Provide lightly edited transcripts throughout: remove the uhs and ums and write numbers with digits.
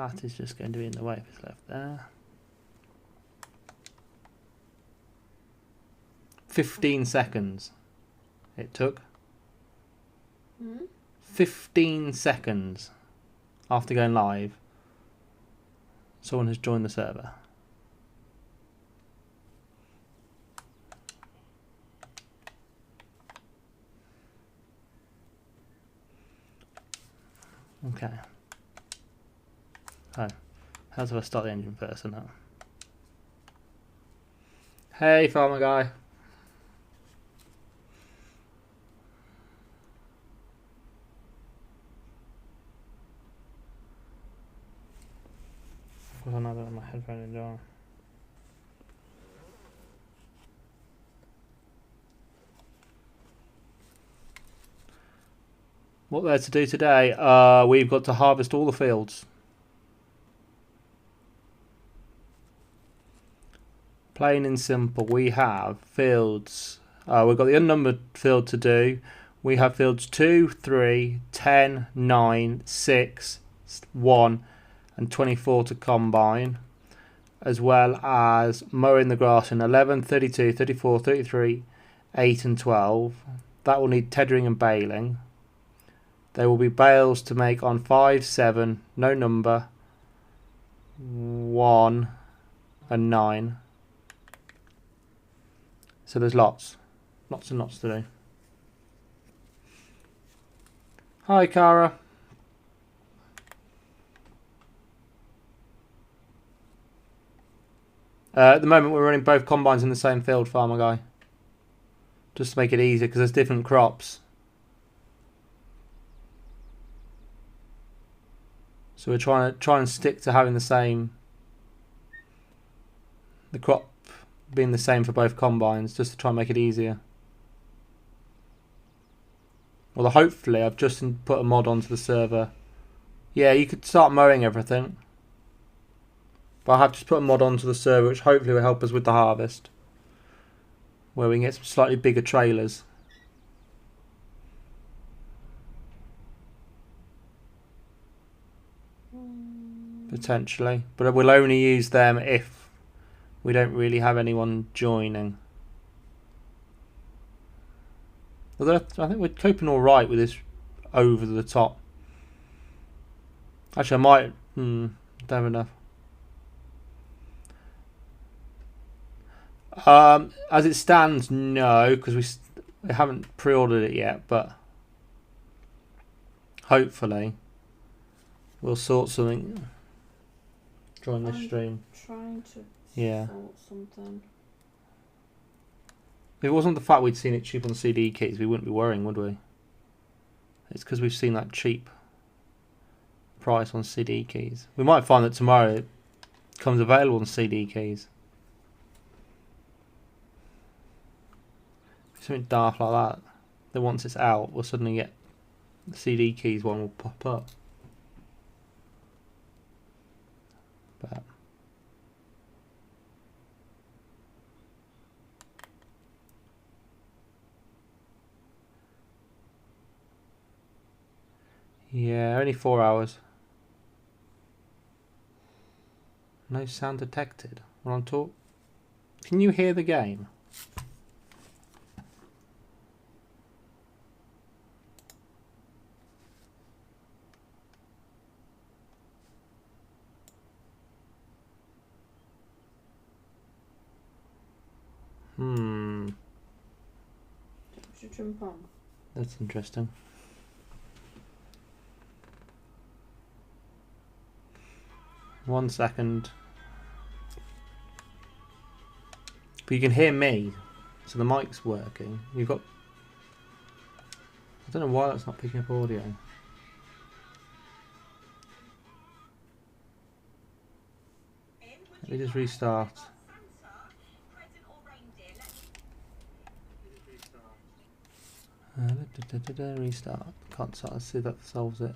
That is just going to be in the way if it's left there. 15 seconds it took. 15 seconds after going live. Someone has joined the server. Okay. Oh, how do I start the engine first or not? Hey, farmer guy. I've got another on my headphone as well. What we're to do today, we've got to harvest all the fields. Plain and simple, we have fields. We've got the unnumbered field to do. We have fields 2, 3, 10, 9, 6, 1 and 24 to combine. As well as mowing the grass in 11, 32, 34, 33, 8 and 12. That will need tethering and baling. There will be bales to make on 5, 7, no number, 1 and 9. So there's lots and lots to do. Hi, Cara. At the moment we're running both combines in the same field, farmer guy. Just to make it easier because there's different crops. So we're trying to stick to having the same, the crop being the same for both combines, just to try and make it easier. Although hopefully I've just put a mod onto the server. Yeah, you could start mowing everything. But I have just put a mod onto the server which hopefully will help us with the harvest. Where we can get some slightly bigger trailers. Potentially. But we'll only use them if we don't really have anyone joining. Although I think we're coping alright with this over the top. Actually I might... don't have enough. As it stands, no, because we haven't pre-ordered it yet, but hopefully we'll sort something during this stream. Trying to sort something. If it wasn't the fact we'd seen it cheap on CD keys, we wouldn't be worrying, would we? It's because we've seen that cheap price on CD keys. We might find that tomorrow it comes available on CD keys. Something daft like that. Then once it's out, we'll suddenly get the CD keys one will pop up. But yeah, only 4 hours. No sound detected. When I'm talk. Can you hear the game? Should jump on. That's interesting. One second. But you can hear me, so the mic's working. You've got... I don't know why that's not picking up audio. Let me just restart. Restart. Can't start. Let's see if that solves it.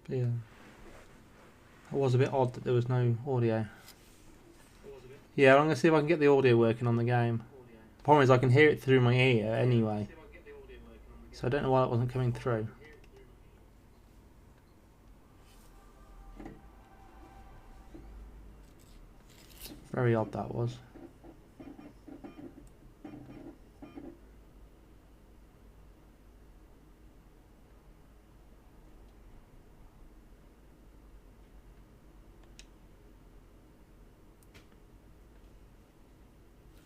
But yeah, it was a bit odd that there was no audio. Yeah, I'm gonna see if I can get the audio working on the game. The problem is I can hear it through my ear anyway. So I don't know why it wasn't coming through. Very odd that was.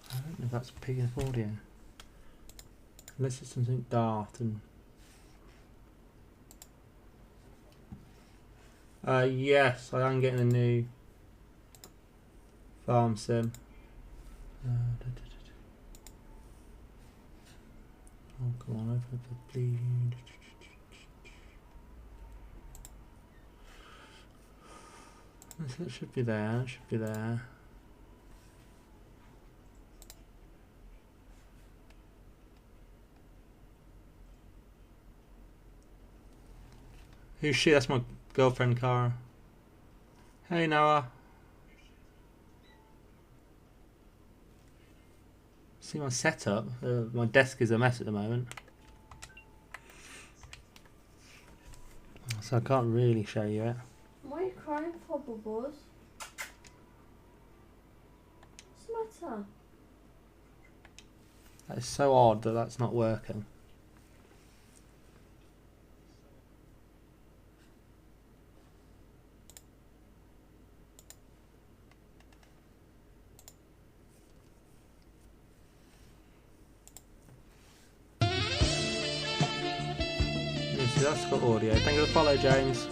I don't know if that's picking up audio. Unless it's something daft and... yes, I am getting a new farm sim. Oh, come on, open up the bleed. It should be there, it should be there. Who's she? That's my girlfriend, Cara. Hey, Noah. See my setup? My desk is a mess at the moment. So I can't really show you it. Why are you crying for, Bubbles? What's the matter? That is so odd that that's not working. See, that's got audio. Thank you for the follow, James.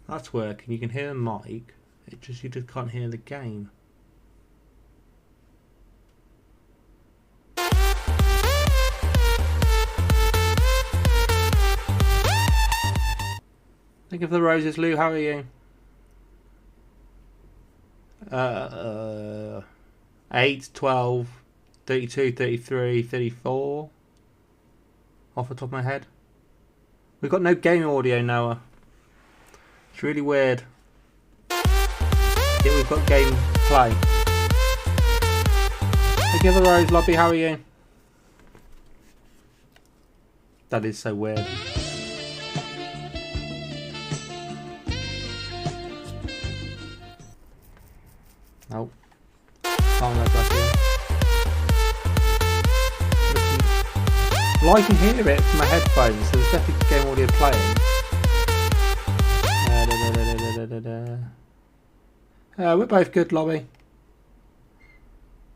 That's working. You can hear the mic. You just can't hear the game. Thank you for the roses, Lou. How are you? 8, 12, 32, 33, 34. Off the top of my head. We've got no game audio, Noah. It's really weird. Yeah, we've got game play. Thank you for the rose, Lobby. How are you? That is so weird. Nope. Can't let that in. Well, I can hear it from my headphones, so there's definitely game audio playing. We're both good, Lobby.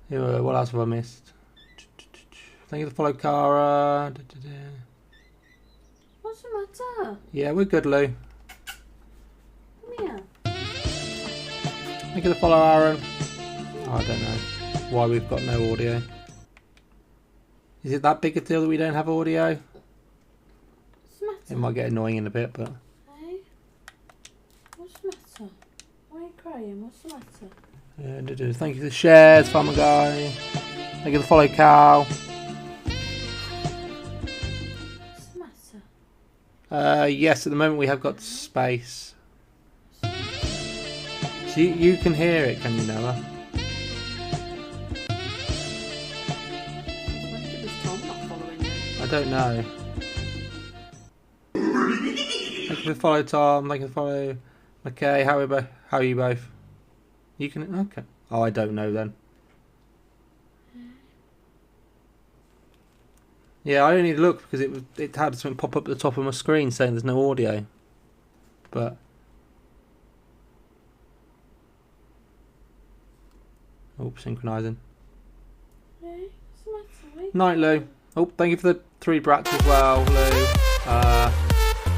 What else have I missed? Thank you for the follow, Cara. What's the matter? Yeah, we're good, Lou. Come here. Thank you for the follow, Aaron. Oh, I don't know why we've got no audio. Is it that big a deal that we don't have audio? What's the matter? It might get annoying in a bit, but... Hey? What's the matter? Why are you crying? What's the matter? Yeah, thank you for the shares, Farmer Guy. Thank you for the follow, Cal. What's the matter? Yes, at the moment we have got space. So you can hear it, can you, Noah? I don't know. Thank you for the follow, Tom. Thank you for the follow. Okay, how are you both? You can... Okay. Oh, I don't know then. Yeah, I only looked because it had something pop up at the top of my screen saying there's no audio. But... Oh, synchronising. Night, Lou. Oh, thank you for the 3 brats as well, Lou.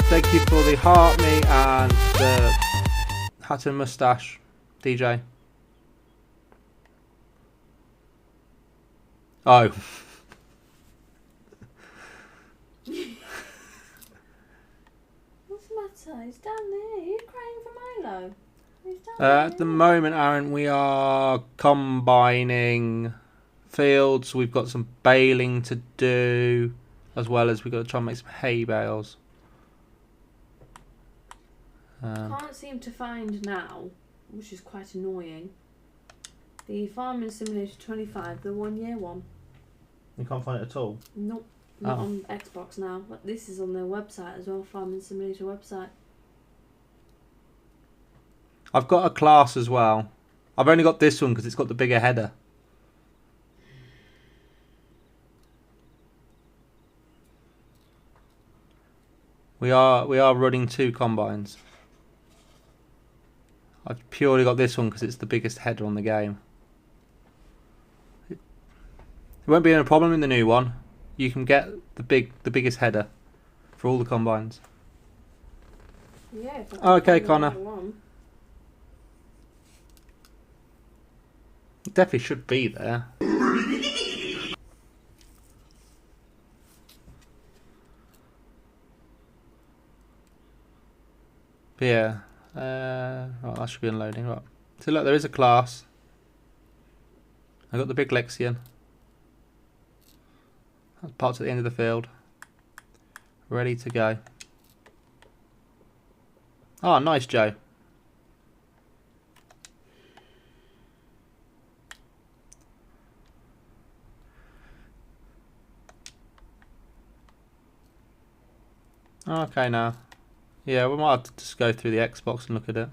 Thank you for the heart me and the hat and moustache, DJ. Oh. What's the matter? He's down there. You're crying for Milo. He's down At the moment, Aaron, we are combining fields. We've got some baling to do, as well as we've got to try and make some hay bales. Can't seem to find now, which is quite annoying, the Farming Simulator 25, the 1-year one. You can't find it at all? Nope. Not on Xbox now. But this is on their website as well, Farming Simulator website. I've got a class as well. I've only got this one because it's got the bigger header. We are running 2 combines. I've purely got this one because it's the biggest header on the game. It won't be a problem in the new one. You can get the biggest header for all the combines. Yeah. Okay, Connor. It definitely should be there. But yeah, right, that should be unloading. Right. So look, there is a class. I got the big Lexion. That's parked at the end of the field. Ready to go. Oh, nice, Joe. Okay, now. Yeah, we might have to just go through the Xbox and look at it.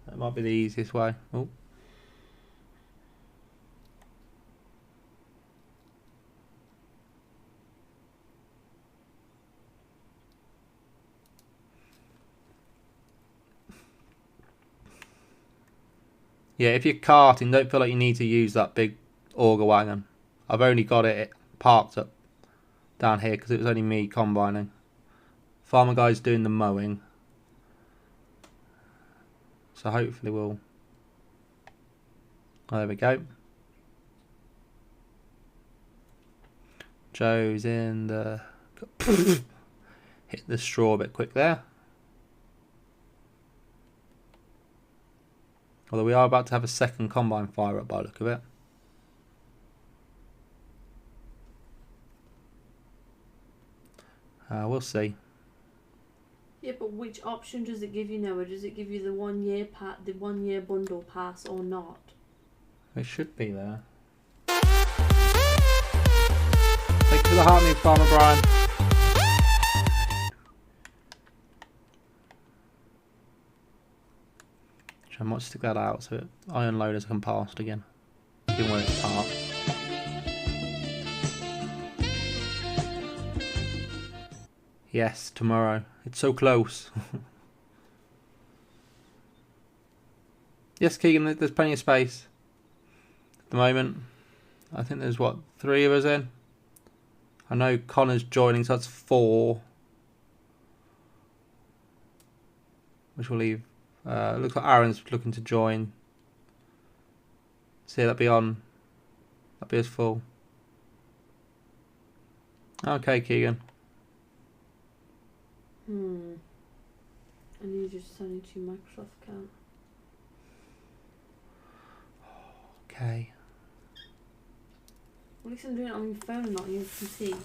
That might be the easiest way. Oh. Yeah, if you're karting, don't feel like you need to use that big auger wagon. I've only got it parked up down here because it was only me combining. Farmer guy's doing the mowing. So hopefully we'll... Oh, there we go. Joe's in the... Hit the straw a bit quick there. Although we are about to have a second combine fire up by the look of it. We'll see. Yeah, but which option does it give you now? Or does it give you the 1 year the 1 year bundle pass or not? It should be there. Thank you for the heart, new Farmer Brian. I might stick that out so I unload as I can pass it again. Given where it's parked. Yes, tomorrow. It's so close. Yes, Keegan, there's plenty of space. At the moment. I think there's, what, 3 of us in? I know Connor's joining, so that's 4. Which will leave... looks like Aaron's looking to join. So yeah, that'd be us full. Okay, Keegan. I need you to sign into your Microsoft account. Okay. At least I'm doing it on your phone, not your PC.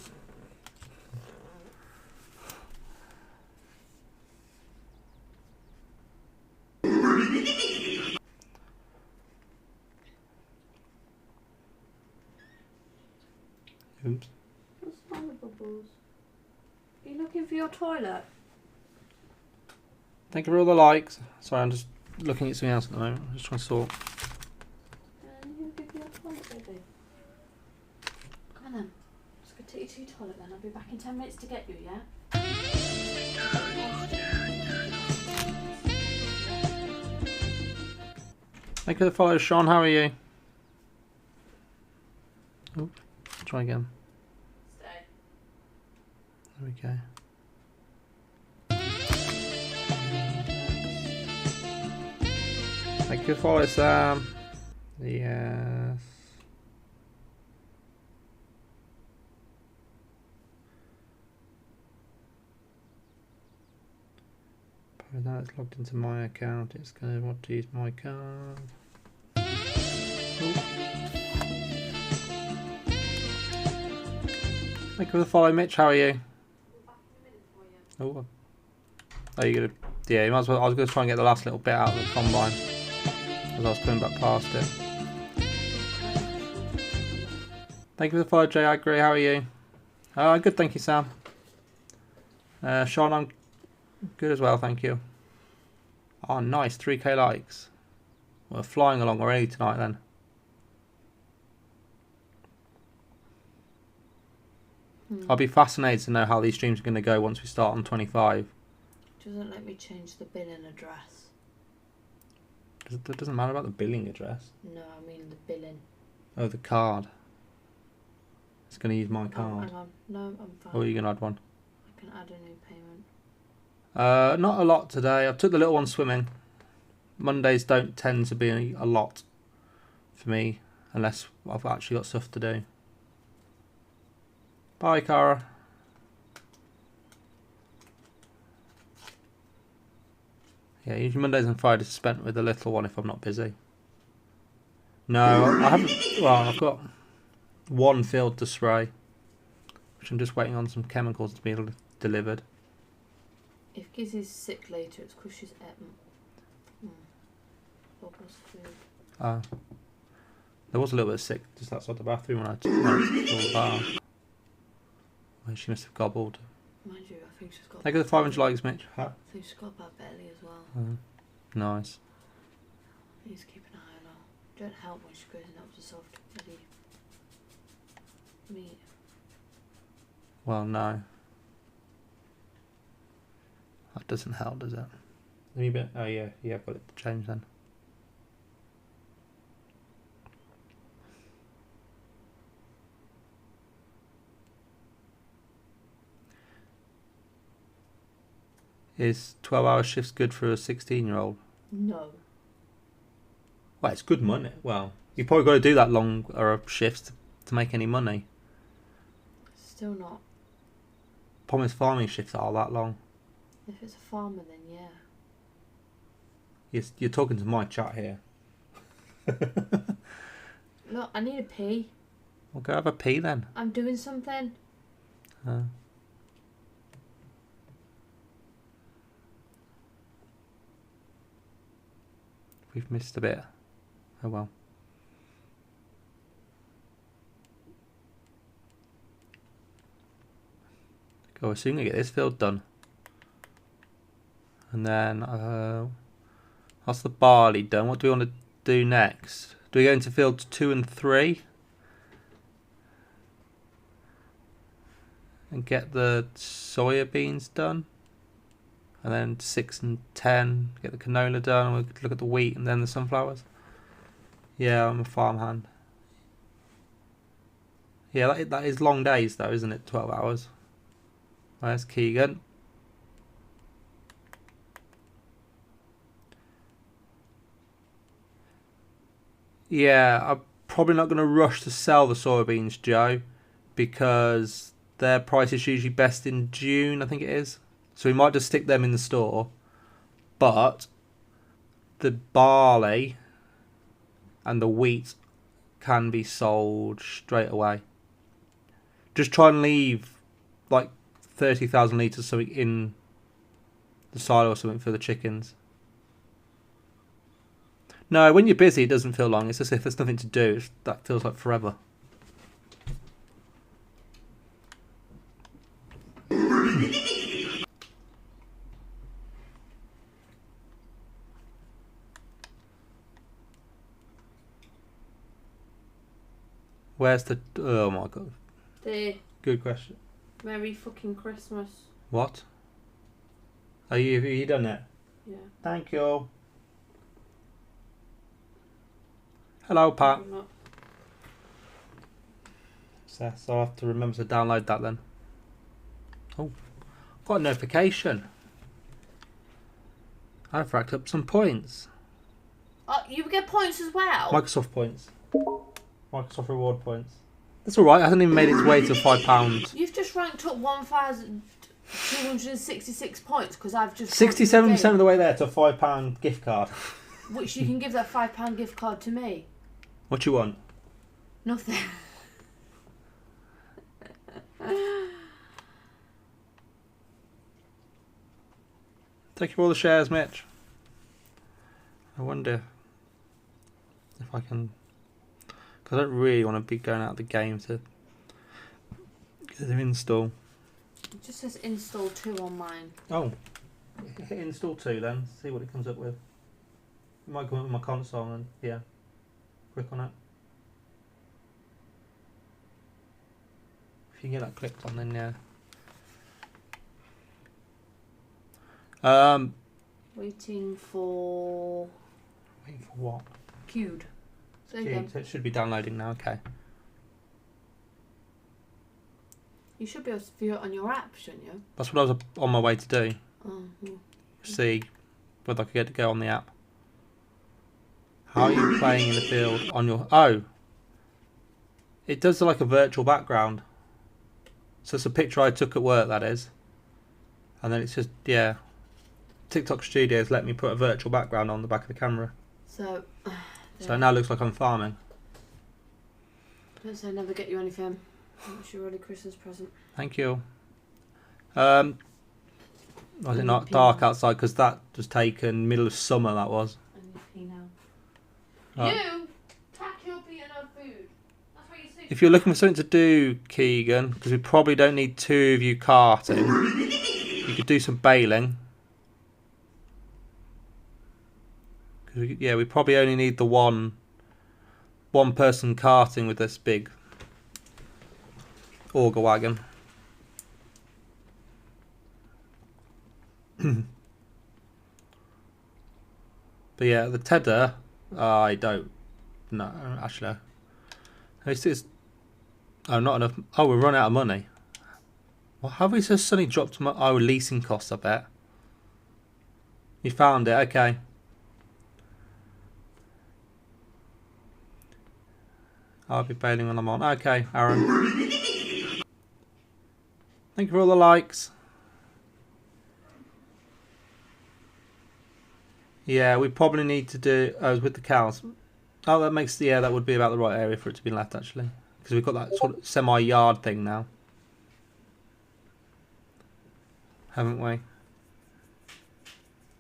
Oops. What's wrong with bubbles? Are you looking for your toilet? Thank you for all the likes. Sorry, I'm just looking at something else at the moment. I'm just trying to sort. You give me your toilet, baby. Come on then. Let's go take you to your toilet then. I'll be back in 10 minutes to get you, yeah? Thank you for the follow, Sean. How are you? Oh, try again. Stay. There we go. Thank you for follow, Sam. Yes. Now it's logged into my account. It's going to want to use my card. Ooh. Thank you for the follow, Mitch. How are you? Oh, are you gonna? Yeah, you might as well. I was going to try and get the last little bit out of the combine as I was coming back past it. Thank you for the follow, Jay. I agree. How are you? Good, thank you, Sam. Sean, I'm good as well, thank you. Oh, nice. 3k likes. We're flying along already tonight then. I'll be fascinated to know how these streams are going to go once we start on 25. Doesn't let me change the billing address. It doesn't matter about the billing address. No, I mean the billing. Oh, the card. It's going to use my Oh, card. hang on. No, I'm fine. Or are you going to add one? I can add a new payment. Not a lot today. I took the little one swimming. Mondays don't tend to be a lot for me unless I've actually got stuff to do. Bye, Cara. Yeah, usually Mondays and Fridays are spent with the little one if I'm not busy. No, I haven't. Well, I've got one field to spray, which I'm just waiting on some chemicals to be delivered. If Gizzy's sick later, it's because she's eaten. Bubbles food. There was a little bit sick just outside the bathroom when I took the bath. Well, she must have gobbled. Mind you, I think she's got. Thank you for the 500 likes, Mitch. I think she's got a bad belly as well. Nice. Please keep an eye on her. Don't help when she goes in up to soft bloody meat. Well, no. That doesn't help, does it? Oh yeah, I've got it to change then. Is 12-hour shifts good for a 16-year-old? No. Well, it's good money. Well, you've probably got to do that long or shifts to make any money. Still not. Problem is farming shifts are that long. If it's a farmer, then yeah. You're talking to my chat here. Look, I need a pee. Well, go have a pee then. I'm doing something. We've missed a bit. Oh well. Go, we're soon gonna get this field done. And then, that's the barley done. What do we want to do next? Do we go into fields 2 and 3? And get the soybeans done? And then 6 and 10, get the canola done, and we'll look at the wheat and then the sunflowers. Yeah, I'm a farmhand. Yeah, that is long days though, isn't it? 12 hours. Where's Keegan? Yeah, I'm probably not going to rush to sell the soybeans, Joe, because their price is usually best in June, I think it is. So we might just stick them in the store. But the barley and the wheat can be sold straight away. Just try and leave like 30,000 litres something in the silo or something for the chickens. No, when you're busy, it doesn't feel long. It's just if there's nothing to do, that feels like forever. Where's the... Oh my god. Good question. Merry fucking Christmas. What? Have you done it? Yeah. Thank you. Hello, Pat. So I'll have to remember to download that then. Oh, got a notification. I've racked up some points. Oh, you get points as well? Microsoft points. Microsoft reward points. That's alright, it hasn't even made its way to £5. You've just ranked up 1,266 points because I've just... 67% of the way there to a £5 gift card. Which you can give that £5 gift card to me. What you want? Nothing. Thank you for all the shares, Mitch. I wonder if I can... I don't really want to be going out of the game to get the install. It just says install 2 on mine. Oh, hit install 2 then. See what it comes up with. It might come up with my console and yeah, click on it. If you can get that clicked on, then yeah. Waiting for what? queued. So So it should be downloading now. Okay. you should be able to view it on your app, shouldn't you? That's what I was on my way to do. Oh, yeah. See whether I could get to go on the app. How are you playing in the field on your... Oh! It does like a virtual background. So it's a picture I took at work, that is. And then it's just, yeah. TikTok Studios let me put a virtual background on the back of the camera. So it now looks like I'm farming. don't say never get you anything. That's your early Christmas present. Thank you. Was it not dark outside? Because that was taken middle of summer, that was. And you pee now. Right. You! Tack your pee and our food. That's what you say. If you're looking for something to do, Keegan, because we probably don't need 2 of you carting, you could do some baling. Yeah, we probably only need the one person carting with this big auger wagon. But yeah, the tedder, I don't know. Actually, it's not enough. Oh, we've run out of money. Well, have we just suddenly dropped our leasing costs? I bet. You found it, okay. I'll be bailing when I'm on. Okay, Aaron. Thank you for all the likes. Yeah, we probably need to do with the cows. Oh, that makes that would be about the right area for it to be left actually, because we've got that sort of semi-yard thing now, haven't we?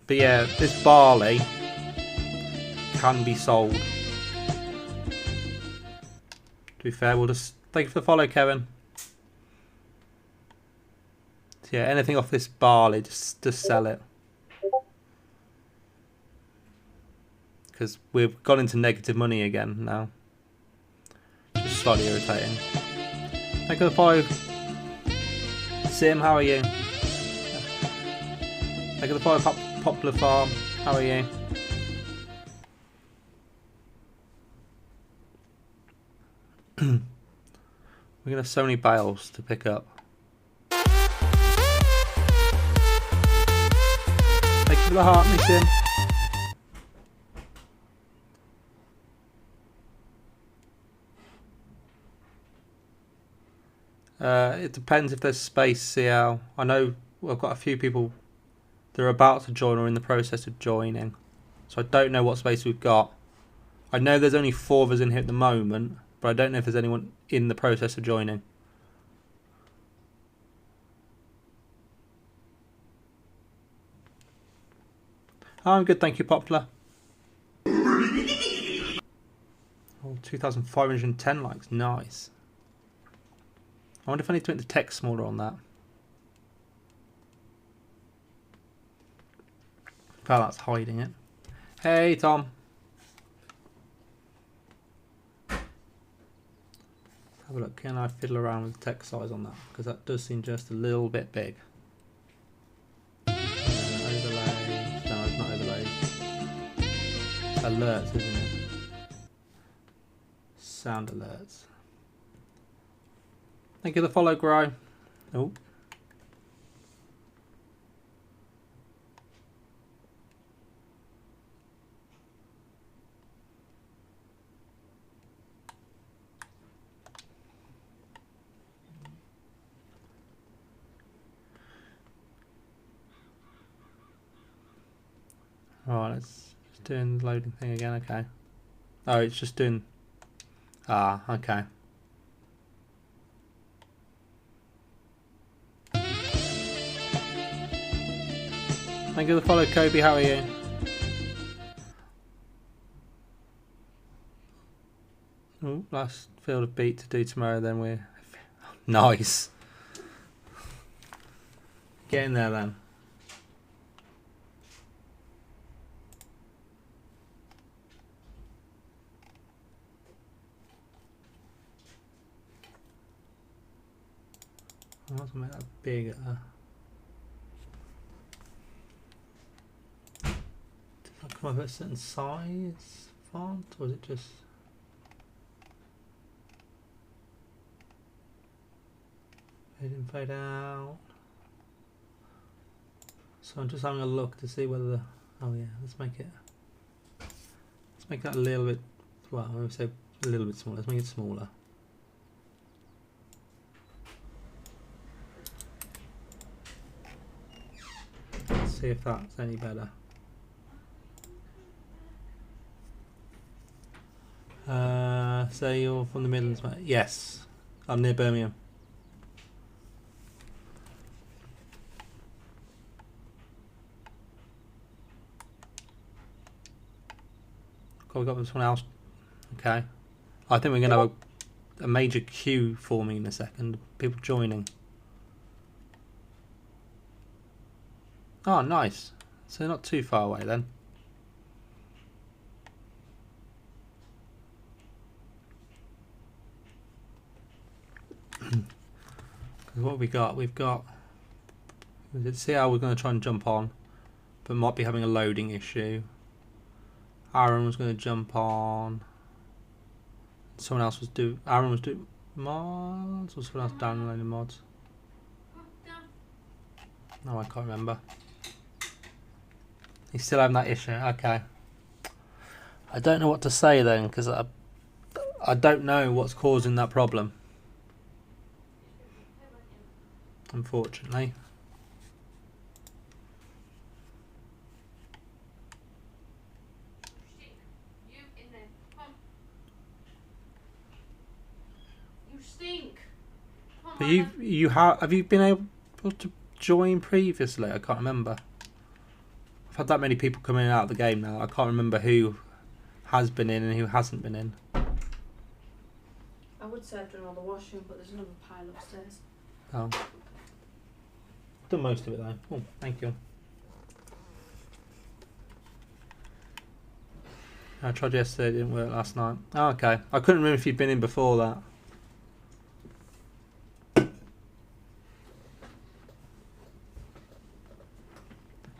But yeah, this barley can be sold. To be fair, we'll just thank you for the follow, Kevin. So yeah, anything off this barley, just sell it. Because we've gone into negative money again now. Just slightly irritating. Thank you for the follow. Sim, how are you? Thank you for the follow, Popular Farm. How are you? We're going to have so many bales to pick up. Thank you for the heart, Sim. It depends if there's space, CL. I know I've got a few people that are about to join or in the process of joining. So I don't know what space we've got. I know there's only 4 of us in here at the moment, but I don't know if there's anyone in the process of joining. Oh, I'm good, thank you, Popular. Oh, 2,510 likes, nice. I wonder if I need to make the text smaller on that. Oh, that's hiding it. Hey, Tom. Have a look. Can I fiddle around with the text size on that? Because that does seem just a little bit big. Overlay. No, it's not overlaid. Alerts, isn't it? Sound alerts. Thank you for the follow, Grow. Oh. Alright, it's doing the loading thing again, okay. Oh, it's just doing... Ah, okay. Thank you for the follow, Kobe, how are you? Oh, last field of beet to do tomorrow, then we're... Nice. Get in there then. I want to make that bigger. Did that come up at a certain size font, or was it just... Fade in, fade out. So I'm just having a look to see whether the... Oh yeah, let's make that a little bit... Well, I would say a little bit smaller. Let's make it smaller. See if that's any better. So you're from the Midlands, mate? Yes, I'm near Birmingham. We got someone else. Okay, I think we're going to have a major queue forming in a second. People joining. Oh, nice. So not too far away then. What have we got? We've got... Let's see how we're going to try and jump on. But might be having a loading issue. Aaron was going to jump on. Someone else was doing... Aaron was doing mods? Or someone else downloading mods? No, I can't remember. He's still having that issue. Okay. I don't know what to say then, because I don't know what's causing that problem. Unfortunately. You stink. But have you been able to join previously? I can't remember. I've had that many people come in and out of the game now. I can't remember who has been in and who hasn't been in. I would say I've done all the washing, but there's another pile upstairs. Oh. Done most of it though. Oh, thank you. I tried yesterday, it didn't work last night. Oh, okay. I couldn't remember if you'd been in before that.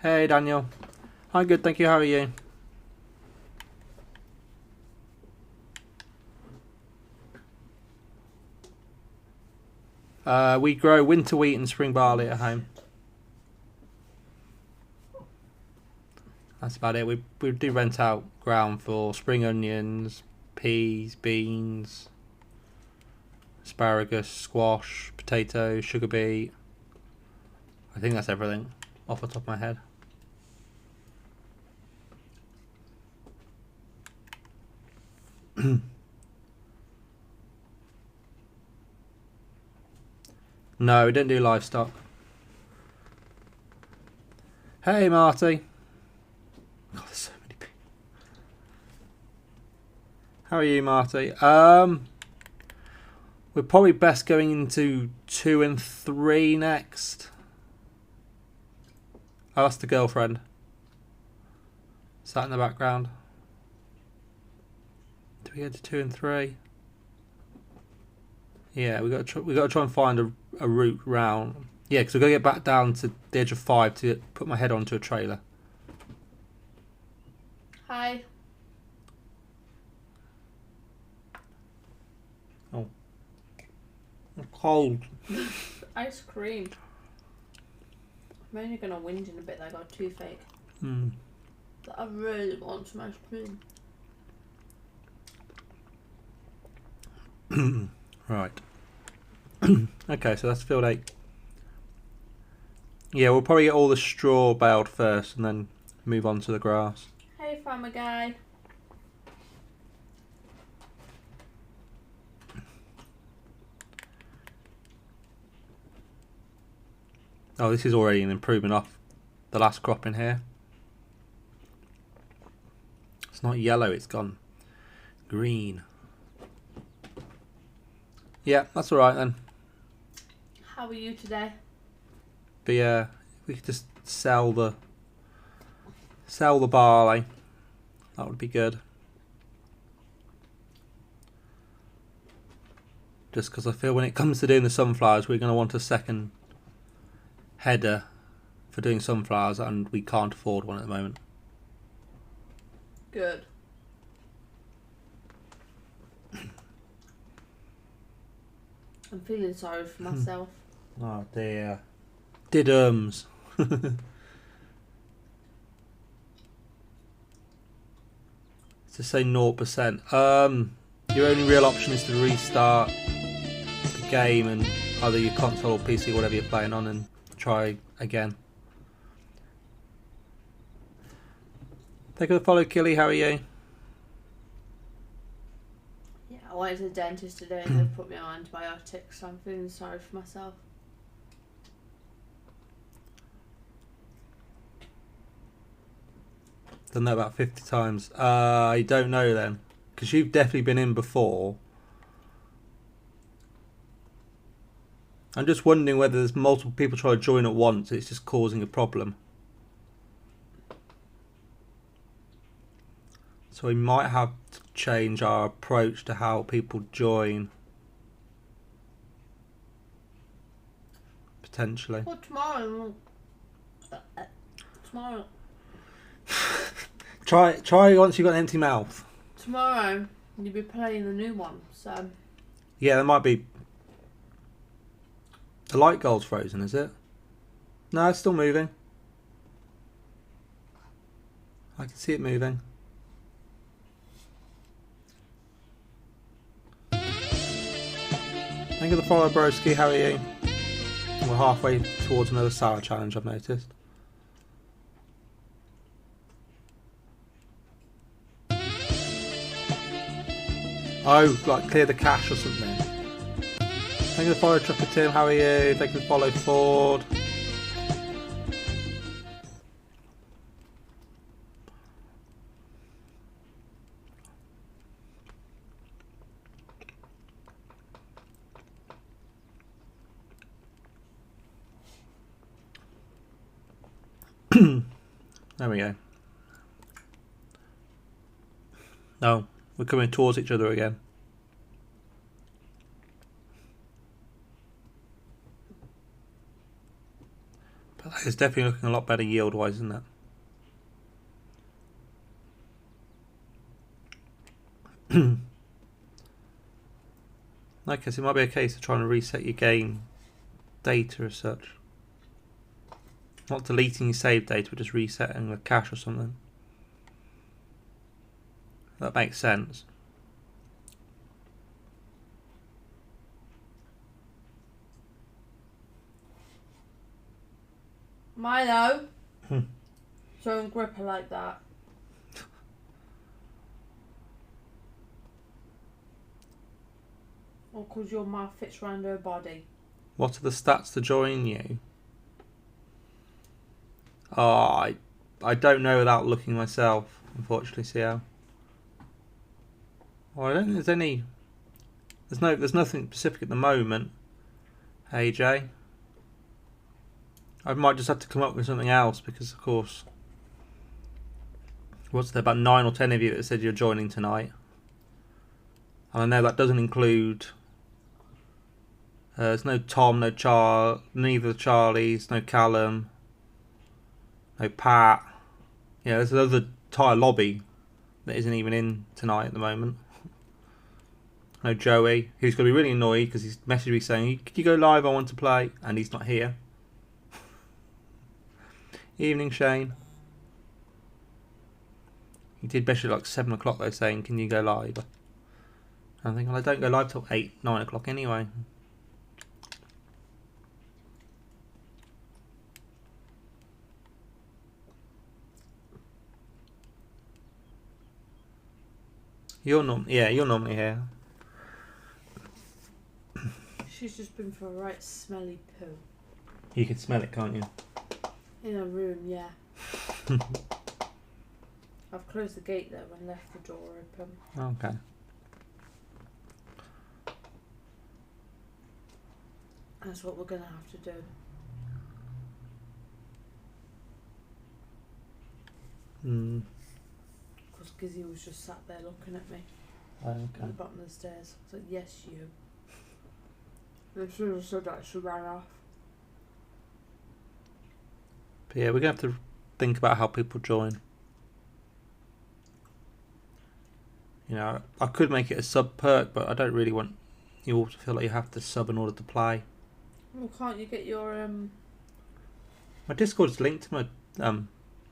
Hey Daniel. Hi, good, thank you. How are you? We grow winter wheat and spring barley at home. That's about it. We do rent out ground for spring onions, peas, beans, asparagus, squash, potatoes, sugar beet. I think that's everything off the top of my head. No, we don't do livestock. Hey Marty. God, there's so many people. How are you, Marty? We're probably best going into 2 and 3 next. Oh, that's the girlfriend. Sat in the background. Do we go to 2 and 3? Yeah, we got to try and find a route round. Yeah, because we've got to get back down to the edge of 5 to put my head onto a trailer. Hi. Oh. I'm cold. Ice cream. I'm only going to whinge in a bit that I got a toothache. But I really want some ice cream. Right. Okay, so that's field 8. Yeah, we'll probably get all the straw baled first and then move on to the grass. Hey, farmer guy. Oh, this is already an improvement off the last crop in here. It's not yellow, it's gone green. Yeah, that's alright then. How are you today? But yeah, if we could just sell the barley, that would be good. Just because I feel when it comes to doing the sunflowers, we're going to want a second header for doing sunflowers, and we can't afford one at the moment. Good. I'm feeling sorry for myself. Oh dear. Didums. To say 0%. Your only real option is to restart the game and either your console or PC, whatever you're playing on, and try again. Thank you for the follow, Killy. How are you? Yeah, I went to the dentist today and they put me on antibiotics, so I'm feeling sorry for myself. Done that about 50 times. I don't know then, because you've definitely been in before. I'm just wondering whether there's multiple people trying to join at once. It's just causing a problem. So we might have to change our approach to how people join. Potentially. Well, tomorrow. Tomorrow. Try once you've got an empty mouth. Tomorrow you'll be playing the new one, so. Yeah, there might be. The light goal's frozen, is it? No, it's still moving. I can see it moving. Thank you for the follow, broski. How are you? We're halfway towards another sour challenge, I've noticed. Oh, like clear the cache or something. Thank you for the follow, Trucker Tim. How are you? Thank you for the follow, Ford. There we go. No, we're coming towards each other again. But that is definitely looking a lot better yield-wise, isn't it? I guess it might be a case of trying to reset your game data as such. Not deleting your save data, but just resetting the cache or something. That makes sense. Milo, don't grip her like that. Or because your mouth fits around her body. What are the stats to join you? Oh, I don't know without looking myself, unfortunately, CL. Well, I don't think there's any. There's nothing specific at the moment. Hey Jay. I might just have to come up with something else because, of course, what's there, about 9 or 10 of you that said you're joining tonight. And I know that doesn't include. There's no Tom, neither Charlies, no Callum, no Pat. Yeah, there's another entire lobby that isn't even in tonight at the moment. No Joey, who's going to be really annoyed because he's messaged me saying, "Could you go live? I want to play," and he's not here. Evening, Shane. He did message like 7 o'clock though, saying, "Can you go live?" I'm thinking, well, I don't go live till 8, 9 o'clock anyway. You're normally here. She's just been for a right smelly poo. You can smell it, can't you? In her room, yeah. I've closed the gate though and left the door open. Okay. That's what we're going to have to do. Because Gizzy was just sat there looking at me at the bottom of the stairs. I was like, yes, you. And as soon as I said that, she ran off. But yeah, we're going to have to think about how people join. You know, I could make it a sub perk, but I don't really want you all to feel like you have to sub in order to play. Well, can't you get your My Discord's linked to my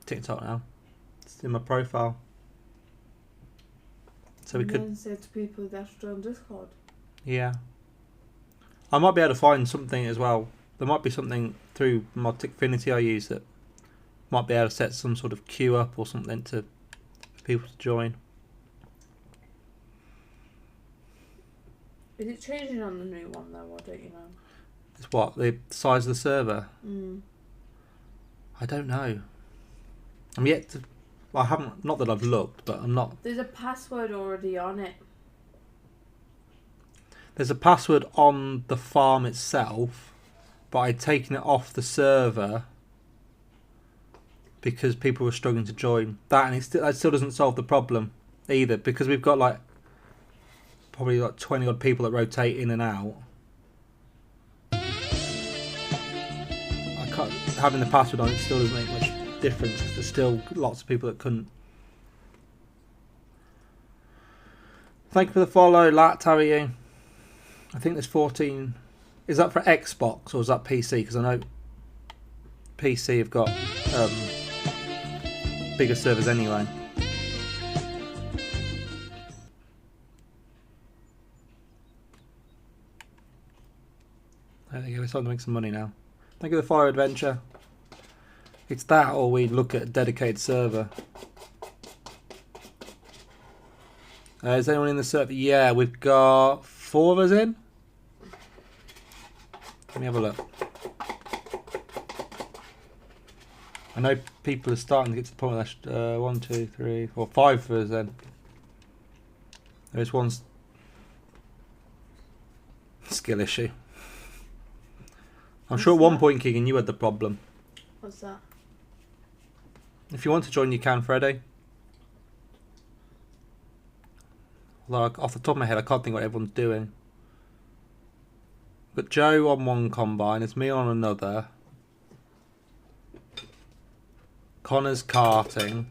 TikTok now. It's in my profile. So we could then say to people they have to join Discord. Yeah. I might be able to find something as well. There might be something through Modticfinity I use that might be able to set some sort of queue up or something for people to join. Is it changing on the new one though, or don't you know? It's what? The size of the server? Mm. I don't know. I'm yet to... I haven't... Not that I've looked, but I'm not... There's a password already on it. There's a password on the farm itself, but I'd taken it off the server because people were struggling to join. That still doesn't solve the problem either, because we've got like probably like 20 odd people that rotate in and out. Having the password on it still doesn't make much difference. There's still lots of people that couldn't. Thank you for the follow, Lat. How are you? I think there's 14. Is that for Xbox or is that PC? Because I know PC have got bigger servers anyway. There we go. We're starting to make some money now. Thank you for the follow, Adventure. It's that, or we look at a dedicated server. Is anyone in the server? Yeah, we've got 4 of us in. Let me have a look. I know people are starting to get to the point where that's 1, 2, 3, 4, 5 of us then. There's one skill issue. I'm sure at one point, Keegan, you had the problem. What's that? If you want to join, you can, Freddie. Although, off the top of my head, I can't think what everyone's doing. But Joe on one combine, it's me on another. Connor's karting.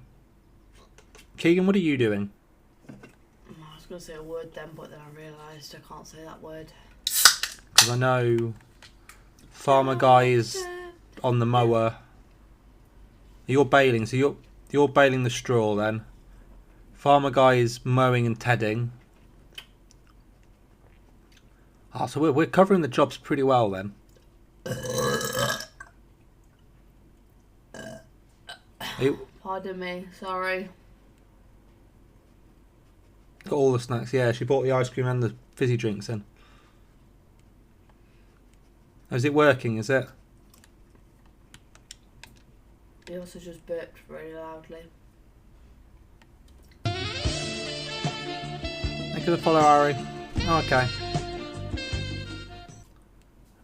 Keegan, what are you doing? I was going to say a word then, but then I realised I can't say that word. Because I know Farmer Guy is on the mower. You're baling, so you're baling the straw then. Farmer Guy is mowing and tedding. Ah, so we're covering the jobs pretty well then. Pardon me, sorry. Got all the snacks. Yeah, she bought the ice cream and the fizzy drinks in. Is it working, is it? He also just burped very loudly. Thank you for the follow, Ari. Okay.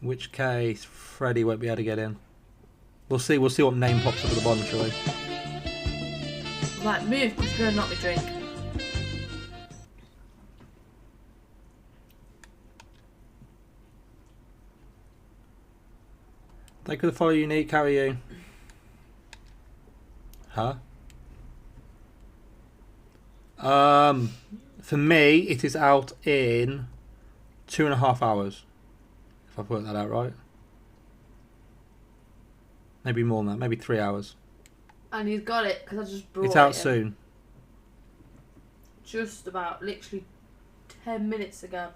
In which case, Freddie won't be able to get in. We'll see what name pops up at the bottom, shall we? Right, move, because you're going to knock me drink. Thank you for the follow, Unique. How are you? Huh? For me, it is out in 2.5 hours. If I've worked that out right. Maybe more than that. Maybe 3 hours. And he's got it, because I just brought it. It's out soon. Just about, literally 10 minutes ago.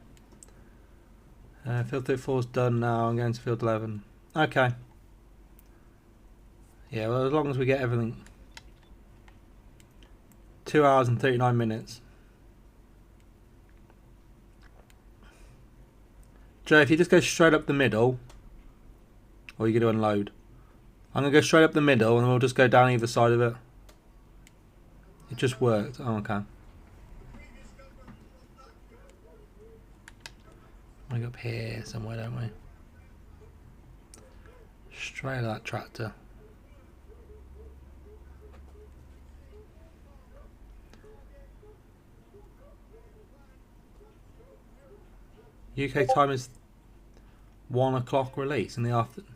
Field 34 is done now. I'm going to field 11. Okay. Yeah, well, as long as we get everything. 2 hours and 39 minutes. Joe, if you just go straight up the middle, or are you going to unload? I'm going to go straight up the middle and then we'll just go down either side of it. It just worked. Oh, okay. We go up here somewhere, don't we? Straight at that tractor. UK time is 1 o'clock release in the afternoon.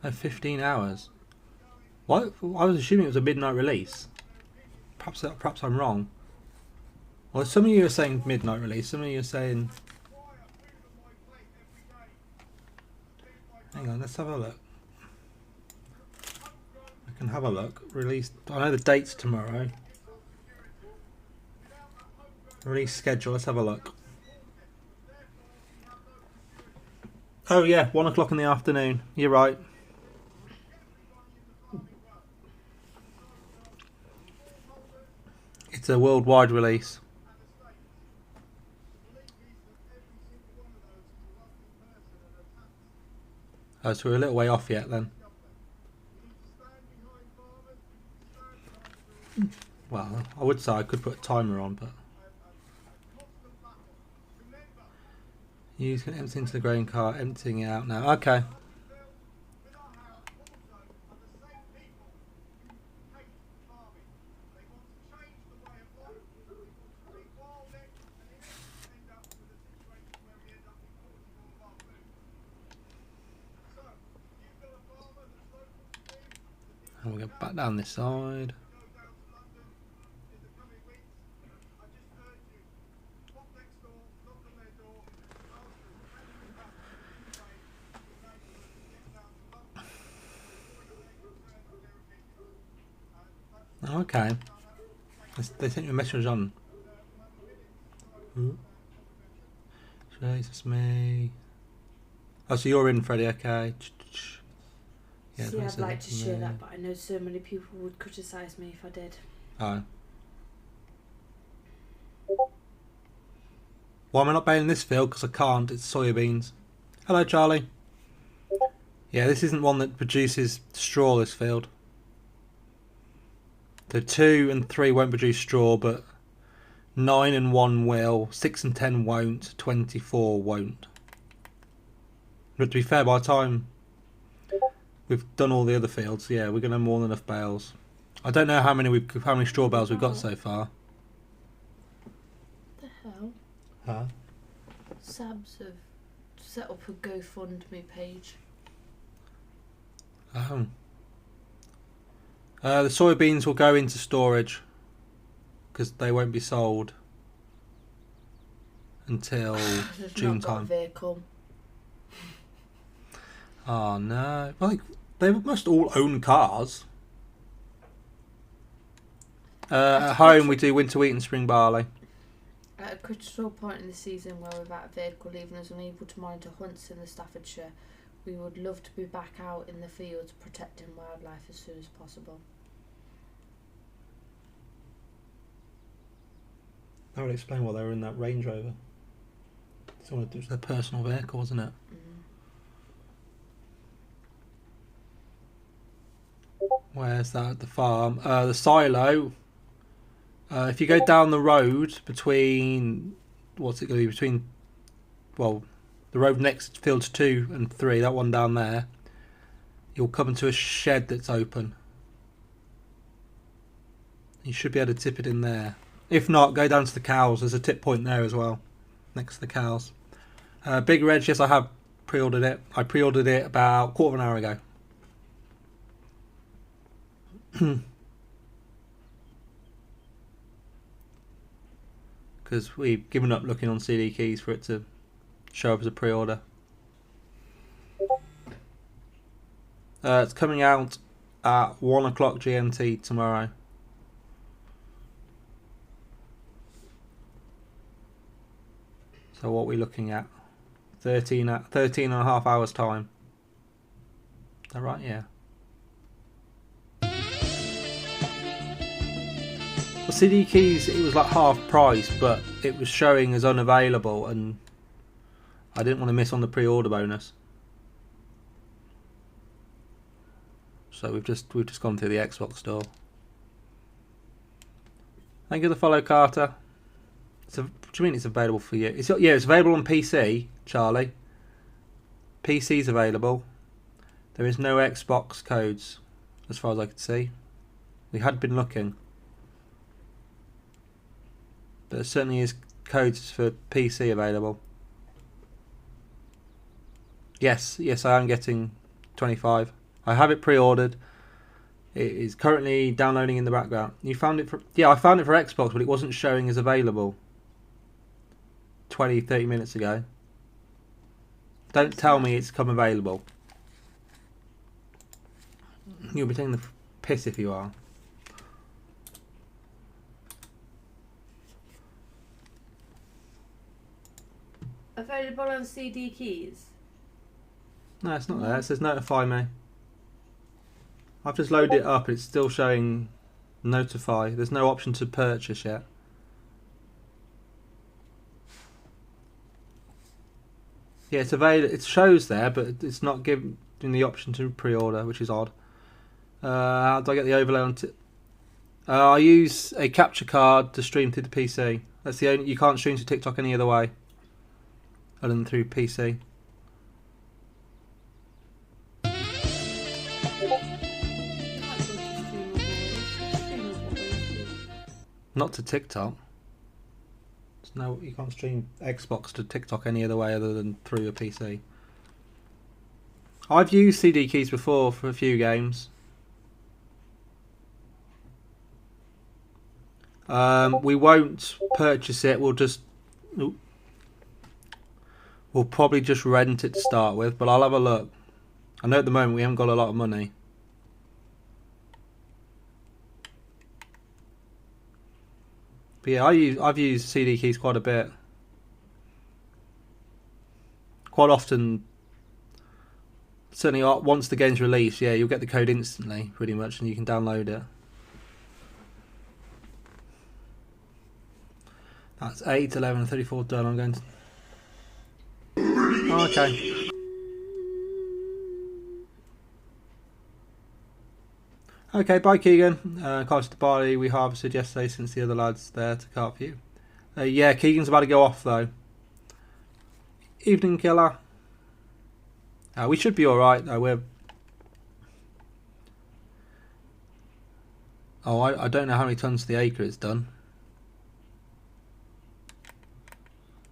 Oh, 15 hours. What? I was assuming it was a midnight release. Perhaps I'm wrong. Well, some of you are saying midnight release. Some of you are saying. Hang on, let's have a look. I can have a look. Release. I know the date's tomorrow. Release schedule. Let's have a look. Oh yeah, 1 o'clock in the afternoon. You're right. It's a worldwide release. Oh, so we're a little way off yet then. Well, I would say I could put a timer on, but... Use can empty into the grain cart, emptying it out now. Okay. And we'll go back down this side. Okay. They sent you a message on. Jesus me. Oh, so you're in, Freddie, okay. Yeah, see, I'd like to share that, but I know so many people would criticise me if I did. Oh. Why am I not baling this field? Because I can't. It's soybeans. Hello, Charlie. Yeah, this isn't one that produces straw, this field. So 2 and 3 won't produce straw, but 9 and 1 will. 6 and 10 won't. 24 won't. But to be fair, by the time we've done all the other fields, yeah, we're going to have more than enough bales. I don't know how many straw bales we've got so far. What the hell? Huh? Sabs have set up a GoFundMe page. Oh. The soybeans will go into storage because they won't be sold until June time. Not got a vehicle. Oh no! Like they must all own cars. At home, we do winter wheat and spring barley. At a critical point in the season where we're without a vehicle, leaving us unable to monitor hunts in the Staffordshire, we would love to be back out in the fields protecting wildlife as soon as possible. That would explain why they were in that Range Rover. It was their personal vehicle, wasn't it? Where's that at the farm? The silo. If you go down the road between, what's it going to be? Between, well, the road next to fields 2 and 3, that one down there, you'll come into a shed that's open. You should be able to tip it in there. If not, go down to the cows. There's a tip point there as well, next to the cows. Big Reg, yes, I have pre-ordered it. I pre-ordered it about a quarter of an hour ago. Because we've given up looking on CD keys for it to show up as a pre-order. It's coming out at 1 o'clock GMT tomorrow. So what are we looking at? 13 and a half hours time. Is that right? Yeah. Well, CD keys, it was like half price, but it was showing as unavailable, and I didn't want to miss on the pre-order bonus. So we've just gone through the Xbox store. Thank you for the follow, Carter. It's a What do you mean it's available for you? Yeah, it's available on PC, Charlie. PC's available. There is no Xbox codes, as far as I could see. We had been looking. But there certainly is codes for PC available. Yes, I am getting 25. I have it pre-ordered. It is currently downloading in the background. You found it for... Yeah, I found it for Xbox, but it wasn't showing as available 20-30 minutes ago. Don't tell me it's come available. You'll be taking the piss if you are. Available on CD keys? No, it's not there. It says notify me. I've just loaded it up. It's still showing notify. There's no option to purchase yet. Yeah, it's available. It shows there, but it's not giving the option to pre-order, which is odd. How do I get the overlay on? I use a capture card to stream through the PC. That's the only. You can't stream to TikTok any other way, other than through PC. Not to TikTok. No, you can't stream Xbox to TikTok any other way other than through your PC. I've used CD keys before for a few games. We won't purchase it. We'll probably just rent it to start with, but I'll have a look. I know at the moment we haven't got a lot of money. But yeah, I've used CD keys quite a bit. Quite often, certainly once the game's released, yeah, you'll get the code instantly, pretty much, and you can download it. That's 8, 11, 34 done. I'm going to... Oh, okay. Okay, bye Keegan. Cards to barley we harvested yesterday since the other lad's there to cart for you. Yeah, Keegan's about to go off though. Evening killer. We should be alright though. I don't know how many tons to the acre it's done.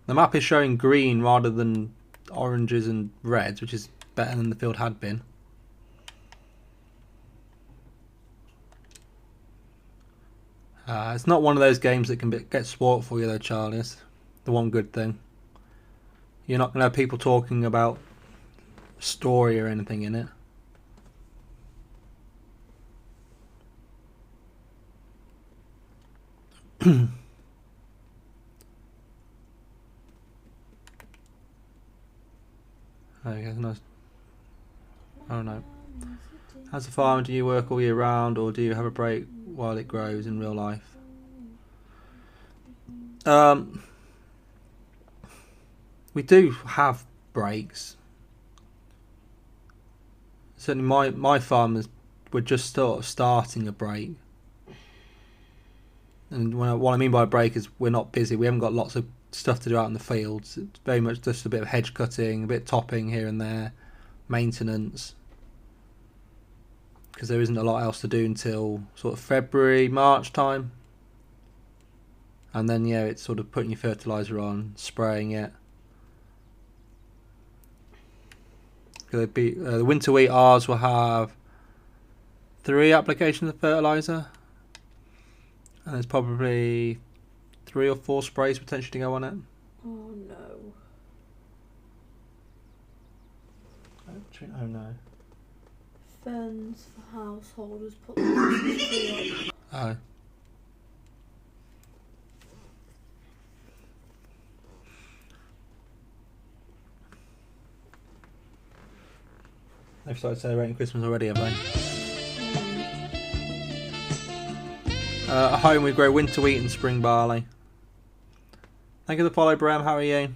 The map is showing green rather than oranges and reds, which is better than the field had been. It's not one of those games that can get sport for you though, Charlie. It's the one good thing. You're not going to have people talking about story or anything in it. Okay, nice. Oh no. As a farmer, do you work all year round or do you have a break while it grows in real life? We do have breaks. Certainly my farmers were just sort of starting a break. And what I mean by a break is we're not busy. We haven't got lots of stuff to do out in the fields. It's very much just a bit of hedge cutting, a bit of topping here and there, maintenance. Because there isn't a lot else to do until sort of February, March time. And then yeah, it's sort of putting your fertiliser on, spraying it. The winter wheat ours will have 3 applications of fertiliser. And there's probably 3 or 4 sprays potentially to go on it. Oh no. Oh no. Ferns for householders put the Oh. They've started celebrating Christmas already, have they? At home we grow winter wheat and spring barley. Thank you for the follow, Bram. How are you?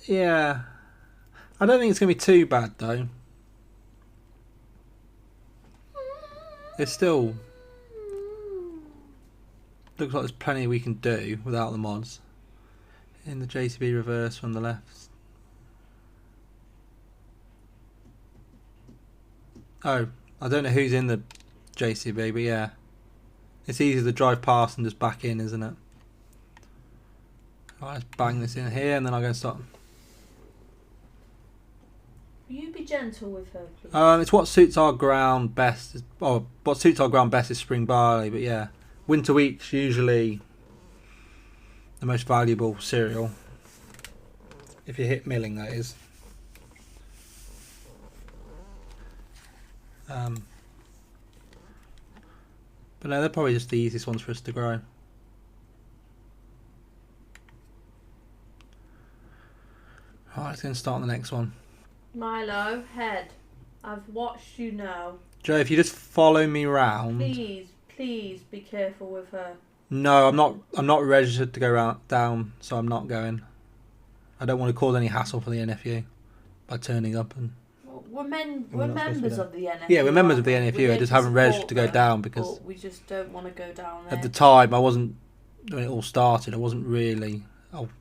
Yeah. I don't think it's going to be too bad though. It's still looks like there's plenty we can do without the mods. In the JCB reverse from the left. Oh, I don't know who's in the JCB, but yeah. It's easy to drive past and just back in, isn't it? Right, let's bang this in here and then I'll go and start. Will you be gentle with her, please? It's what suits our ground best. What suits our ground best is spring barley, but yeah. Winter wheat's usually the most valuable cereal. If you hit milling, that is. But no, they're probably just the easiest ones for us to grow. Alright, let's go and start on the next one. Milo, head. I've watched you now. Joe, if you just follow me round. Please be careful with her. No, I'm not registered to go down, so I'm not going. I don't want to cause any hassle for the NFU by turning up and. We're members of the NFU. Yeah, we're members of the NFU. I just haven't registered to go down because we just don't want to go down there. At the time, I wasn't when it all started. I wasn't really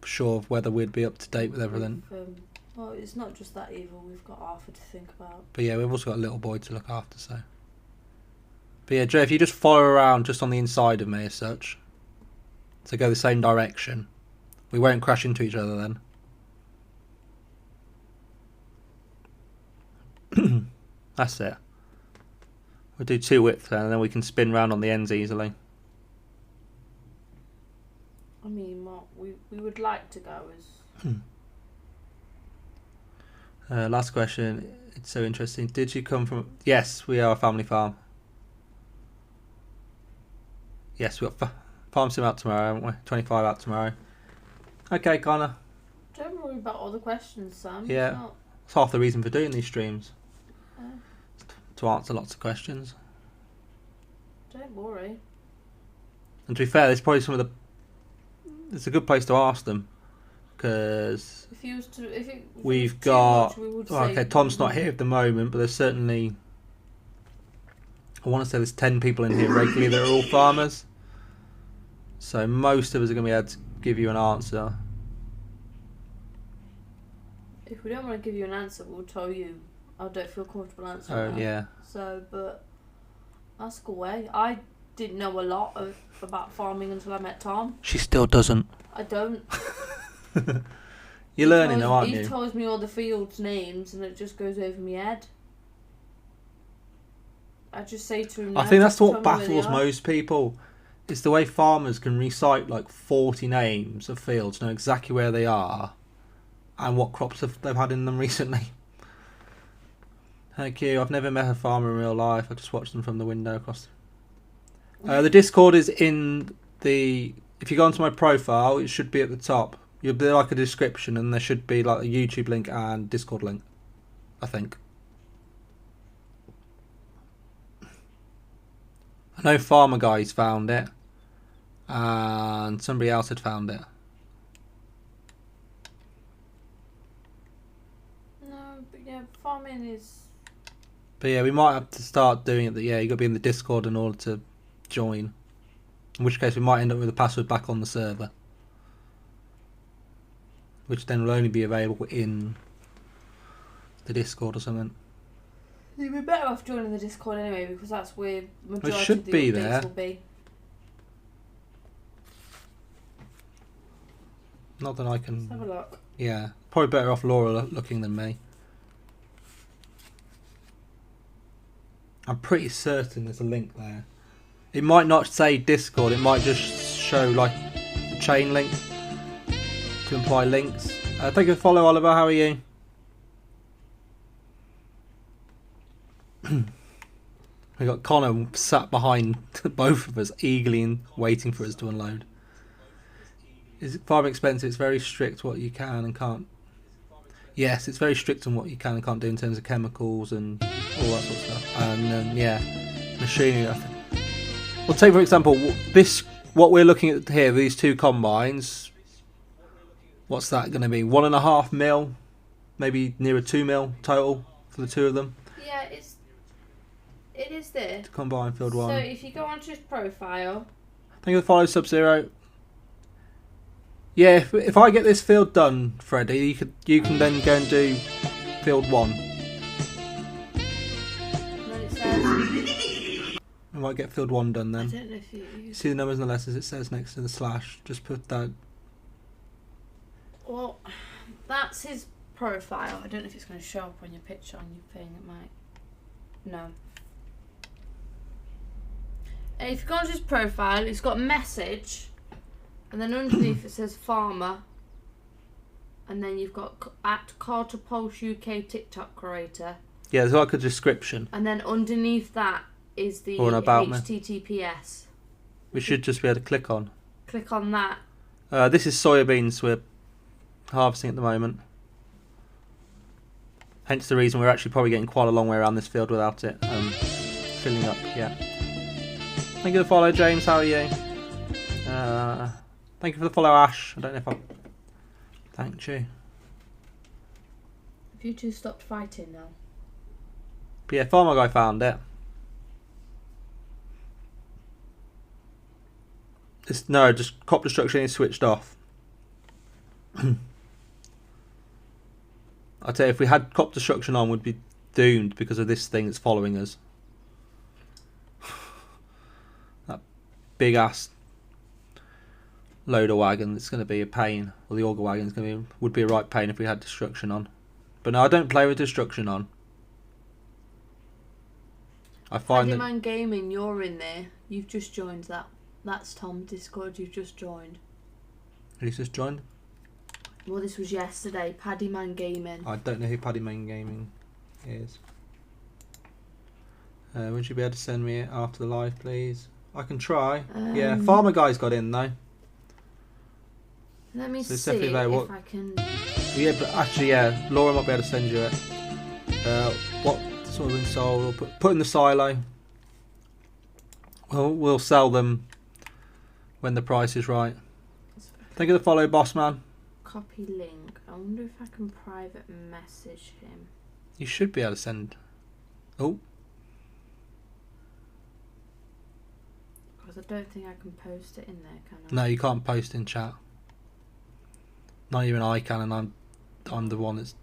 sure of whether we'd be up to date with everything. Well, it's not just that either. We've got Arthur to think about. But yeah, we've also got a little boy to look after. So. But yeah, Joe, if you just follow around just on the inside of me as such, so go the same direction, we won't crash into each other then. That's it. We'll do 2 widths then, and then we can spin round on the ends easily. I mean, what we would like to go is. Last question. It's so interesting. Did you come from? Yes, we are a family farm. Yes, we've got FarmingTom out tomorrow, haven't we? 25 out tomorrow. Okay, Connor. Don't worry about all the questions, Sam. Yeah, it's half the reason for doing these streams. To answer lots of questions. Don't worry. And to be fair, it's probably some of the. It's a good place to ask them, because we've got. Okay, Tom's not here at the moment, but there's certainly. I want to say there's 10 people in here regularly that are all farmers. So most of us are going to be able to give you an answer. If we don't want to give you an answer, we'll tell you. I don't feel comfortable answering. Oh, that. Yeah. So, but ask away. I didn't know a lot about farming until I met Tom. She still doesn't. I don't. You're learning though, aren't you? He tells me all the fields' names and it just goes over my head. I just say to him. I think that's what baffles most people. It's the way farmers can recite like 40 names of fields, know exactly where they are, and what crops they've had in them recently. Thank you. I've never met a farmer in real life. I just watched them from the window across. The Discord is in the. If you go onto my profile, it should be at the top. You'll be like a description, and there should be like a YouTube link and Discord link. I think. I know Farmer Guys found it, and somebody else had found it. No, but yeah, farming is. But yeah, we might have to start doing it. Yeah, you got to be in the Discord in order to join. In which case, we might end up with the password back on the server, which then will only be available in the Discord or something. You'd be better off joining the Discord anyway, because that's where the majority of the be updates there. will be. Not that I can. Let's have a look. Yeah, probably better off Laura looking than me. I'm pretty certain there's a link there. It might not say Discord, it might just show like a chain link to imply links. Thank you for follow, Oliver. How are you? We got Connor sat behind both of us, eagerly waiting for us to unload. Is it farming expensive? It's very strict what you can and can't. Yes, it's very strict on what you can and can't do in terms of chemicals and all that sort of stuff. And yeah, machinery. I think. Well, take for example this. What we're looking at here, these two combines. What's that going to be? 1.5 mil, maybe nearer 2 mil total for the two of them. Yeah, it's. It is there. To combine field 1. So if you go onto his profile. Thank you for the follow, Sub-Zero. Yeah, if I get this field done, Freddie, you can then go and do field 1. Then it says. I might get field 1 done then. I don't know if you. See the numbers and the letters it says next to the slash. Just put that. Well, that's his profile. I don't know if it's going to show up on your picture on your thing. It might. No. And if you go onto his profile, it's got message, and then underneath it says farmer, and then you've got at Carter Pulse UK TikTok creator. Yeah, there's like a description. And then underneath that is the Or an about me. HTTPS. We should just be able to click on. Click on that. This is soybeans we're harvesting at the moment. Hence the reason we're actually probably getting quite a long way around this field without it filling up. Yeah. Thank you for the follow, James. How are you? Thank you for the follow, Ash. I don't know if I thanked you. Have you two stopped fighting now? But yeah, Farmer Guy found it. No, just crop destruction is switched off. I tell you, if we had crop destruction on, we'd be doomed because of this thing that's following us. That big ass loader wagon that's going to be a pain. Or the auger wagon would be a right pain if we had destruction on. But no, I don't play with destruction on. I find that Man Gaming, you're in there. You've just joined that. That's Tom Discord. You've just joined. Who's just joined? Well, this was yesterday. Paddyman Gaming. I don't know who Paddyman Gaming is. Would you be able to send me it after the live, please? I can try. Yeah, Farmer Guy's got in though. Let me So it's see definitely there. if I can. Yeah, but actually, yeah, Laura might be able to send you it. What sort of been sold? We'll put in the silo. We'll sell them when the price is right. Thank you for the follow, boss man. Copy link. I wonder if I can private message him. You should be able to send. Oh, Because I don't think I can post it in there, can I? no, you can't post in chat. Not even I can, and I'm the one that's.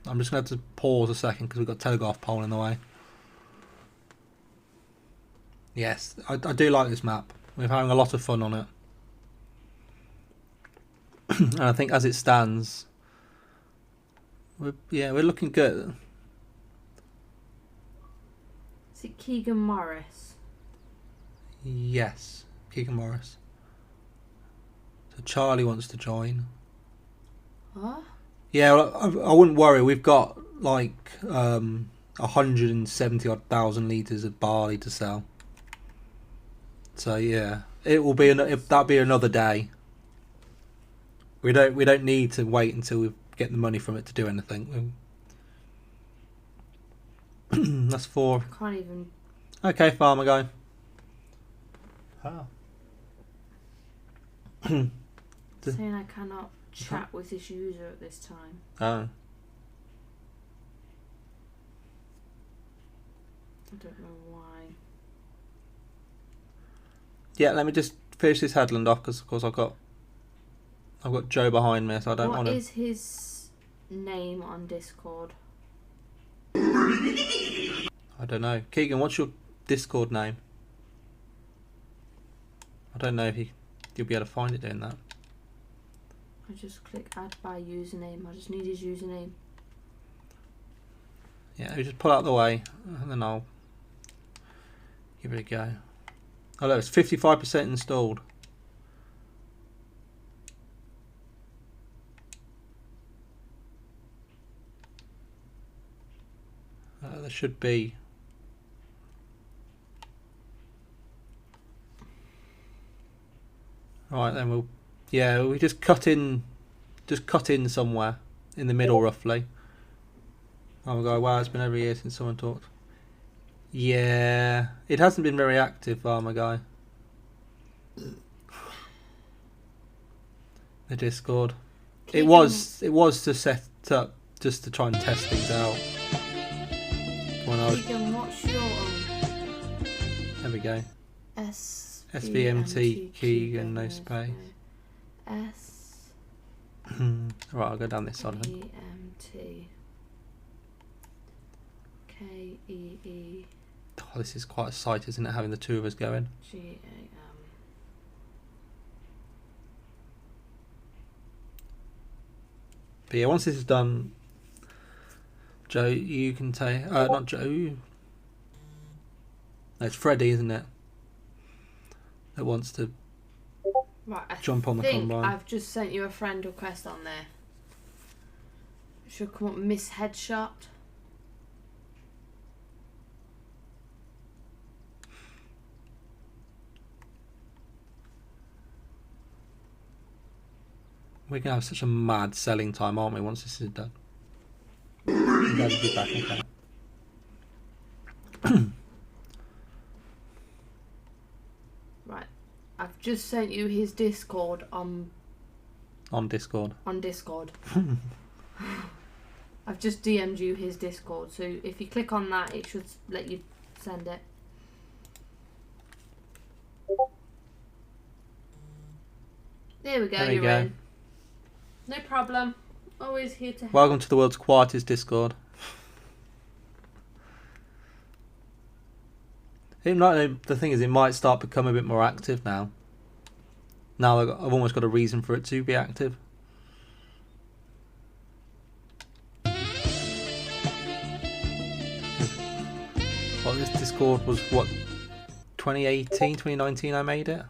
I'm just going to have to pause a second because we've got telegraph pole in the way. Yes, I do like this map. We're having a lot of fun on it. And I think as it stands, we're looking good. Is it Keegan Morris? Yes, Keegan Morris. So Charlie wants to join. What? Yeah, well, I wouldn't worry. We've got like 170 odd thousand litres of barley to sell. So yeah, it will be that'll be another day. We don't need to wait until we get the money from it to do anything. That's 4. I can't even. Okay, Farmer Guy. Saying I cannot chat with this user at this time. Oh. I don't know why. Yeah, let me just finish this headland off because of course I've got Joe behind me, so I don't want to. What is his name on Discord? I don't know. Keegan, what's your Discord name? I don't know if you'll be able to find it doing that. I just click add by username. I just need his username. Yeah, we just pull out the way and then I'll give it a go. Oh look, it's 55% installed. There should be. Right then we just cut in somewhere in the middle roughly. Oh god, wow, it's been over a year since someone talked. Yeah, it hasn't been very active, Farmer Guy. The Discord. It was to set up just to try and test things out. When I was Keegan, what's your There we go. SVMT Keegan, no space. S. Right, I'll go down this side. I think. VMT KEE Oh, this is quite a sight, isn't it? Having the two of us going. GAM. But yeah, once this is done, Joe, you can take. Not Joe. No, it's Freddie, isn't it? That wants to Right, jump on the combine. I've just sent you a friend request on there. It should come up Miss Headshot. We're gonna have such a mad selling time, aren't we? Once this is done. I'm glad to be back. Okay. Right, I've just sent you his Discord on Discord. On Discord. I've just DM'd you his Discord, so if you click on that, it should let you send it. There we go. There we you're go. in. No problem. Always here to help. Welcome to the world's quietest Discord. The thing is, it might start to become a bit more active now. Now I've almost got a reason for it to be active. Well, this Discord was what, 2018, 2019 I made it.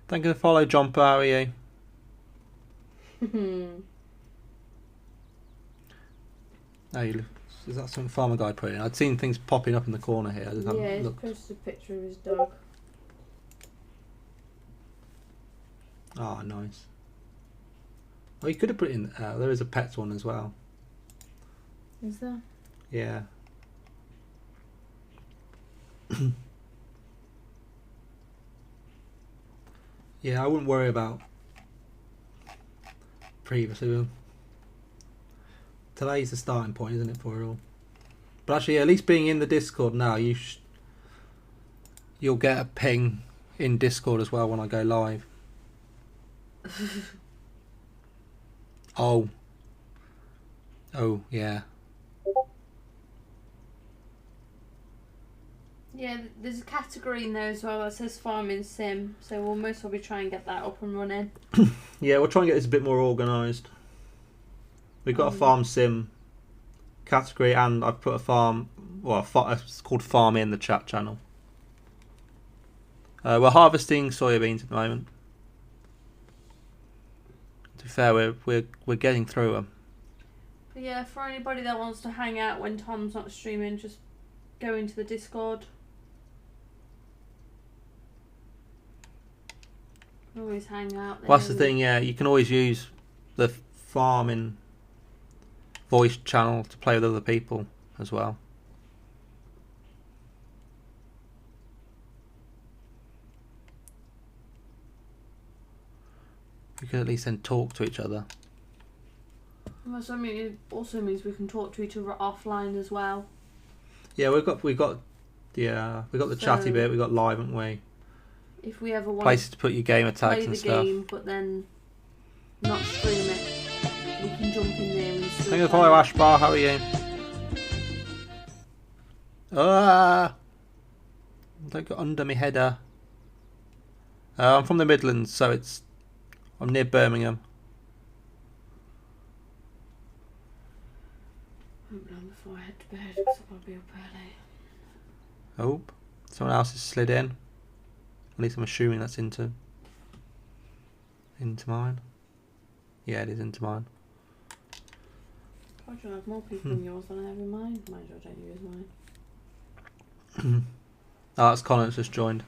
Thank you for the follow, Jumper. How are you? Oh, is that something Farmer Guy put in? I'd seen things popping up in the corner here. I just haven't he's looked. posted a picture of his dog. Oh, nice. Well, you could have put it in. There is a pets one as well. Is there? Yeah. Yeah, I wouldn't worry about previously. Today's the starting point, isn't it, for it all? But actually, at least being in the Discord now, you'll get a ping in Discord as well when I go live. Oh, yeah. Yeah, there's a category in there as well that says Farming Sim, so we'll most probably try and get that up and running. Yeah, we'll try and get this a bit more organised. We've got a farm sim category, and I've put a farm, well, it's called Farm in the chat channel. We're harvesting soybeans at the moment. To be fair, we're getting through them. But yeah, for anybody that wants to hang out when Tom's not streaming, just go into the Discord. Always hang out there. Well, that's the thing, yeah. You can always use the farming voice channel to play with other people as well. We can at least then talk to each other. Well, so, I mean, it also means we can talk to each other offline as well. Yeah, we've got the chatty bit. We've got live, haven't we? If we ever want Places to put your gamer to tags play and the stuff. game, but then not stream it, we can jump in there and still Thank you for play follow, it. Ashbar. How are you? Don't go under me header. I'm from the Midlands, so I'm near Birmingham. I'm done before I head to bed because I've got to be up early. Oh, someone else has slid in. At least I'm assuming that's into mine. Yeah, it is into mine. God, you'll have more people in yours than I have in mine. Mind you, I don't use mine. Oh, that's Colin that's just joined.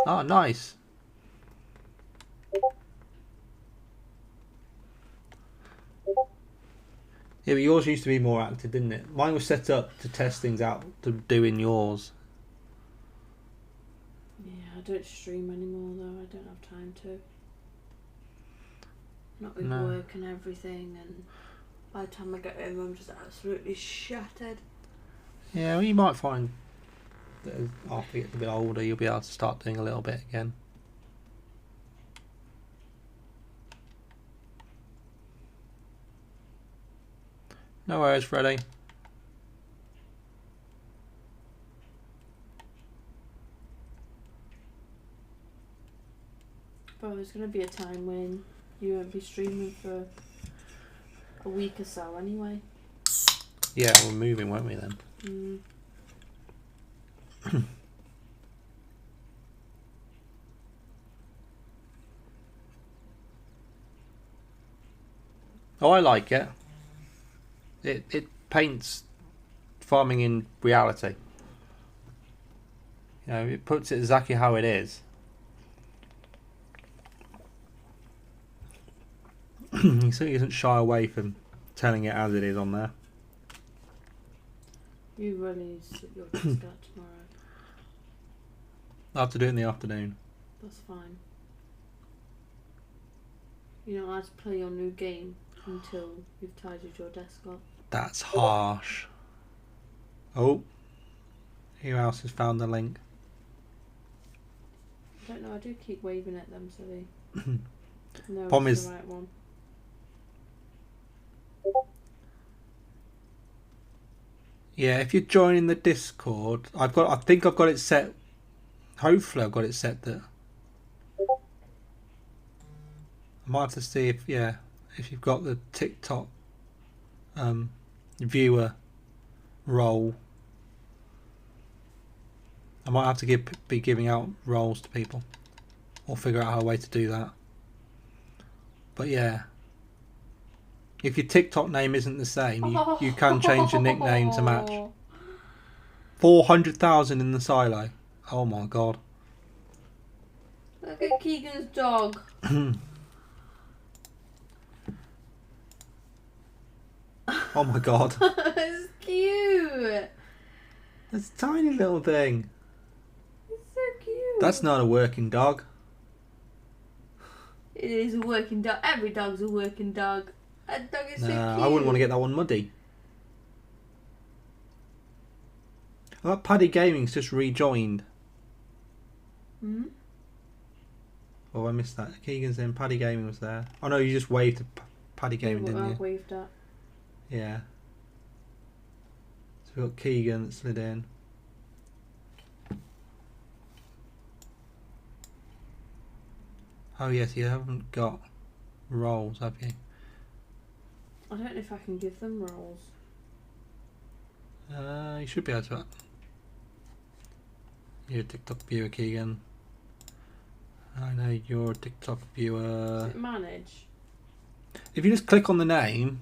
Oh, nice. Yeah, but yours used to be more active, didn't it? Mine was set up to test things out to do in yours. Yeah, I don't stream anymore though. I don't have time to. Not with work and everything, and by the time I get home I'm just absolutely shattered. Yeah, well, you might find after you get a bit older, you'll be able to start doing a little bit again. No worries, Freddie. Well, there's going to be a time when you won't be streaming for a week or so anyway. Yeah, we're moving, won't we then? Oh, I like it. It paints farming in reality. You know, it puts it exactly how it is. He certainly doesn't shy away from telling it as it is on there. You really need to sit your desk out tomorrow. I'll have to do it in the afternoon. That's fine. You don't have to play your new game until you've tidied your desk up. That's harsh. Oh, who else has found the link? I don't know, I do keep waving at them so they know Problem it's is, the right one. yeah, if you're joining the Discord, I think I've got it set. Hopefully, I've got it set that. I might have to see if you've got the TikTok viewer role. I might have to be giving out roles to people, or figure out a way to do that. But yeah, if your TikTok name isn't the same, you can change your nickname to match. 400,000 in the silo. Oh my god. Look at Keegan's dog. Oh my god. It's cute. It's a tiny little thing. It's so cute. That's not a working dog. It is a working dog. Every dog's a working dog. That dog is so cute. I wouldn't want to get that one muddy. Oh, Paddy Gaming's just rejoined. Hmm? Oh, I missed that. Keegan's in. Paddy Gaming was there. Oh no, you just waved to Paddy Gaming, didn't you? I waved at. Yeah. So we've got Keegan that slid in. Oh yes, you haven't got roles, have you? I don't know if I can give them roles. You should be able to. You're a TikTok viewer, Keegan. I know you're a TikTok viewer. Is it manage? If you just click on the name.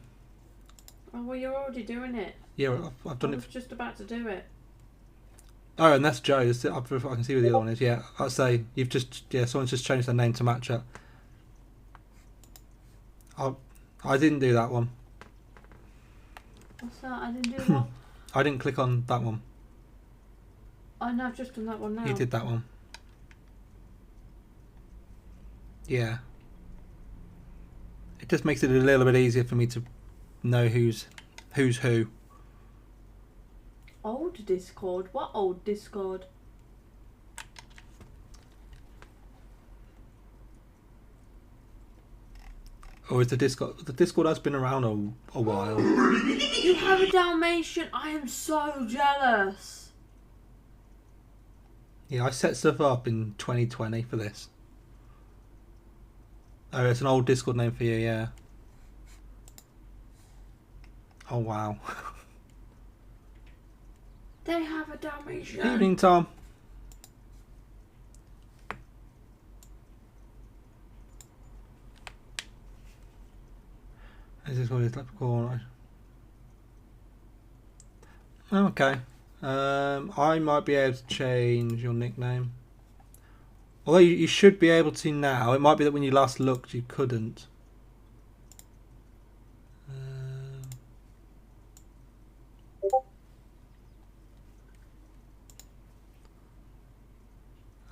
Oh, well, you're already doing it. Yeah, I've done I it. was just about to do it. Oh, and that's Joe. I can see where the other one is. Yeah, I'd say you've just someone's just changed their name to match it. I didn't do that one. What's that? I didn't do what? I didn't click on that one. Oh no, I've just done that one now. You did that one. Yeah. It just makes it a little bit easier for me to know who's who. Old Discord? What old Discord? Or is the Discord? The Discord has been around a while. You have a Dalmatian? I am so jealous. Yeah, I set stuff up in 2020 for this. Oh, it's an old Discord name for you, yeah. Oh wow. They have a Dalmatian. Evening, Tom. Is this what it's leprechaun? Okay. I might be able to change your nickname. Although you should be able to now. It might be that when you last looked you couldn't.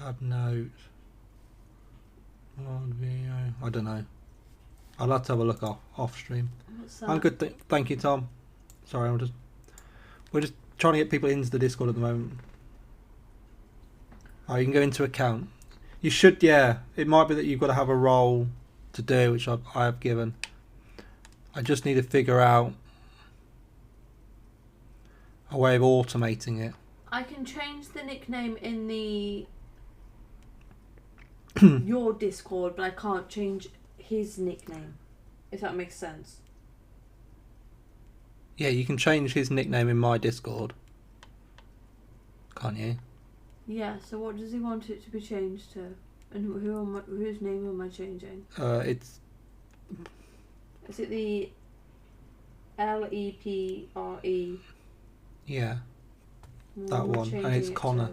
Add note. I don't know. I'll have to have a look off stream. What's that? I'm good. Thank you, Tom. Sorry, we're just trying to get people into the Discord at the moment. Oh, you can go into account. You should, yeah. It might be that you've got to have a role to do, which I have given. I just need to figure out a way of automating it. I can change the nickname in the your Discord, but I can't change his nickname. If that makes sense. Yeah, you can change his nickname in my Discord. Can't you? Yeah, so what does he want it to be changed to? And whose name am I changing? It's... Is it the LEPRE? Yeah, What that am I one. And changing it's it Connor. to?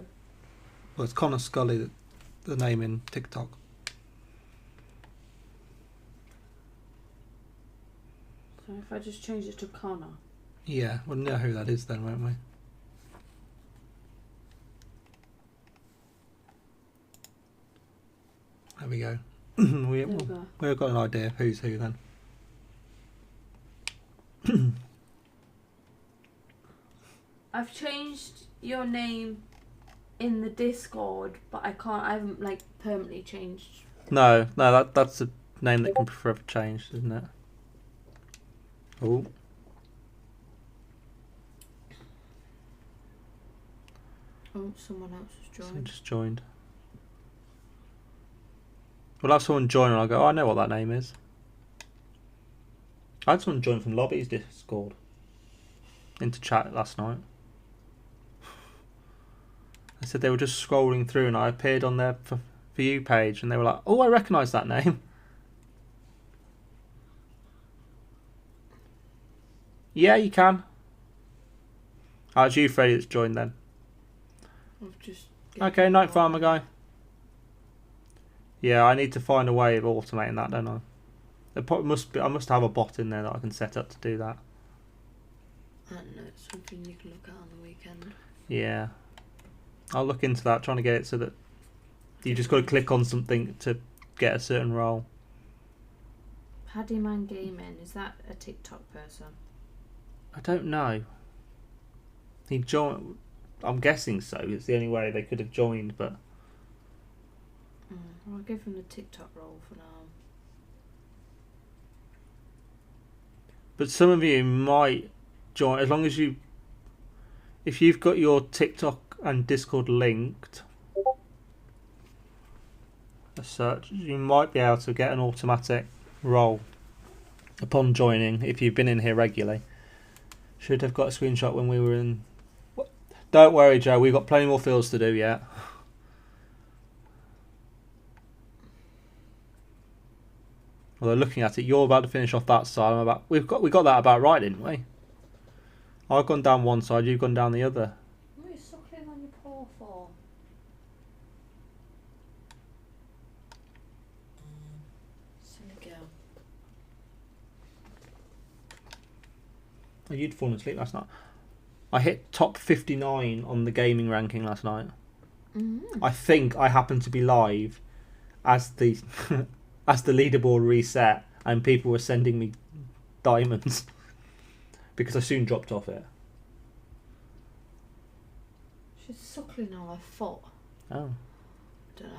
Well, it's Connor Scully, the name in TikTok. So if I just change it to Connor. Yeah, we'll know who that is then, won't we? There we go. We've got an idea of who's who then. I've changed your name in the Discord, but I haven't like permanently changed. No, that's a name that can be forever changed, isn't it? Oh. Oh, someone else has joined. Someone just joined. We'll have someone join and I'll go, oh, I know what that name is. I had someone join from Lobby's Discord into chat last night. They said they were just scrolling through and I appeared on their For You page and they were like, oh, I recognise that name. Yeah, you can. Oh, it's you, Freddie, that's joined then. I've just Okay, Night Farmer guy. Yeah, I need to find a way of automating that, don't I? I must have a bot in there that I can set up to do that. I don't know, it's something you can look at on the weekend. Yeah. I'll look into that, trying to get it so that you just got to click on something to get a certain role. Paddyman Gaming, is that a TikTok person? I don't know. He joined. I'm guessing so. It's the only way they could have joined, but I'll give him the TikTok role for now. But some of you might join as long as if you've got your TikTok and Discord linked as such, you might be able to get an automatic role upon joining if you've been in here regularly. Should have got a screenshot when we were in. Don't worry, Joe, we've got plenty more fields to do yet. Although looking at it, you're about to finish off that side. We got that about right, didn't we? I've gone down one side, you've gone down the other. What are you suckling on your paw for? Silly girl. Oh, you'd fallen asleep last night. I hit top 59 on the gaming ranking last night. Mm-hmm. I think I happened to be live as the as the leaderboard reset and people were sending me diamonds because I soon dropped off it. She's suckling on her foot. Oh. Don't know.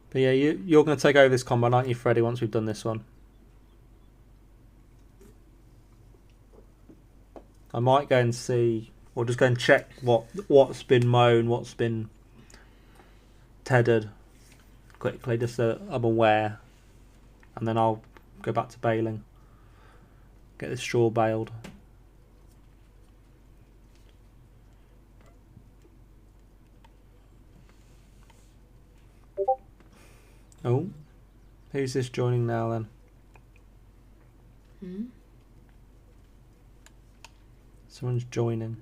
But yeah, you're going to take over this combine, aren't you, Freddie, once we've done this one? I might go and see, or just go and check what's been mown, what's been tethered quickly, just so I'm aware. And then I'll go back to baling. Get this straw baled. Oh, who's this joining now then? Hmm? Someone's joining.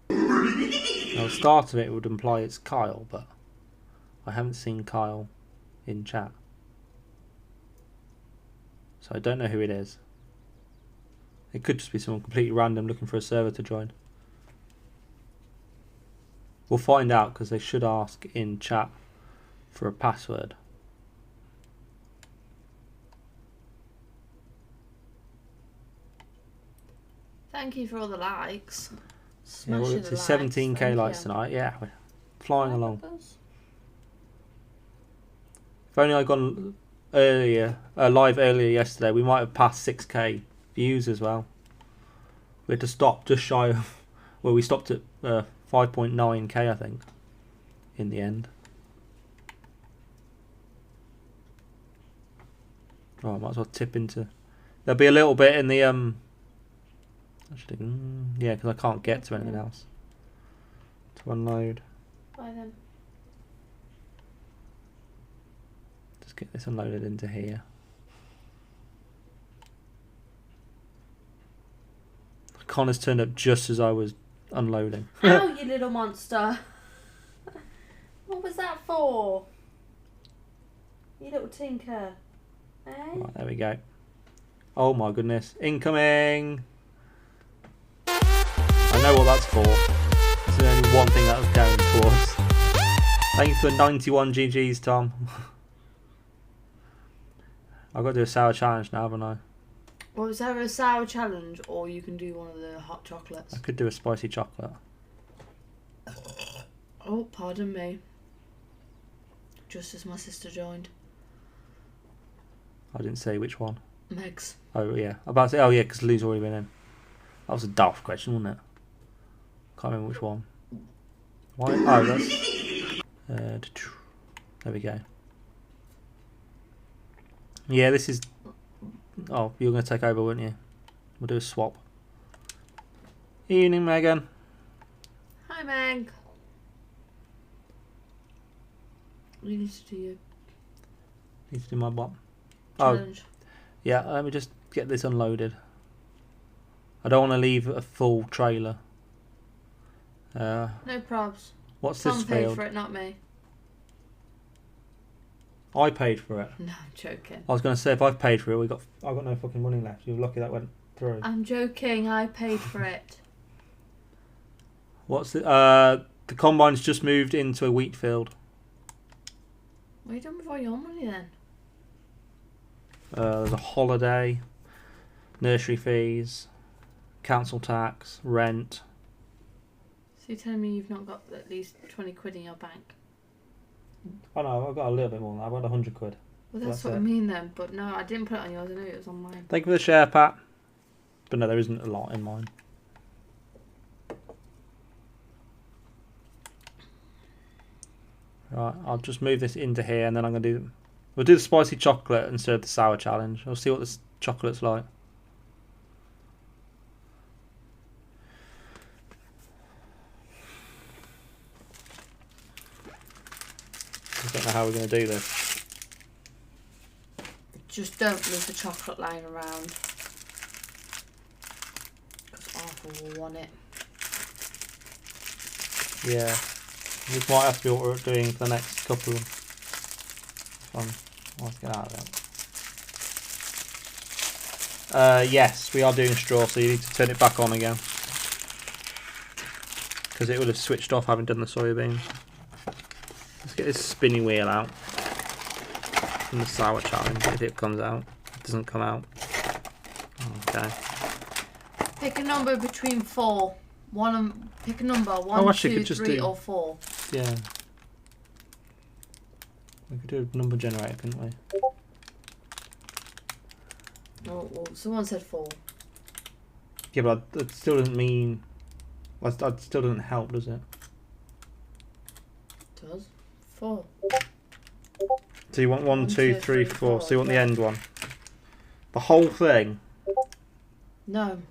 Now, the start of it would imply it's Kyle, but I haven't seen Kyle in chat. So I don't know who it is. It could just be someone completely random looking for a server to join. We'll find out because they should ask in chat for a password. Thank you for all the likes. Yeah, we're up to 17k likes tonight. Yeah, we're flying along. If only I'd gone earlier, live earlier yesterday, we might have passed 6k views as well. We had to stop just shy of, well, we stopped at 5.9k, I think, in the end. Right, might as well tip into. There'll be a little bit in the actually, yeah, because I can't get to anything else to unload. Bye then. Just get this unloaded into here. Connor's turned up just as I was unloading. Ow, you little monster! What was that for? You little tinker. Eh? Right, there we go. Oh my goodness. Incoming! I know what that's for. There's only one thing that was going towards. Thank you for 91 GGs, Tom. I've got to do a sour challenge now, haven't I? Well, is there a sour challenge, or you can do one of the hot chocolates? I could do a spicy chocolate. Oh, pardon me. Just as my sister joined. I didn't say which one. Meg's. Oh yeah, I'm about to say, oh yeah, because Lou's already been in. That was a daft question, wasn't it? Can't remember which one. Why? Oh, that's. There we go. Yeah, this is. Oh, you're going to take over, weren't you? We'll do a swap. Evening, Megan. Hi, Meg. You need to do your Need to do my what? challenge. Oh, yeah. Let me just get this unloaded. I don't want to leave a full trailer. No probs. What's Tom this paid field? for it, not me. I paid for it. No, I'm joking. I was going to say if I've paid for it, I've got no fucking money left. You're lucky that went through. I'm joking. I paid for it. What's the combine's just moved into a wheat field. What are you done with all your money then? There's a holiday, nursery fees, council tax, rent. So you're telling me you've not got at least 20 quid in your bank? Oh no, I've got a little bit more than that. I've got 100 quid. Well, that's what I mean then. But no, I didn't put it on yours. I knew it was on mine. Thank you for the share, Pat. But no, there isn't a lot in mine. Right, I'll just move this into here, and then I'm gonna we'll do the spicy chocolate instead of the sour challenge. I'll see what this chocolate's like. I don't know how we're gonna do this. Just don't leave the chocolate lying around. Because Arthur will want it. Yeah, this might have to be what we're doing for the next couple of fun. Let's get out of that. Yes, we are doing straw, so you need to turn it back on again. Because it would have switched off having done the soybeans. Let's get this spinny wheel out. From the sour challenge, if it comes out. It doesn't come out. Okay. Pick a number between 4. Pick a number 1, actually, 2, could just 3 do- or 4. Yeah. We could do a number generator, couldn't we? Oh, well, someone said 4. Yeah, but that still doesn't mean... Well, that still doesn't help, does it? Does 4. So you want 1, 2, 3, 4. So you want the yeah. end one. The whole thing? No.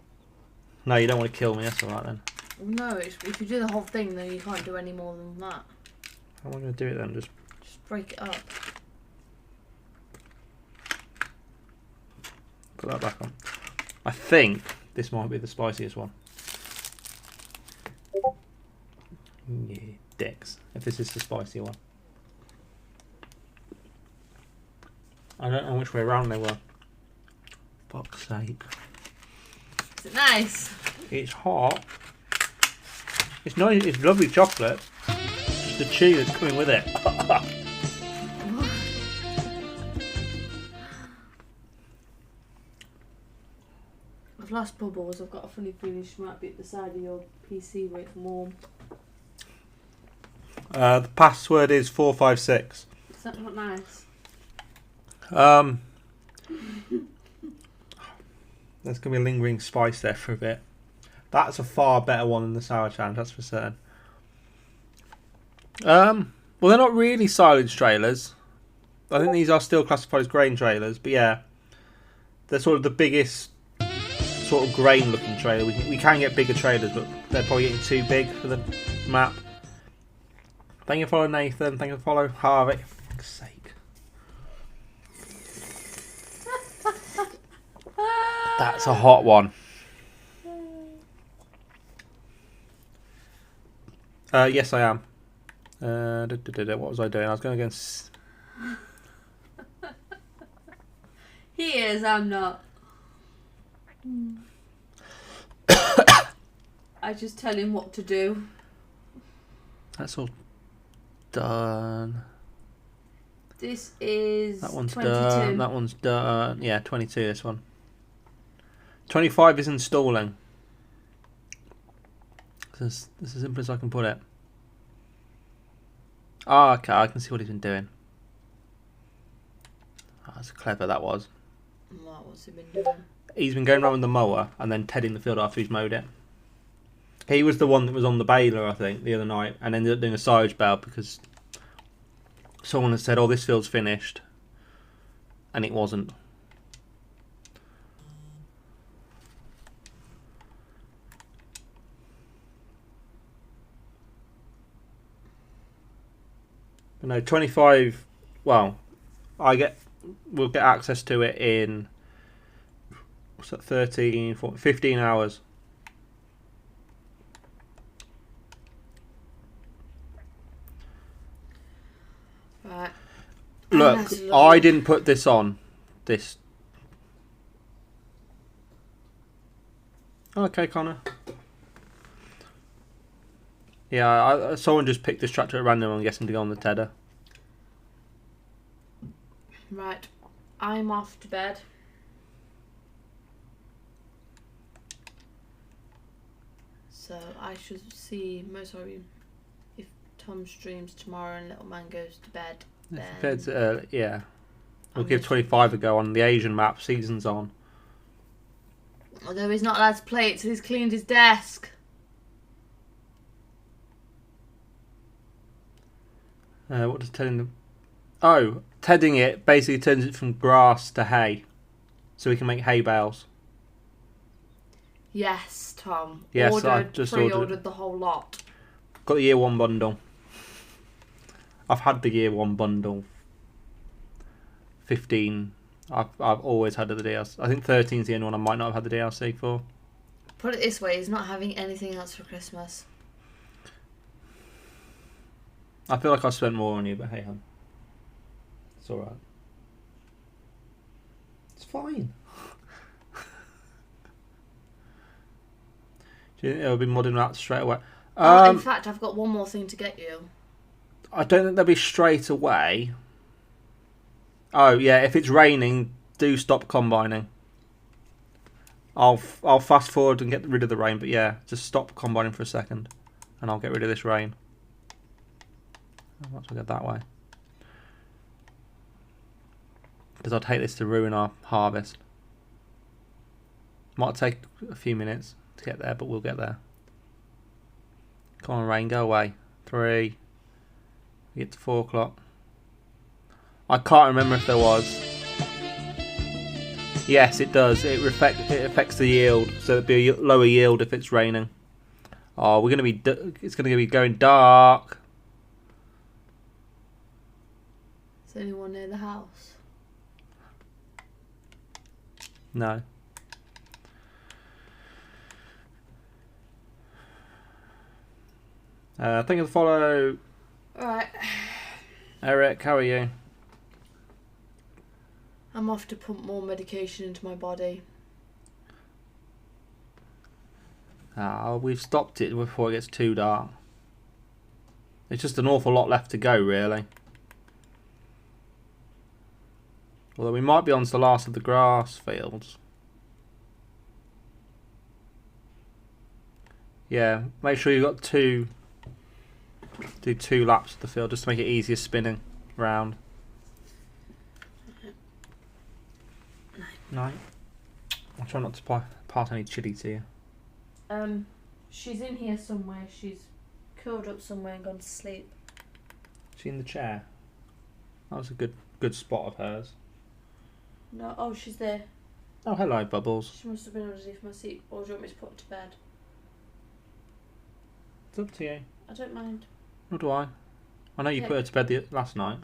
No, you don't want to kill me. That's alright then. No, if you do the whole thing, then you can't do any more than that. How am I going to do it then? Just break it up. put that back on. I think this might be the spiciest one. Yeah, dicks. If this is the spicy one. I don't know which way around they were. Fuck's sake. Is it nice? It's hot. It's nice. It's lovely chocolate. Just the cheese that's coming with it. of last bubbles, I've got a funny feeling she might be at the side of your PC where it's warm. The password is 456. Is that not nice? There's going to be a lingering spice there for a bit. That's a far better one than the sour challenge, that's for certain. Well, they're not really silage trailers. I think these are still classified as grain trailers, but yeah, they're sort of the biggest sort of grain-looking trailer. We can get bigger trailers, but they're probably getting too big for the map. Thank you for following Nathan. Thank you for following Harvey. For fuck's sake. That's a hot one. Yes, I am. What was I doing? I was going against... He is, I'm not. I just tell him what to do. That's all done. This is That one's 22. done. That one's done. Yeah, 22, this one. 25 is installing. This is as simple as I can put it. Ah, okay, I can see what he's been doing. Oh, that's clever, that was. What's he been doing? He's been going around with the mower and then tedding the field after he's mowed it. He was the one that was on the baler, I think, the other night, and ended up doing a silage bale because someone had said, oh, this field's finished. And it wasn't. But no, 25, well, we'll get access to it in, what's that, 13, 14, 15 hours. Right. Look, I didn't put this on. This. Okay, Connor. Yeah, someone just picked this tractor at random, I'm guessing, to go on the tedder. Right. I'm off to bed. So I should see most of you if Tom streams tomorrow and little man goes to bed. Then Yeah. We'll give 25 a go on the Asian map. Season's on. Although he's not allowed to play it till he's cleaned his desk. What does tedding them? Oh, tedding it basically turns it from grass to hay, so we can make hay bales. Yes, Tom. Yes, I just pre-ordered the whole lot. Got the year one bundle. I've had the year one bundle. 15. I've always had the DLC. I think 13 is the only one I might not have had the DLC for. Put it this way, he's not having anything else for Christmas. I feel like I spent more on you, but hey, hon. It's alright. It's fine. Do you think it'll be modding that straight away? In fact, I've got one more thing to get you. I don't think they'll be straight away. Oh, yeah, if it's raining, do stop combining. I'll fast forward and get rid of the rain, but yeah, just stop combining for a second. And I'll get rid of this rain. Once we get that way. Because I'd hate this to ruin our harvest. Might take a few minutes to get there, but we'll get there. Come on, rain, go away. 3. We get to 4 o'clock. I can't remember if there was. Yes, it does. It affects the yield, so it'd be a lower yield if it's raining. Oh, we're gonna be. It's gonna be going dark. Is anyone near the house? No. Thank you for the follow. Alright. Eric, how are you? I'm off to pump more medication into my body. We've stopped it before it gets too dark. It's just an awful lot left to go, really. Although we might be on to the last of the grass fields. Yeah, make sure you've got two. Do 2 laps of the field just to make it easier spinning round. No. I'll try not to pass any chili to you. She's in here somewhere. She's curled up somewhere and gone to sleep. Is she in the chair? That was a good spot of hers. No, oh, she's there. Oh, hello, Bubbles. She must have been underneath my seat. Or do you want me to put her to bed? It's up to you. I don't mind. Nor do I. I know you put her to bed last night.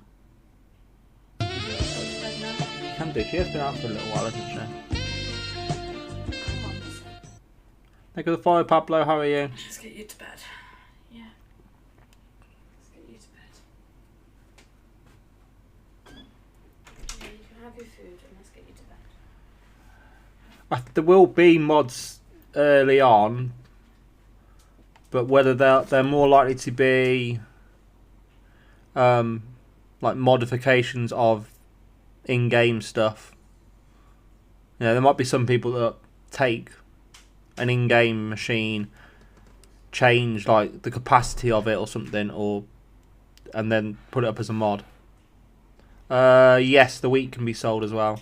Do you want me to put her to bed now? Can do. She has been out for a little while, hasn't she? Come on, listen. Thank you for the follow, Pablo. How are you? Let's get you to bed. Yeah. Let's get you to bed. Yeah, you can have your food and let's get you to bed. There will be mods early on, but whether they're more likely to be like modifications of in-game stuff. You know, there might be some people that take an in-game machine, change like the capacity of it or something, and then put it up as a mod. Yes, the wheat can be sold as well.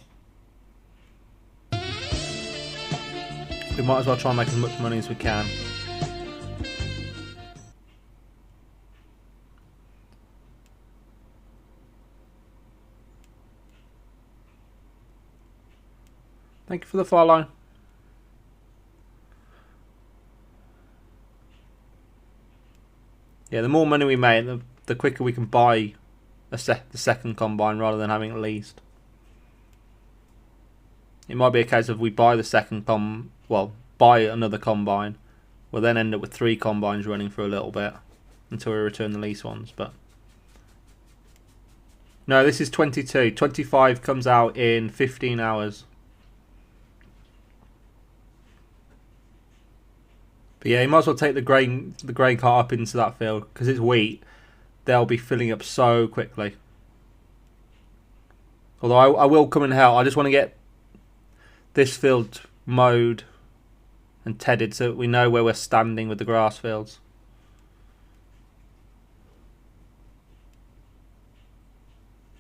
We might as well try and make as much money as we can. Thank you for the follow. Yeah, the more money we make, the quicker we can buy the second combine rather than having it leased. It might be a case of we buy the second buy another combine. We'll then end up with 3 combines running for a little bit until we return the lease ones. But no, this is 22. 25 comes out in 15 hours. But yeah, you might as well take the grain cart up into that field because it's wheat. They'll be filling up so quickly. Although I will come and help. I just want to get this field mowed and tedded so that we know where we're standing with the grass fields.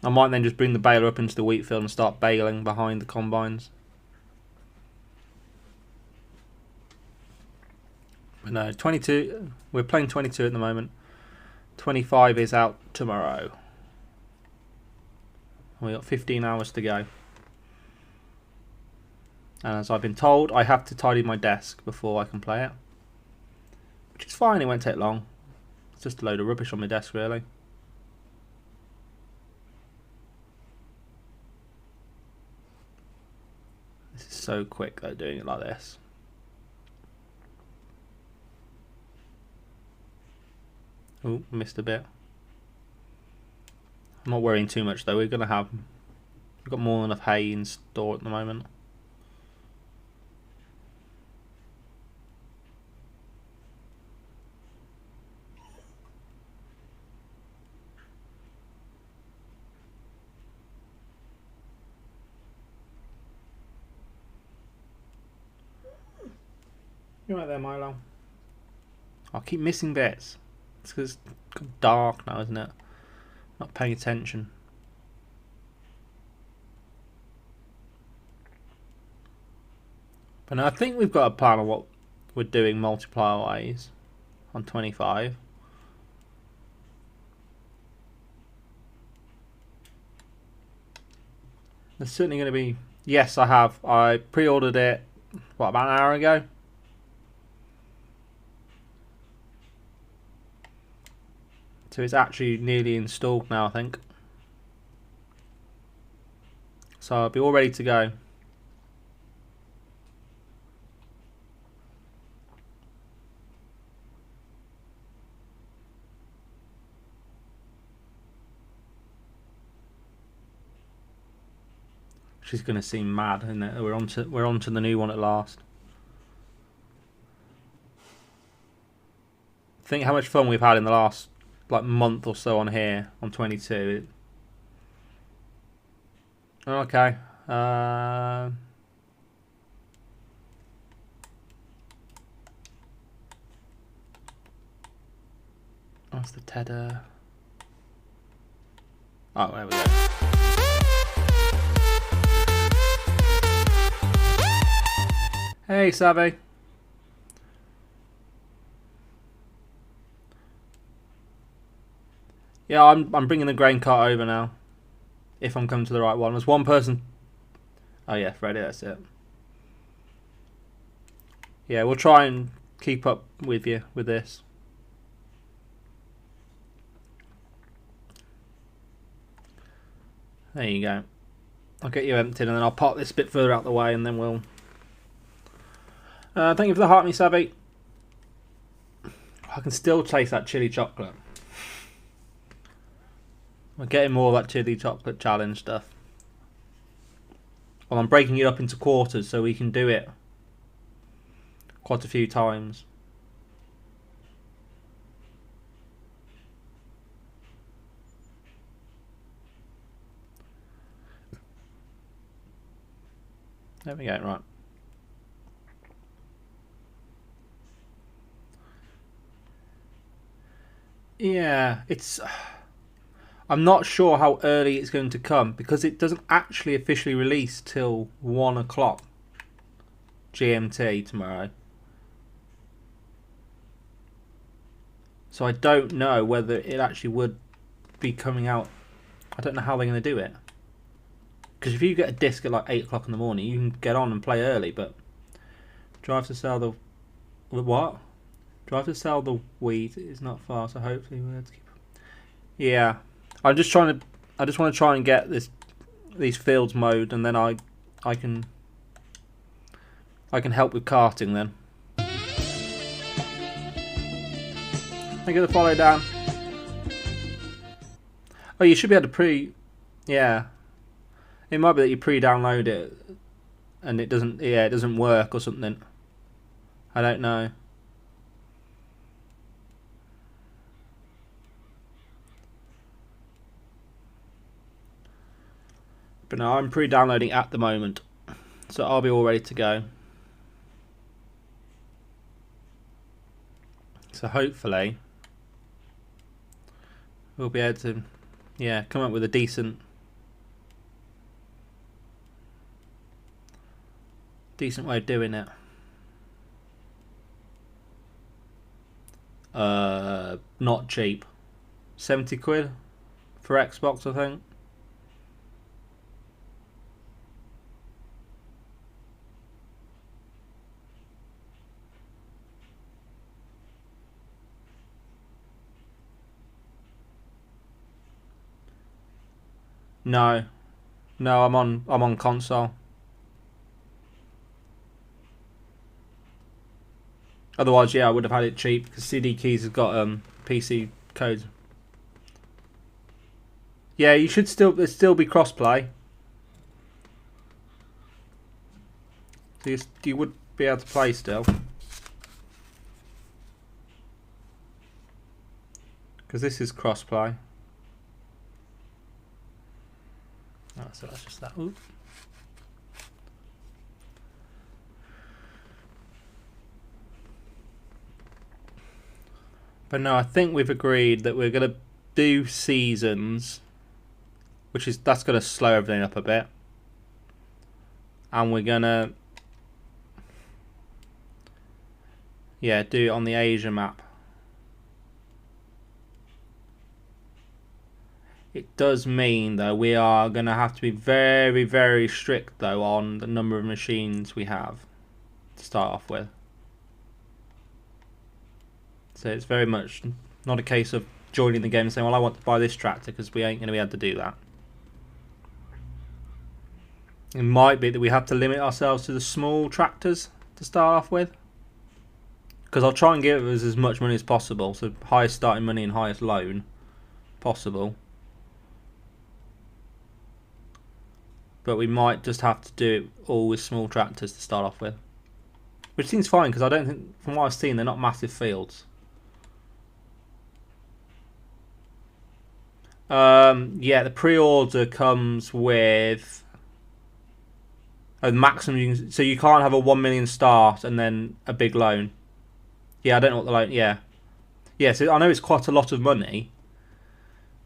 I might then just bring the baler up into the wheat field and start baling behind the combines. But no, 22. We're playing 22 at the moment. 25 is out tomorrow. We got 15 hours to go. And as I've been told, I have to tidy my desk before I can play it. Which is fine, it won't take long. It's just a load of rubbish on my desk, really. This is so quick, though, doing it like this. Oh, missed a bit. I'm not worrying too much, though. We've got more than enough hay in store at the moment. You right there, Milo? I'll keep missing bits. It's because it's got dark now, isn't it? Not paying attention. But no, I think we've got a plan on what we're doing multiplier wise on 25. There's certainly going to be... Yes, I have. I pre-ordered it, what, about an hour ago? So it's actually nearly installed now, I think. So I'll be all ready to go. She's going to seem mad, isn't it? We're on to the new one at last. Think how much fun we've had in the last month or so on here on 22. Okay. How's the tether? Oh, there we go. Hey, Savvy. Yeah, I'm bringing the grain cart over now. If I'm coming to the right one. There's one person. Oh yeah, Freddy, that's it. Yeah, we'll try and keep up with you with this. There you go. I'll get you emptied and then I'll pop this bit further out the way and then we'll... thank you for the heart, me Savvy. I can still taste that chili chocolate. We're getting more of that chili chocolate challenge stuff. Well, I'm breaking it up into quarters so we can do it quite a few times. There we go, right. Yeah, it's... I'm not sure how early it's going to come because it doesn't actually officially release till 1 o'clock GMT tomorrow. So I don't know whether it actually would be coming out. I don't know how they're going to do it. Because if you get a disc at like 8 o'clock in the morning, you can get on and play early, but drive to sell the what? Drive to sell the wheat is not far, so hopefully we'll have to keep... Yeah. I just want to try and get these fields mowed, and then I can help with carting then. Thank you for the follow, Dan. Oh, you should be able to yeah. It might be that you pre-download it and it doesn't work or something. I don't know. But no, I'm pre-downloading at the moment, so I'll be all ready to go. So hopefully we'll be able to, come up with a decent way of doing it. Not cheap. 70 quid for Xbox, I think. No, I'm on console. Otherwise, I would have had it cheap because CD Keys has got PC codes. Yeah, you should still be crossplay. So you would be able to play still. Because this is crossplay. Oh, so that's just that. Ooh. But no, I think we've agreed that we're going to do seasons, that's going to slow everything up a bit. And we're going to do it on the Asia map. It does mean though we are going to have to be very, very strict though on the number of machines we have to start off with. So it's very much not a case of joining the game and saying, well, I want to buy this tractor, because we ain't going to be able to do that. It might be that we have to limit ourselves to the small tractors to start off with. Because I'll try and give us as much money as possible, so highest starting money and highest loan possible. But we might just have to do it all with small tractors to start off with. Which seems fine, because I don't think, from what I've seen, they're not massive fields. The pre-order comes with a maximum, so you can't have a 1 million start and then a big loan. Yeah, I don't know what the loan, Yeah, so I know it's quite a lot of money,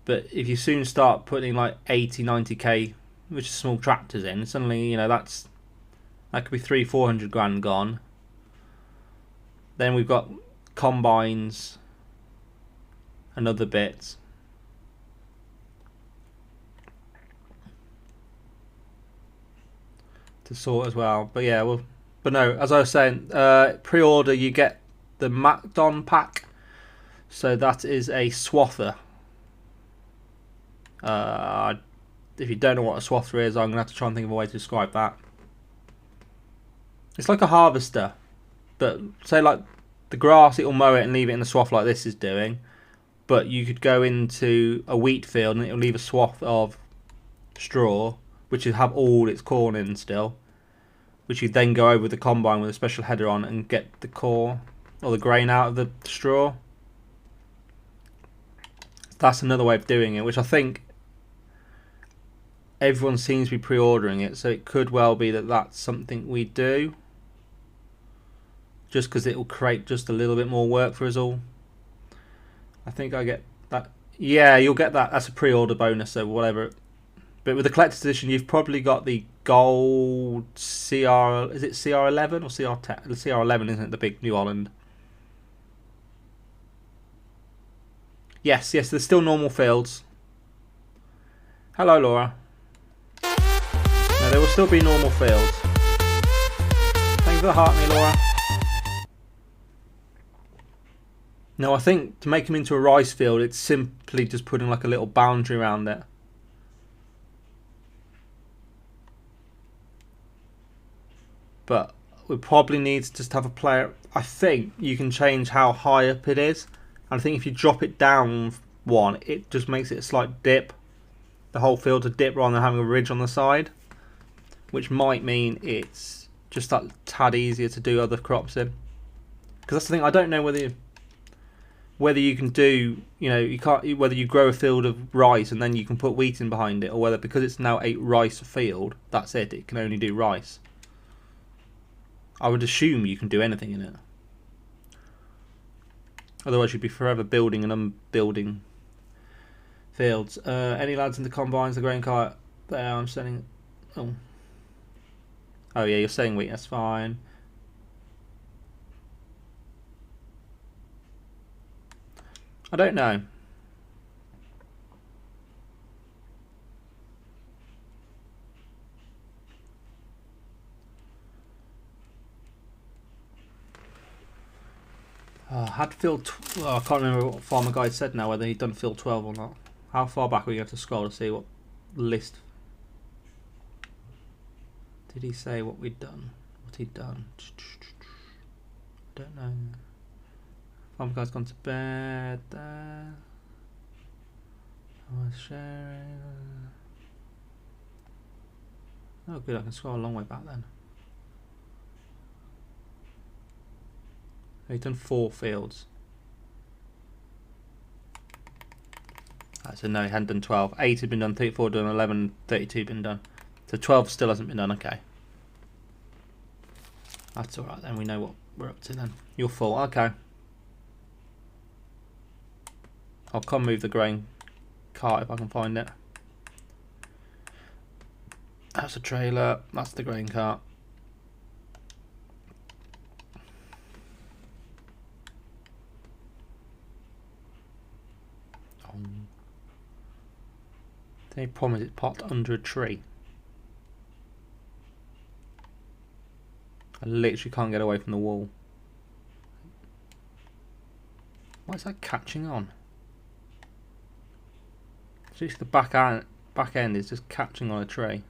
but if you soon start putting like 80, 90k, which is small tractors in, suddenly, you know, that could be 300-400 grand gone. Then we've got combines and other bits. To sort as well. But yeah, well, but no, as I was saying, pre-order you get the Macdon pack. So that is a swather. If you don't know what a swather is, I'm going to have to try and think of a way to describe that. It's like a harvester, but say like the grass, it'll mow it and leave it in the swath like this is doing. But you could go into a wheat field and it'll leave a swath of straw, which would have all its corn in still, which you then go over with the combine with a special header on and get the core or the grain out of the straw. That's another way of doing it, which I think everyone seems to be pre-ordering it, so it could well be that that's something we do, just because it will create just a little bit more work for us all. I think I get that. Yeah, you'll get that. That's a pre-order bonus, so whatever. But with the collector's edition, you've probably got the gold CR. Is it CR11 or CR10? CR11, isn't it? The big New Holland. Yes, there's still normal fields. Hello, Laura. No, there will still be normal fields. Thank you for the heart, me, Laura. No, I think to make them into a rice field, it's simply just putting like a little boundary around it. But we probably need to just have a player. I think you can change how high up it is. And I think if you drop it down one, it just makes it a slight dip. The whole field a dip rather than having a ridge on the side. Which might mean it's just that tad easier to do other crops in. Because that's the thing, I don't know whether you can do, you know, you can't, whether you grow a field of rice and then you can put wheat in behind it, or whether because it's now a rice field, that's it, it can only do rice. I would assume you can do anything in it. Otherwise you'd be forever building and unbuilding fields. Any lads in the combines, the grain cart there, I'm sending. Oh yeah, you're saying wheat, that's fine. I don't know. Had field. I can't remember what Farmer Guide said now, whether he'd done field 12 or not. How far back are we going to scroll to see what list? Did he say what we'd done? What he'd done? I don't know. Farmer Guide's gone to bed there. I was sharing. Oh, good, I can scroll a long way back then. He's done 4 fields. So no, he hadn't done 12. 8 had been done, 34 done, 11, 32 been done. So 12 still hasn't been done, okay. That's alright then, we know what we're up to then. You're full, okay. I'll come move the grain cart if I can find it. That's a trailer, that's the grain cart. The only problem is it's parked under a tree. I literally can't get away from the wall. Why is that catching on? Just the back end is just catching on a tree.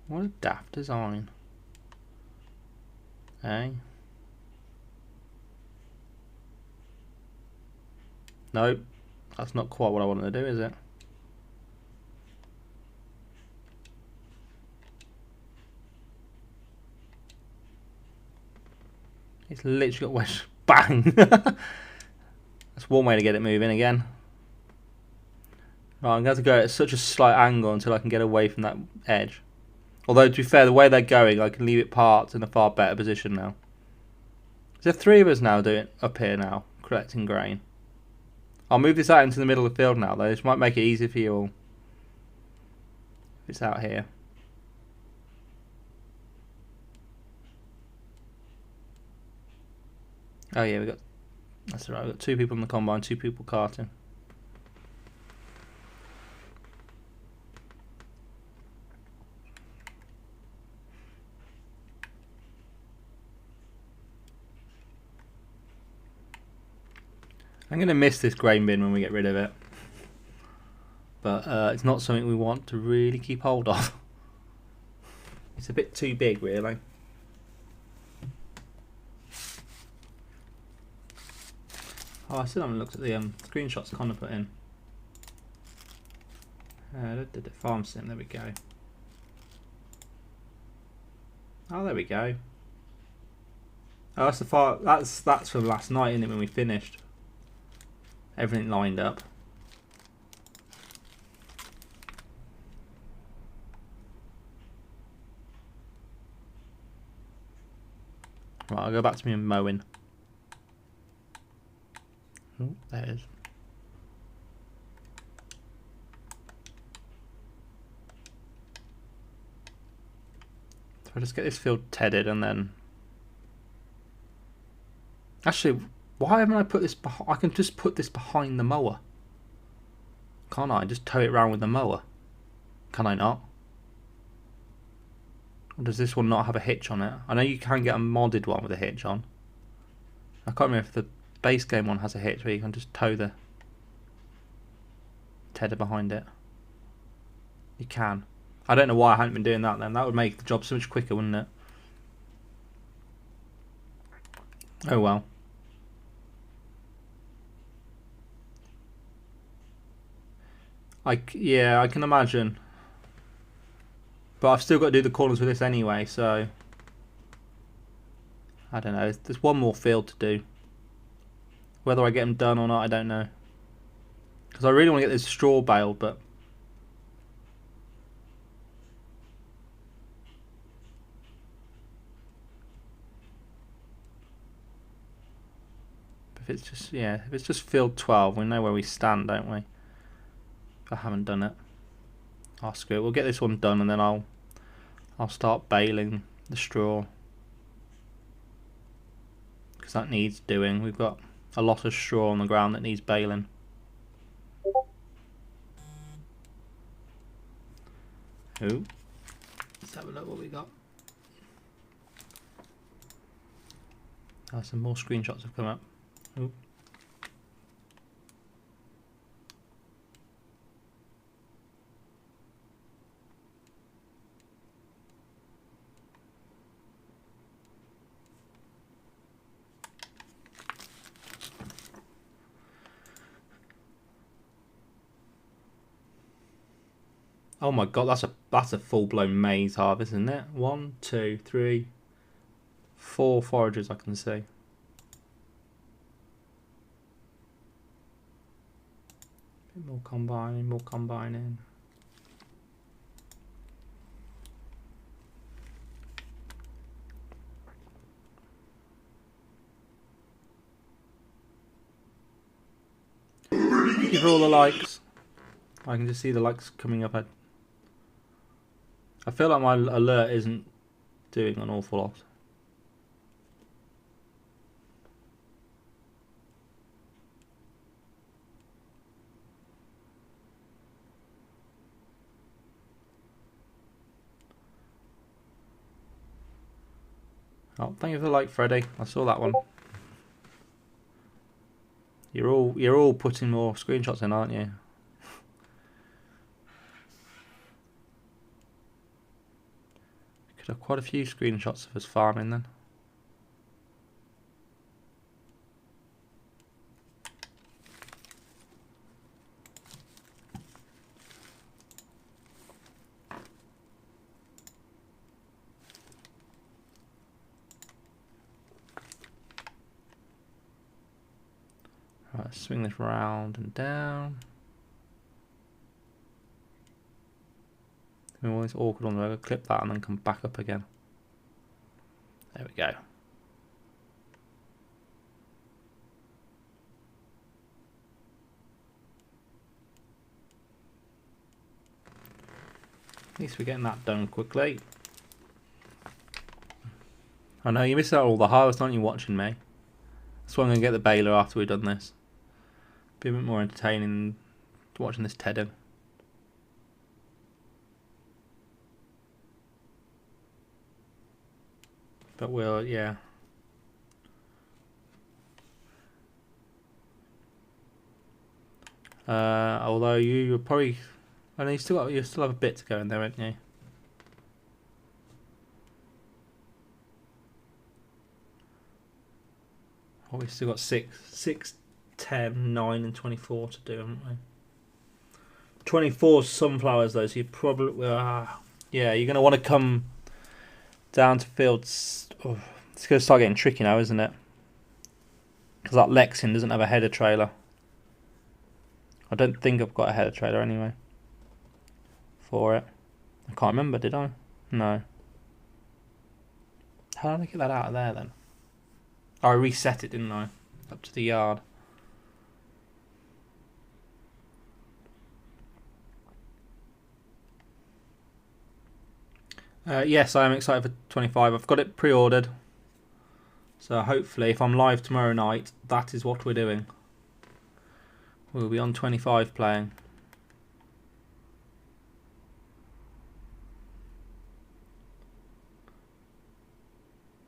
What a daft design. Eh? Nope. That's not quite what I wanted to do, is it? It's literally got wedge. Bang! That's one way to get it moving again. Right, I'm going to go at such a slight angle until I can get away from that edge. Although, to be fair, the way they're going, I can leave it parked in a far better position now. There's 3 of us now doing up here now, collecting grain. I'll move this out into the middle of the field now, though. This might make it easier for you all. It's out here. Oh yeah, that's alright. We've got 2 people in the combine, 2 people carting. I'm going to miss this grain bin when we get rid of it. But it's not something we want to really keep hold of. It's a bit too big, really. Oh, I still haven't looked at the screenshots Connor put in. The farm sim, there we go. Oh, there we go. Oh, that's the that's from last night, isn't it, when we finished? Everything lined up. Right, I'll go back to me mowing. Oh, there it is. So I just get this field tedded and then... Actually, why haven't I put this behind? I can just put this behind the mower. Can't I? Just tow it around with the mower. Can I not? Or does this one not have a hitch on it? I know you can get a modded one with a hitch on. I can't remember if the base game one has a hitch where you can just tow the tedder behind it. You can. I don't know why I hadn't been doing that then. That would make the job so much quicker, wouldn't it? Oh well. Yeah, I can imagine. But I've still got to do the corners with this anyway, so... I don't know. There's one more field to do. Whether I get them done or not, I don't know. Because I really want to get this straw baled, but... If it's just, yeah, if it's just field 12, we know where we stand, don't we? If I haven't done it. Oh, screw it. We'll get this one done and then I'll start baling the straw. Because that needs doing. We've got a lot of straw on the ground that needs baling. Ooh. Let's have a look what we got. Oh, some more screenshots have come up. Ooh. Oh my god, that's a full-blown maize harvest, isn't it? 1, 2, 3, 4 foragers I can see. Bit more combining, more combining. Thank you for all the likes. I can just see the likes coming up. I feel like my alert isn't doing an awful lot. Oh, thank you for the like, Freddie. I saw that one. You're all putting more screenshots in, aren't you? Could have quite a few screenshots of us farming then. Right, swing this round and down. It's awkward on the road. Clip that and then come back up again. There we go. At least we're getting that done quickly. I know you miss out all the harvest, aren't you, watching me? That's why I'm going to get the baler after we've done this. Be a bit more entertaining watching this tedding. But we'll, yeah. Although you're probably, I know you still have a bit to go in there, haven't you? Oh, we've still got 6, 10, 9 and 24 to do, haven't we? 24 sunflowers though, so you probably, yeah, you're going to want to come down to fields. Oh, it's going to start getting tricky now, isn't it? Because that Lexington doesn't have a header trailer. I don't think I've got a header trailer anyway for it. I can't remember, did I? No. How did I get that out of there then? Oh, I reset it, didn't I? Up to the yard. Yes, I am excited for 25. I've got it pre-ordered. So hopefully, if I'm live tomorrow night, that is what we're doing. We'll be on 25 playing.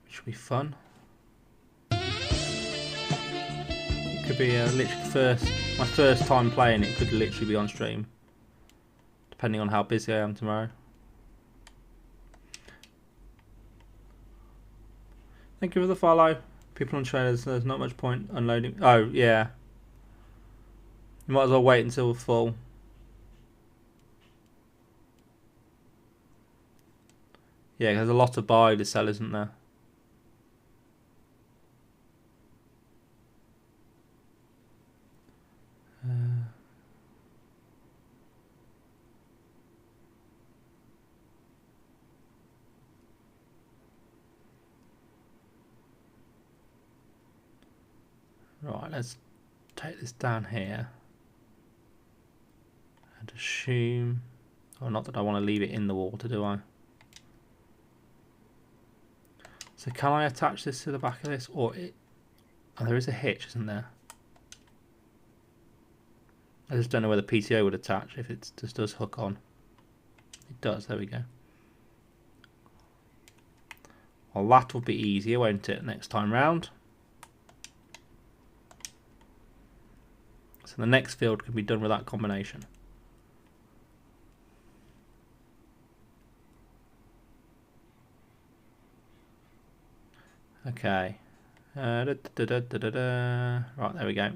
Which will be fun. It could be literally my first time playing. It could literally be on stream, depending on how busy I am tomorrow. Thank you for the follow. People on trailers, there's not much point unloading. Oh, yeah. You might as well wait until we're full. Yeah, there's a lot of buy to sell, isn't there? Right, let's take this down here and assume, oh, not that I want to leave it in the water, do I? So can I attach this to the back of this, or oh, there is a hitch, isn't there? I just don't know where the PTO would attach if it just does hook on. It does, there we go. Well, that will be easier, won't it, next time round? So the next field can be done with that combination. Okay. Right, there we go.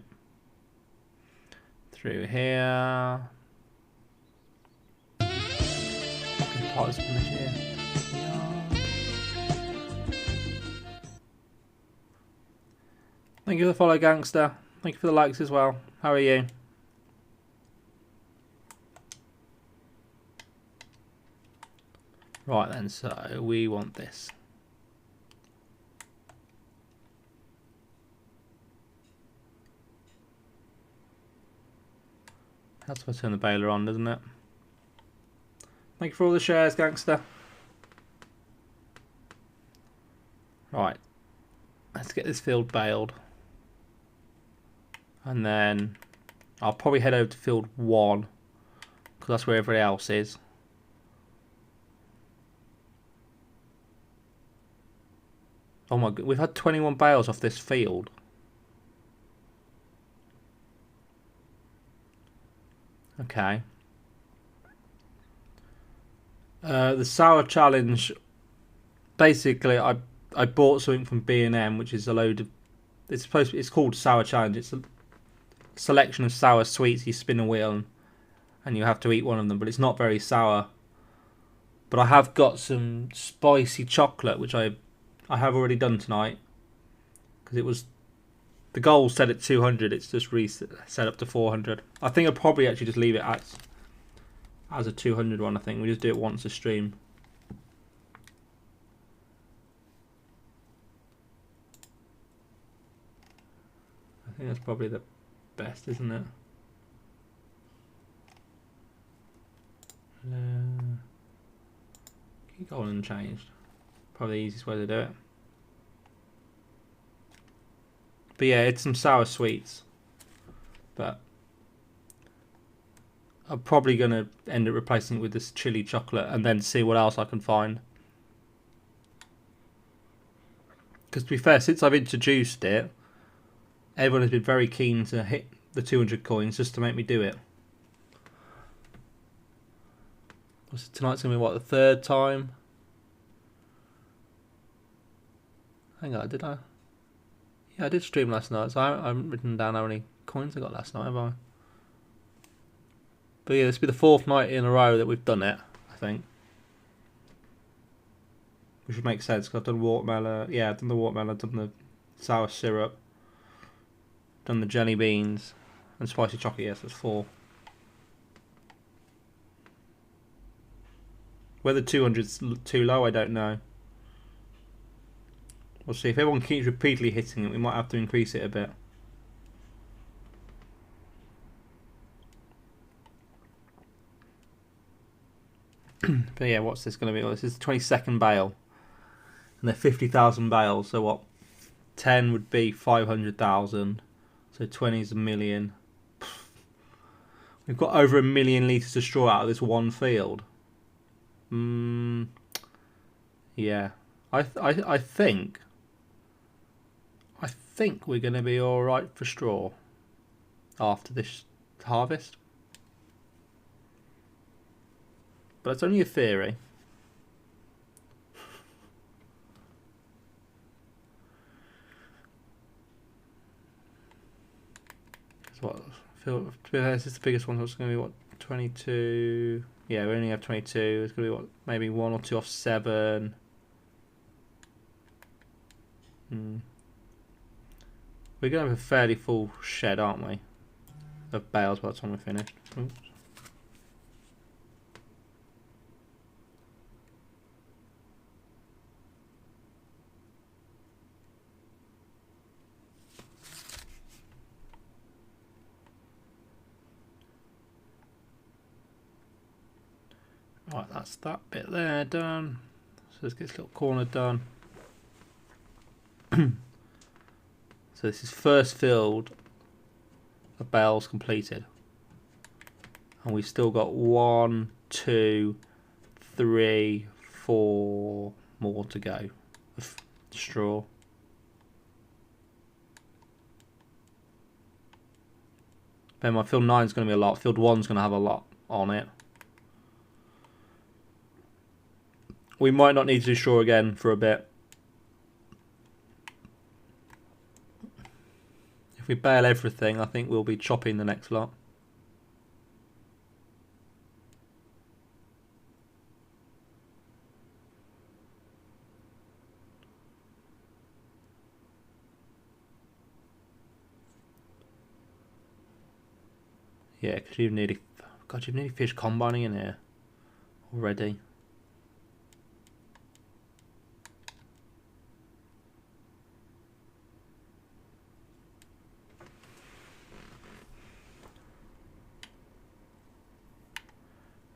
Through here. Thank you for the follow, gangster. Thank you for the likes as well. How are you? Right then, so we want this. That's what I turn the baler on, doesn't it? Thank you for all the shares, gangster. Right. Let's get this field baled. And then I'll probably head over to field 1 because that's where everybody else is. Oh my god, we've had 21 bales off this field. Okay. The sour challenge, basically I bought something from B&M, which is a load of, it's called sour challenge. It's a selection of sour sweets. You spin a wheel and you have to eat one of them, but it's not very sour. But I have got some spicy chocolate, which I have already done tonight, because it was, the goal set at 200. It's just set up to 400. I think I'll probably actually just leave it as a 200 one, I think. We just do it once a stream. I think that's probably the best, isn't it? Keep going unchanged. Probably the easiest way to do it. But yeah, it's some sour sweets. But I'm probably going to end up replacing it with this chili chocolate and then see what else I can find. Because to be fair, since I've introduced it, everyone has been very keen to hit the 200 coins just to make me do it. Tonight's going to be what, the third time? Hang on, did I? Yeah, I did stream last night, so I haven't written down how many coins I got last night, have I? But yeah, this will be the fourth night in a row that we've done it, I think. Which would make sense, because I've done watermelon, yeah, I've done the watermelon, I've done the sour syrup, done the jelly beans, and spicy chocolate, yes, that's 4. Whether 200's too low, I don't know. We'll see. If everyone keeps repeatedly hitting it, we might have to increase it a bit. But yeah, what's this going to be? Well, this is the 22nd bale. And they're 50,000 bales, so what? 10 would be 500,000. So 20 is a million. We've got over 1 million litres of straw out of this one field. Yeah. I think we're going to be alright for straw after this harvest. But it's only a theory. What? This is the biggest one. So it's going to be what? 22. Yeah, we only have 22. It's going to be what? Maybe 1 or 2 off 7. We're going to have a fairly full shed, aren't we? Of bales by the time we're finished. Oops. Right, that's that bit there done. So let's get this little corner done. So this is first field of bales completed. And we've still got 1, 2, 3, 4 more to go of straw. Then my field 9 is going to be a lot. Field 1 is going to have a lot on it. We might not need to do straw again for a bit. If we bale everything, I think we'll be chopping the next lot. Yeah, because you've nearly finished combining in here already.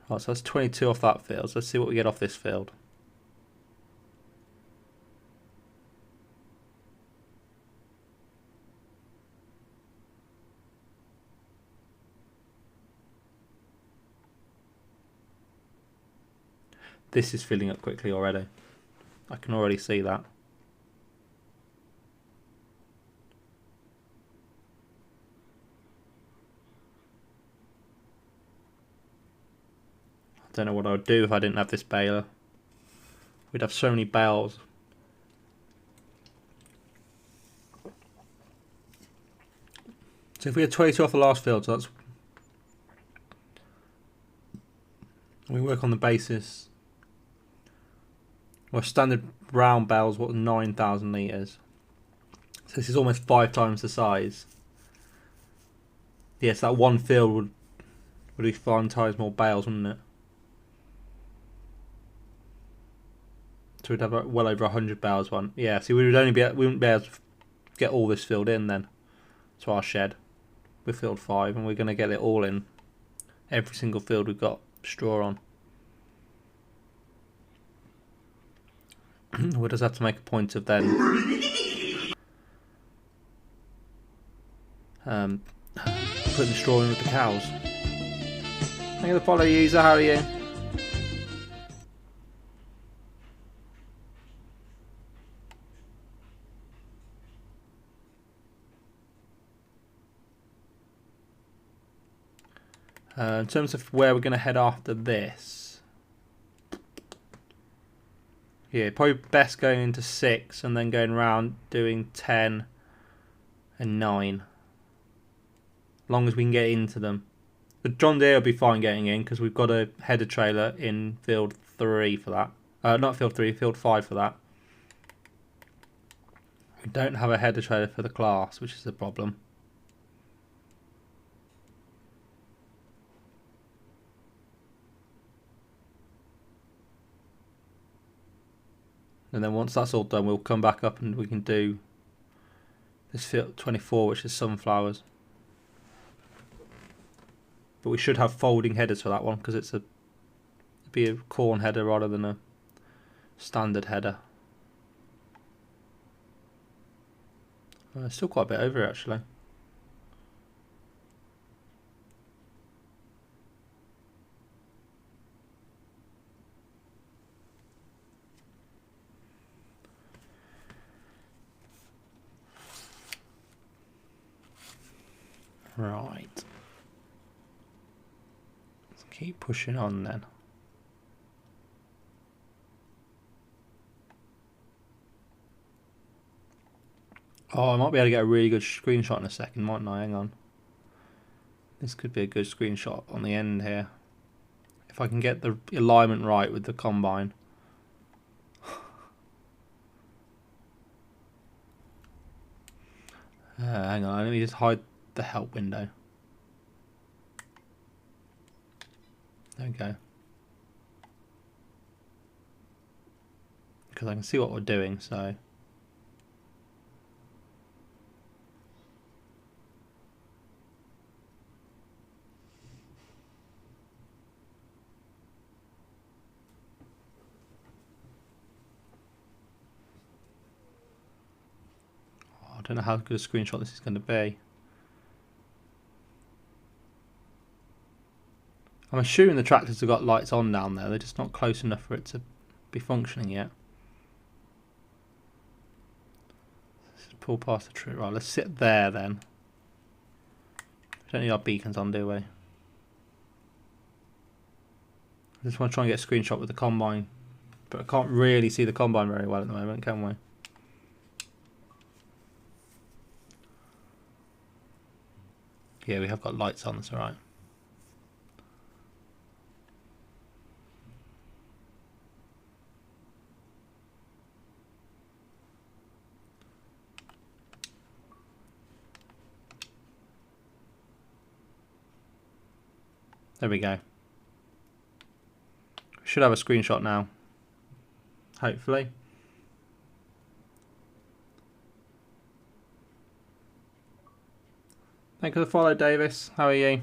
Right, so that's 22 off that field. So let's see what we get off this field. This is filling up quickly already. I can already see that. I don't know what I would do if I didn't have this baler. We'd have so many bales. So if we had 22 off the last field, so that's... We work on the basis... Well, standard round bales, what, 9,000 litres. So this is almost 5 times the size. Yes, that one field would be 5 times more bales, wouldn't it? So we'd have well over 100 bales one. Yeah, see, we wouldn't be able to get all this filled in then to our shed. We filled 5, and we're going to get it all in. Every single field we've got straw on. We'll just have to make a point of then putting the straw in with the cows. Thank you for the follow, user. How are you? In terms of where we're going to head after this, yeah, probably best going into 6 and then going around doing 10 and 9. As long as we can get into them. But John Deere will be fine getting in because we've got a header trailer in field 3 for that. Not field 3, field 5 for that. We don't have a header trailer for the class, which is a problem. And then once that's all done, we'll come back up and we can do this field 24, which is sunflowers. But we should have folding headers for that one because it'd be a corn header rather than a standard header. Still quite a bit over actually. Right. Let's keep pushing on then. Oh, I might be able to get a really good screenshot in a second, mightn't I? Hang on. This could be a good screenshot on the end here. If I can get the alignment right with the combine. Hang on, let me just hide the help window. There we go. Because I can see what we're doing, so. I don't know how good a screenshot this is going to be. I'm assuming the tractors have got lights on down there, they're just not close enough for it to be functioning yet. Let's pull past the tree. Right, let's sit there then. We don't need our beacons on, do we? I just want to try and get a screenshot with the combine, but I can't really see the combine very well at the moment, can we? Yeah, we have got lights on, that's alright. There we go. We should have a screenshot now. Hopefully. Thank you for the follow, Davis. How are you?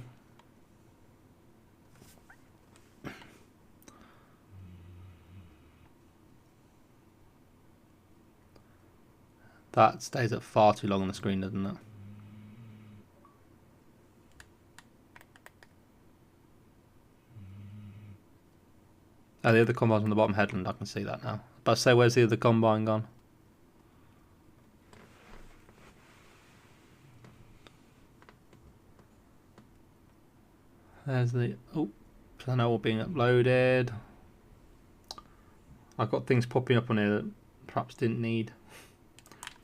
That stays up far too long on the screen, doesn't it? Oh, the other combine's on the bottom headland, I can see that now. But say, where's the other combine gone? There's the... Oh, planner all being uploaded. I've got things popping up on here that perhaps didn't need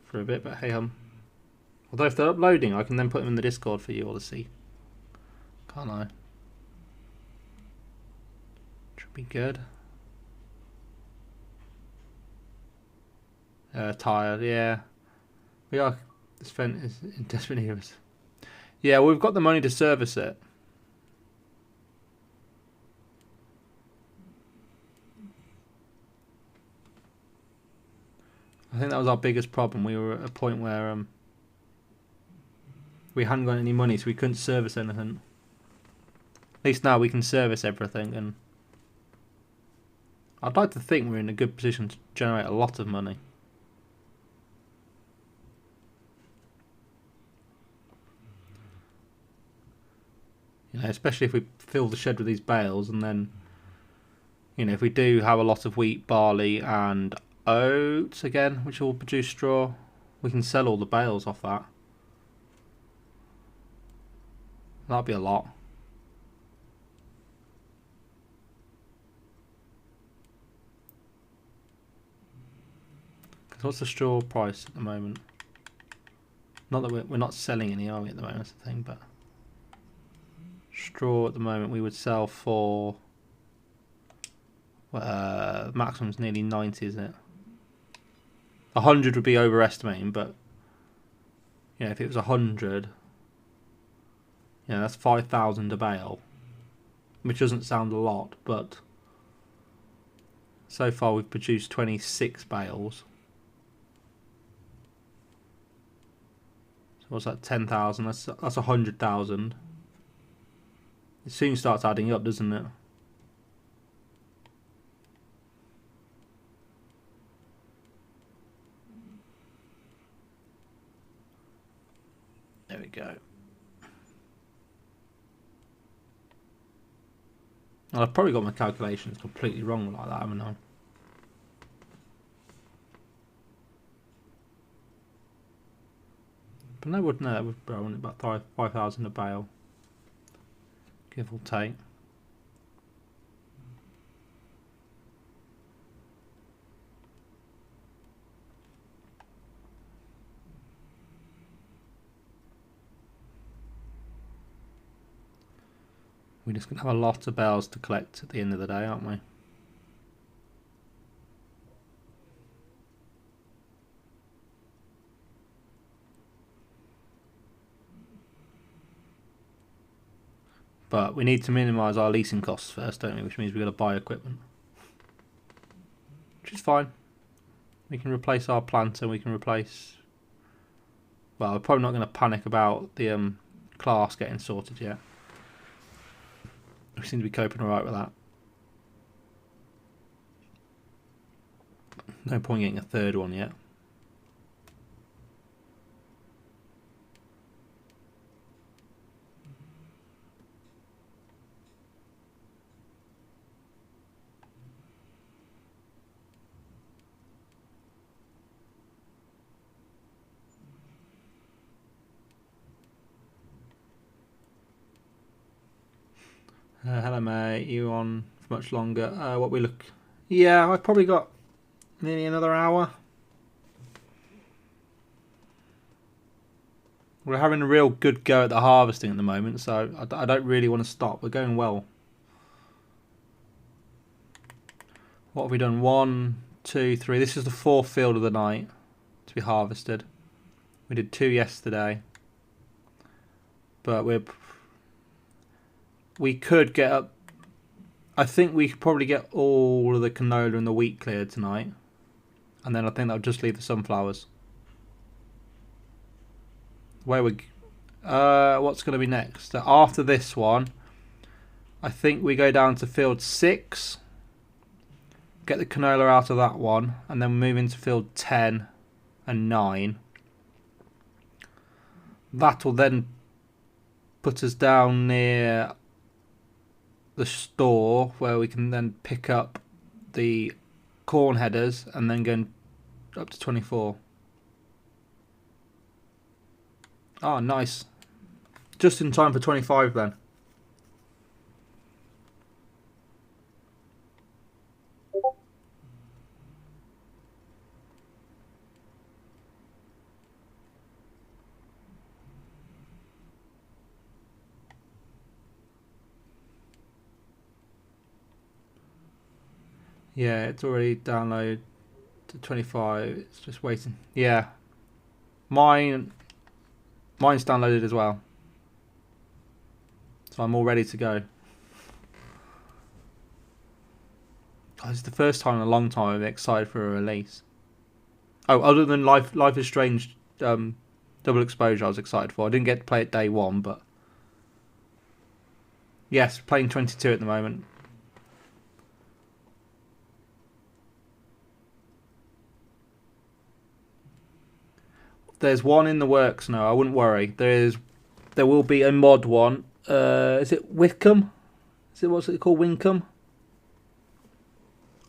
for a bit, but hey although if they're uploading, I can then put them in the Discord for you all to see. Can't I? Should be good. Tired, yeah. We are. This vent is in desperate need of us. Yeah, we've got the money to service it. I think that was our biggest problem. We were at a point where we hadn't got any money, so we couldn't service anything. At least now we can service everything, and I'd like to think we're in a good position to generate a lot of money. You know, especially if we fill the shed with these bales, and then, you know, if we do have a lot of wheat, barley, and oats again, which will produce straw, we can sell all the bales off that. That'll be a lot. Because what's the straw price at the moment? Not that we're not selling any, are we, at the moment? That's the thing, but straw at the moment we would sell for maximum's nearly 90, isn't it? 100 would be overestimating, but yeah, if it was 100, yeah, that's 5,000 a bale, which doesn't sound a lot, but so far we've produced 26 bales. So what's that? 10,000. That's 100,000. It soon starts adding up, doesn't it? There we go. Well, I've probably got my calculations completely wrong like that, haven't I? But no, wouldn't that would probably about 5,000 a bale, give or take. We're just going to have a lot of bales to collect at the end of the day, aren't we? But we need to minimise our leasing costs first, don't we? Which means we've got to buy equipment. Which is fine. We can replace our planter, we can replace... Well, we're probably not going to panic about the class getting sorted yet. We seem to be coping alright with that. No point getting a third one yet. Hello mate, you on for much longer? What we look... Yeah, I've probably got nearly another hour. We're having a real good go at the harvesting at the moment, so I don't really want to stop. We're going well. What have we done? 1, 2, 3. This is the 4th field of the night to be harvested. We did 2 yesterday. But we could get up... I think we could probably get all of the canola and the wheat cleared tonight. And then I think that'll just leave the sunflowers. Where we... what's going to be next? After this one, I think we go down to field 6. Get the canola out of that one. And then move into field 10 and 9. That'll then put us down near the store where we can then pick up the corn headers and then go up to 24. Oh, nice. Just in time for 25 then. Yeah, it's already downloaded to 25. It's just waiting. Yeah. Mine's downloaded as well. So I'm all ready to go. Oh, this is the first time in a long time I'm excited for a release. Oh, other than Life is Strange double exposure, I was excited for. I didn't get to play it day one, but yes, playing 22 at the moment. There's one in the works now. I wouldn't worry. There will be a mod one. Is it Wickham? What's it called? Winkham?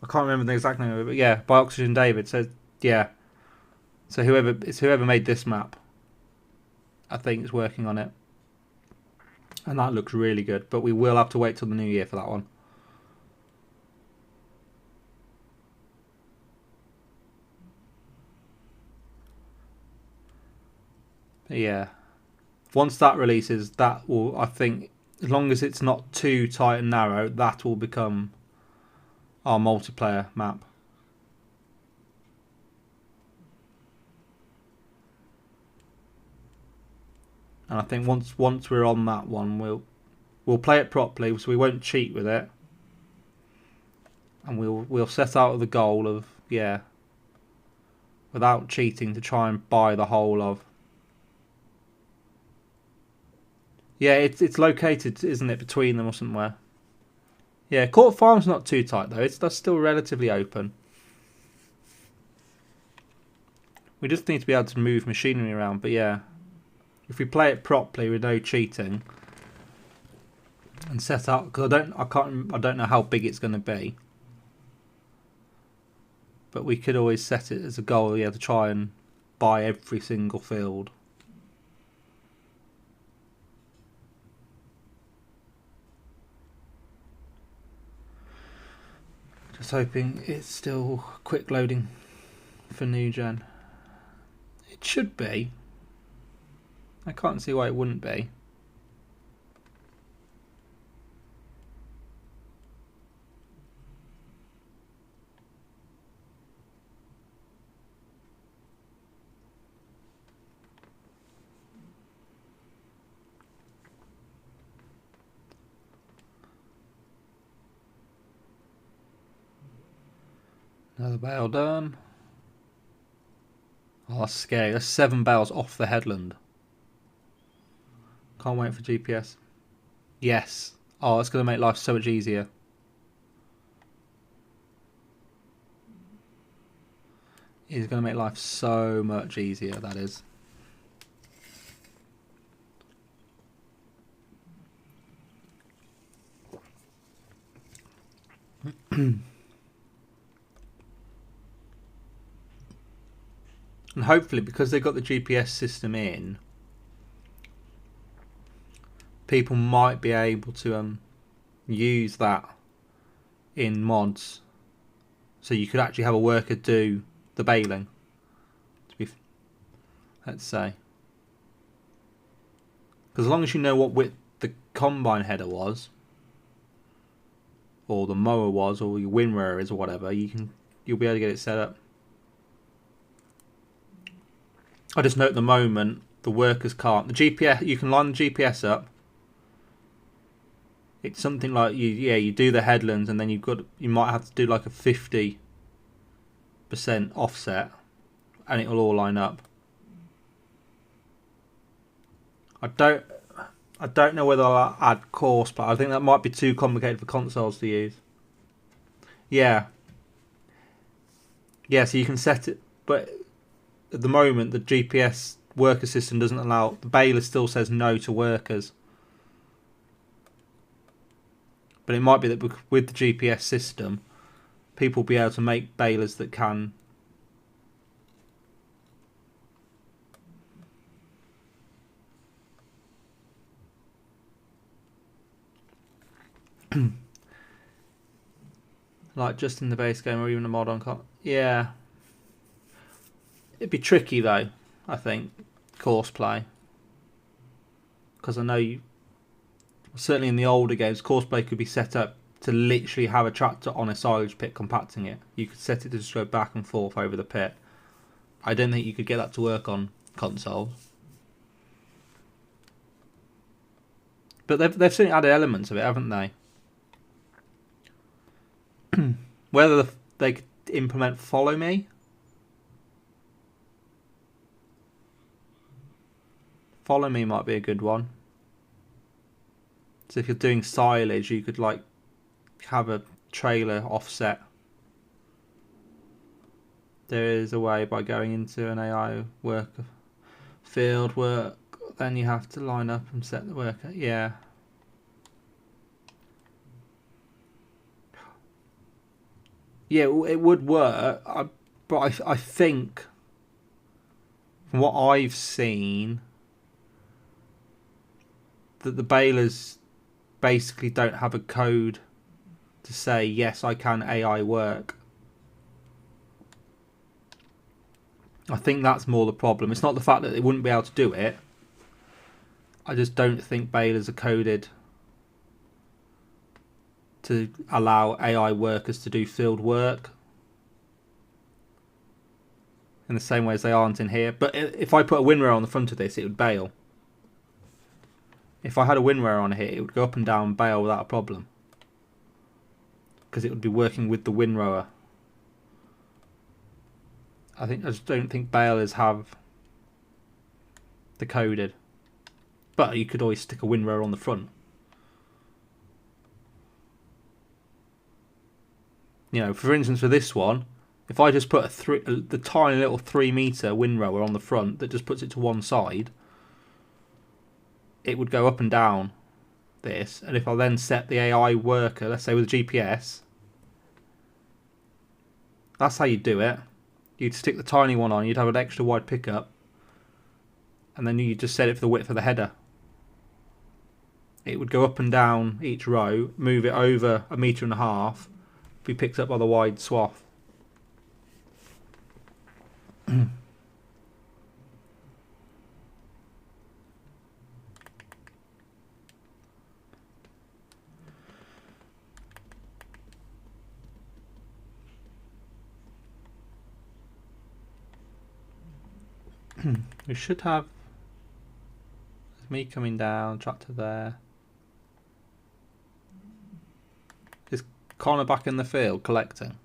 I can't remember the exact name of it, but yeah, by Oxygen David. So yeah. So whoever made this map, I think, is working on it, and that looks really good. But we will have to wait till the new year for that one. But yeah, once that releases, that will, I think, as long as it's not too tight and narrow, that will become our multiplayer map. And I think once we're on that one, we'll play it properly, so we won't cheat with it, and we'll set out the goal of, yeah, without cheating, to try and buy the whole of. Yeah, it's located, isn't it, between them or somewhere? Yeah, Court Farm's not too tight though. That's still relatively open. We just need to be able to move machinery around, but yeah. If we play it properly with no cheating and set up, because I don't know how big it's going to be, but we could always set it as a goal, yeah, to try and buy every single field. Just hoping it's still quick loading for new gen. It should be. I can't see why it wouldn't be. Another bale done. Oh, that's scary. That's 7 bales off the headland. Can't wait for GPS. Yes. Oh, it's going to make life so much easier. It's going to make life so much easier, that is. And hopefully, because they've got the GPS system in, people might be able to use that in mods, so you could actually have a worker do the baling. Let's say, because as long as you know what width the combine header was, or the mower was, or your wind rower is, or whatever, you'll be able to get it set up. I just know at the moment the workers can't. The GPS, you can line the GPS up. It's something like you do the headlands, and then you might have to do like a 50% offset, and it'll all line up. I don't know whether I'll add course, but I think that might be too complicated for consoles to use. Yeah. Yeah, so you can set it, but at the moment the GPS worker system doesn't allow, the baler still says no to workers. But it might be that with the GPS system, people will be able to make balers that can. Like just in the base game or even a mod on. Yeah. It'd be tricky though, I think, course play. Because I know certainly in the older games, course play could be set up to literally have a tractor on a silage pit compacting it. You could set it to just go back and forth over the pit. I don't think you could get that to work on consoles. But they've certainly added elements of it, haven't they? Whether they could implement follow me, Follow me might be a good one. So if you're doing silage, you could like have a trailer offset. There is a way by going into an AI worker field work, then you have to line up and set the worker. Yeah. Yeah, it would work, but I think from what I've seen that the balers basically don't have a code to say yes, I can AI work. I think that's more the problem. It's not the fact that they wouldn't be able to do it. I just don't think balers are coded to allow AI workers to do field work in the same way as they aren't in here. But if I put a windrower on the front of this, it would bale. If I had a windrower on here, it would go up and down and bale without a problem, because it would be working with the windrower. I just don't think balers have the coded. But you could always stick a windrower on the front. You know, for instance, for this one, if I just put the tiny little 3-meter windrower on the front that just puts it to one side, it would go up and down this. And if I then set the AI worker, let's say with a GPS, that's how you do it. You'd stick the tiny one on, you'd have an extra wide pickup, and then you just set it for the width of the header. It would go up and down each row, move it over 1.5 meters, be picked up by the wide swath. We should have me coming down, tractor there. Is Connor back in the field collecting?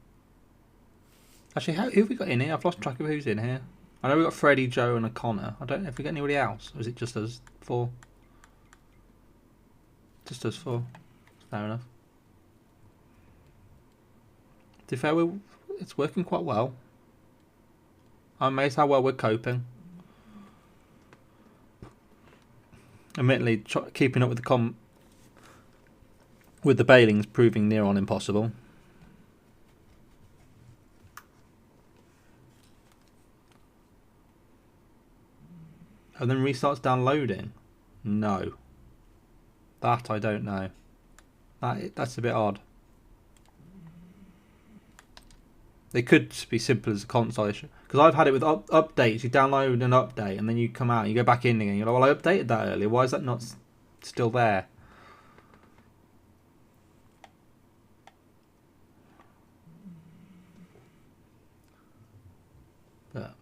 Actually, who have we got in here? I've lost track of who's in here. I know we've got Freddie, Joe and a Connor. I don't know if we got anybody else. Or is it just us 4? Just us 4. Fair enough. To be fair, it's working quite well. I'm amazed how well we're coping. Admittedly, keeping up with the baling's proving near on impossible. And then restarts downloading? No. That I don't know. That's a bit odd. They could be simple as a console issue. Because I've had it with updates. You download an update and then you come out and you go back in again. You're like, well, I updated that earlier. Why is that not still there? But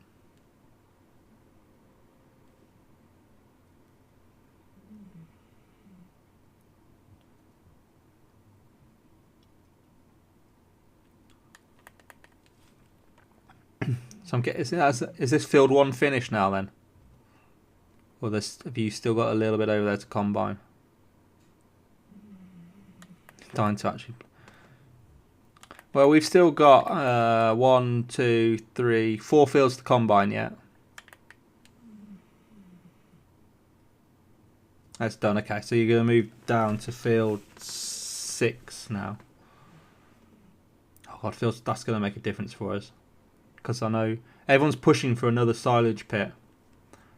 so I'm getting, is this field 1 finished now then? Or have you still got a little bit over there to combine? Time to actually. Well, we've still got 1, 2, 3, 4 fields to combine yet. That's done. Okay, so you're going to move down to field 6 now. Oh God, that's going to make a difference for us. Because I know everyone's pushing for another silage pit.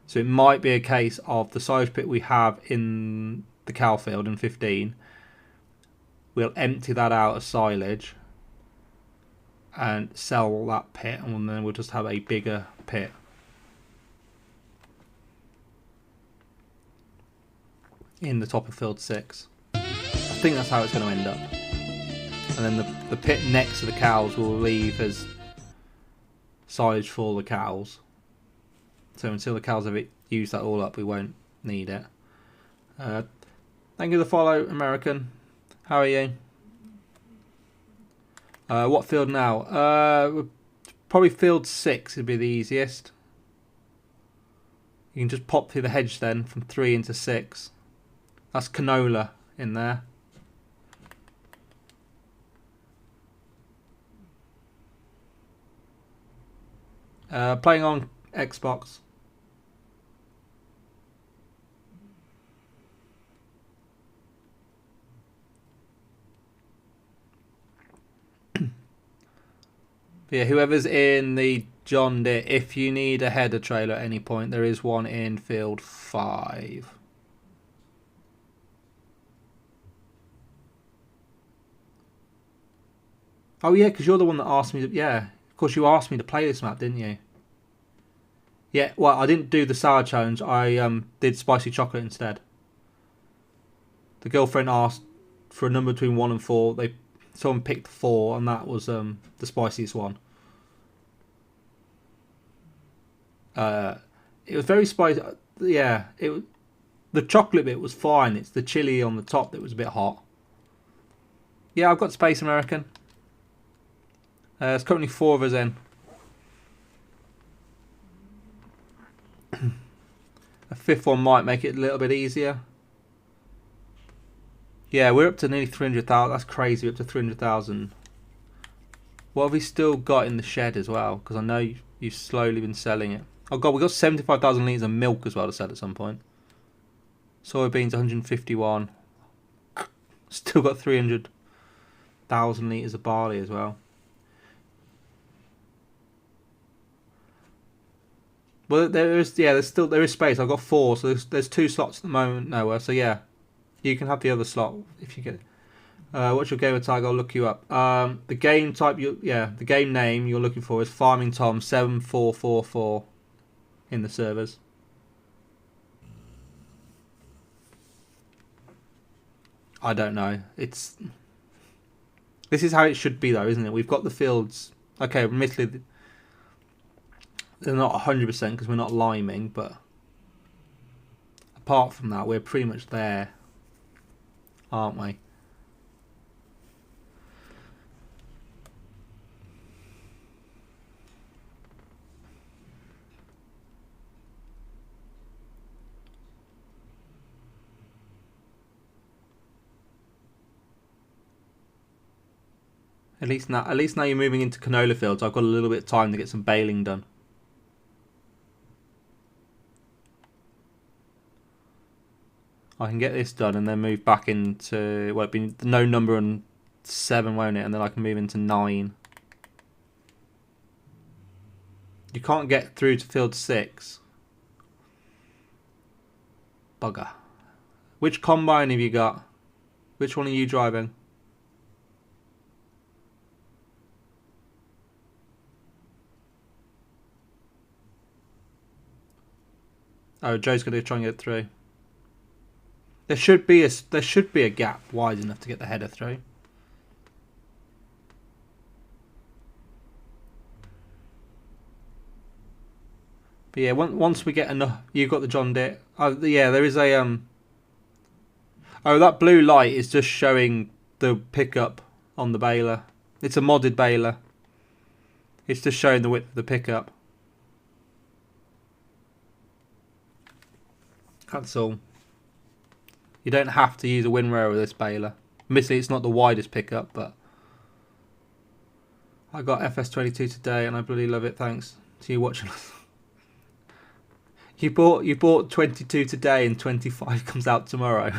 So it might be a case of the silage pit we have in the cow field in 15. We'll empty that out of silage and sell that pit, and then we'll just have a bigger pit. In the top of field 6. I think that's how it's going to end up. And then the pit next to the cows will leave as silage for the cows. So until the cows have used that all up, we won't need it. Thank you for the follow, American. How are you? What field now? Probably field 6 would be the easiest. You can just pop through the hedge then from 3 into 6. That's canola in there. Playing on Xbox. Yeah, whoever's in the John Deere, if you need a header trailer at any point, there is one in field 5. Oh yeah, because you're the one that asked me to, yeah, of course you asked me to play this map, didn't you? Yeah, well, I didn't do the sour challenge, I did spicy chocolate instead. The girlfriend asked for a number between 1 and 4, someone picked 4, and that was the spiciest one. It was very spicy. Yeah, the chocolate bit was fine. It's the chili on the top that was a bit hot. Yeah, I've got Space American. There's currently 4 of us in. A 5th one might make it a little bit easier. Yeah, we're up to nearly 300,000. That's crazy. We're up to 300,000. What have we still got in the shed as well? Because I know you've slowly been selling it. Oh god, we got 75,000 litres of milk as well to sell at some point. Soybeans 151. Still got 300,000 litres of barley as well. Well, there is space. I've got 4, so there's 2 slots at the moment, Noah. So yeah, you can have the other slot if you get it. What's your gamer tag? I'll look you up. The game type, the game name you're looking for is FarmingTom 7444 in the servers. I don't know. This is how it should be though, isn't it? We've got the fields. Okay, admittedly, they're not 100% because we're not liming, but apart from that, we're pretty much there, aren't we? At least now you're moving into canola fields. I've got a little bit of time to get some baling done. I can get this done and then move back into, well, it'll be no number on 7, won't it? And then I can move into 9. You can't get through to field 6. Bugger. Which combine have you got? Which one are you driving? Oh, Joe's going to try and get through. There should be a gap wide enough to get the header through. But yeah, once we get enough, you've got the John Deere. Yeah, there is a Oh, that blue light is just showing the pickup on the baler. It's a modded baler. It's just showing the width of the pickup. That's all. You don't have to use a windrower with this baler. Admittedly, it's not the widest pickup, but I got FS22 today and I bloody love it. Thanks to you watching us. You bought 22 today and 25 comes out tomorrow.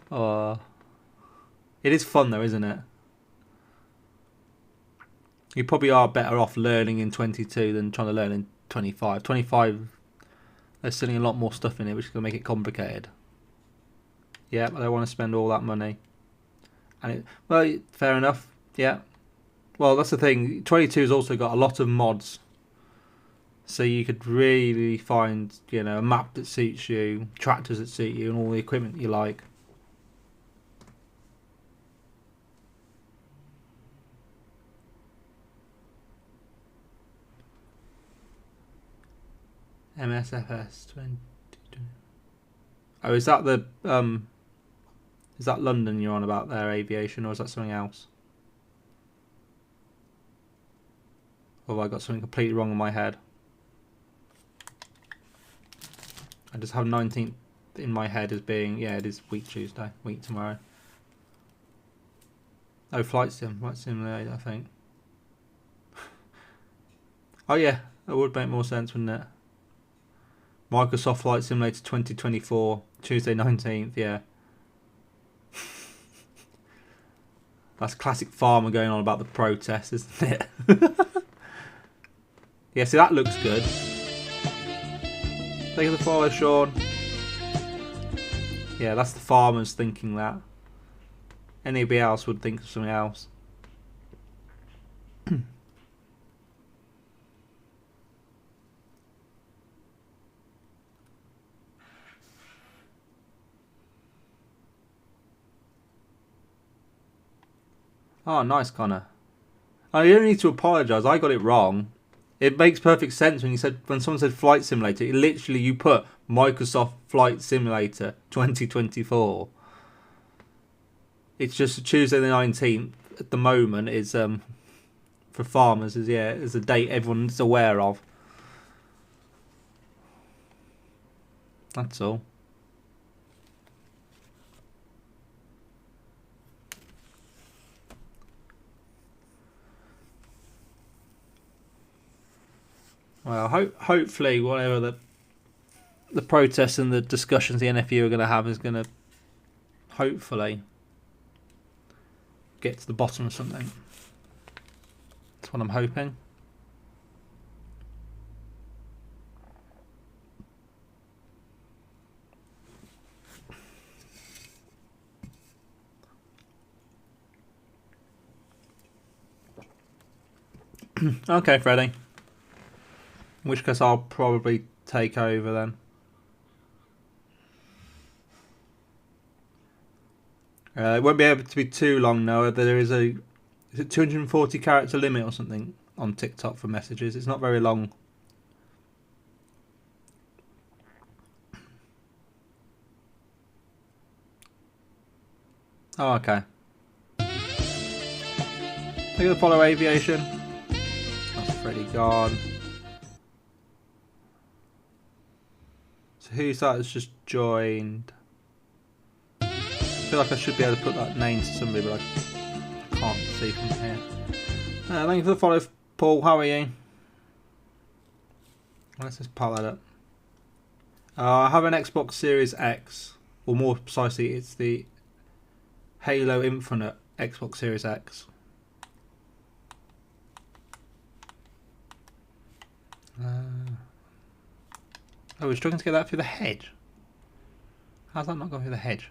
Oh, it is fun though, isn't it? You probably are better off learning in 22 than trying to learn in 25. 25, they're selling a lot more stuff in it, which is going to make it complicated. Yeah, I don't want to spend all that money. Well, fair enough. Yeah. Well, that's the thing. 22's also got a lot of mods. So you could really find, a map that suits you, tractors that suit you, and all the equipment you like. MSFS 22. Oh, is that is that London you're on about there, aviation, or is that something else? Or have I got something completely wrong in my head? I just have 19th in my head as being, yeah, it is week Tuesday, week tomorrow. Oh, Flight Simulator, I think. Oh yeah, that would make more sense, wouldn't it? Microsoft Flight Simulator 2024, Tuesday 19th, yeah. That's classic farmer going on about the protest, isn't it? Yeah, see, that looks good. Thank you for the follow, Sean. Yeah, that's the farmers thinking that. Anybody else would think of something else. Oh, nice, Connor. Oh, you don't need to apologise. I got it wrong. It makes perfect sense when someone said Flight Simulator. Literally, you put Microsoft Flight Simulator 2024. It's just Tuesday the 19th at the moment is for farmers is a date everyone's aware of. That's all. Well, hopefully whatever the protests and the discussions the NFU are going to have is going to hopefully get to the bottom of something. That's what I'm hoping. Okay, Freddie. In which case I'll probably take over then. It won't be able to be too long, Noah. There is a 240 character limit or something on TikTok for messages. It's not very long. Oh, okay. Thank you for the follow, Aviation. That's pretty gone. So who's that that's just joined? I feel like I should be able to put that name to somebody, but I can't see from here. Thank you for the follow, Paul. How are you? Let's just pile that up. I have an Xbox Series X, or more precisely, it's the Halo Infinite Xbox Series X. Oh, we're struggling to get that through the hedge. How's that not going through the hedge?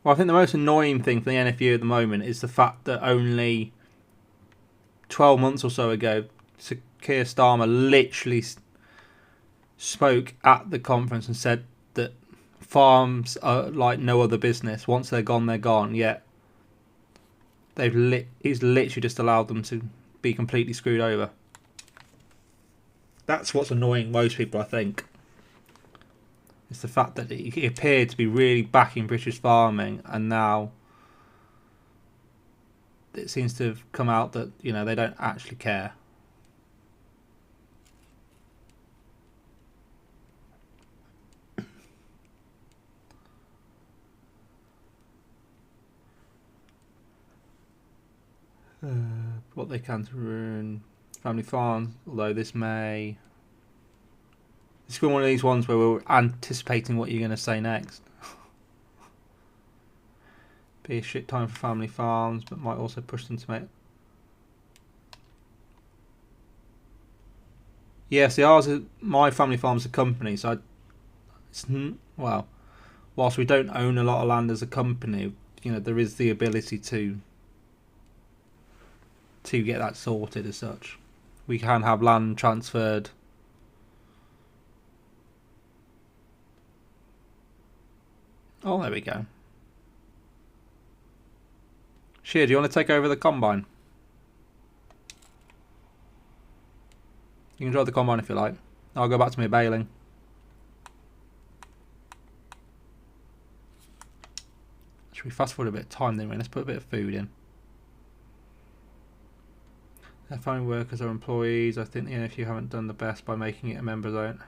Well, I think the most annoying thing for the NFU at the moment is the fact that only 12 months or so ago, Sir Keir Starmer literally spoke at the conference and said that farms are like no other business. Once they're gone, they're gone. Yet he's literally just allowed them to be completely screwed over. That's what's annoying most people, I think. It's the fact that he appeared to be really backing British farming, and now it seems to have come out that, you know, they don't actually care. What they can to ruin family farms, although this may... It's been one of these ones where we're anticipating what you're going to say next. Be a shit time for family farms, but might also push them to make... Yeah, see, my family farm's a company, so well, whilst we don't own a lot of land as a company, you know, there is the ability to get that sorted as such. We can have land transferred Oh, there we go. Shear, do you want to take over the combine? You can drive the combine if you like. I'll go back to my baling. Should we fast forward a bit of time then? Let's put a bit of food in. Their farming workers are employees. I think if you haven't done the best by making it a member zone.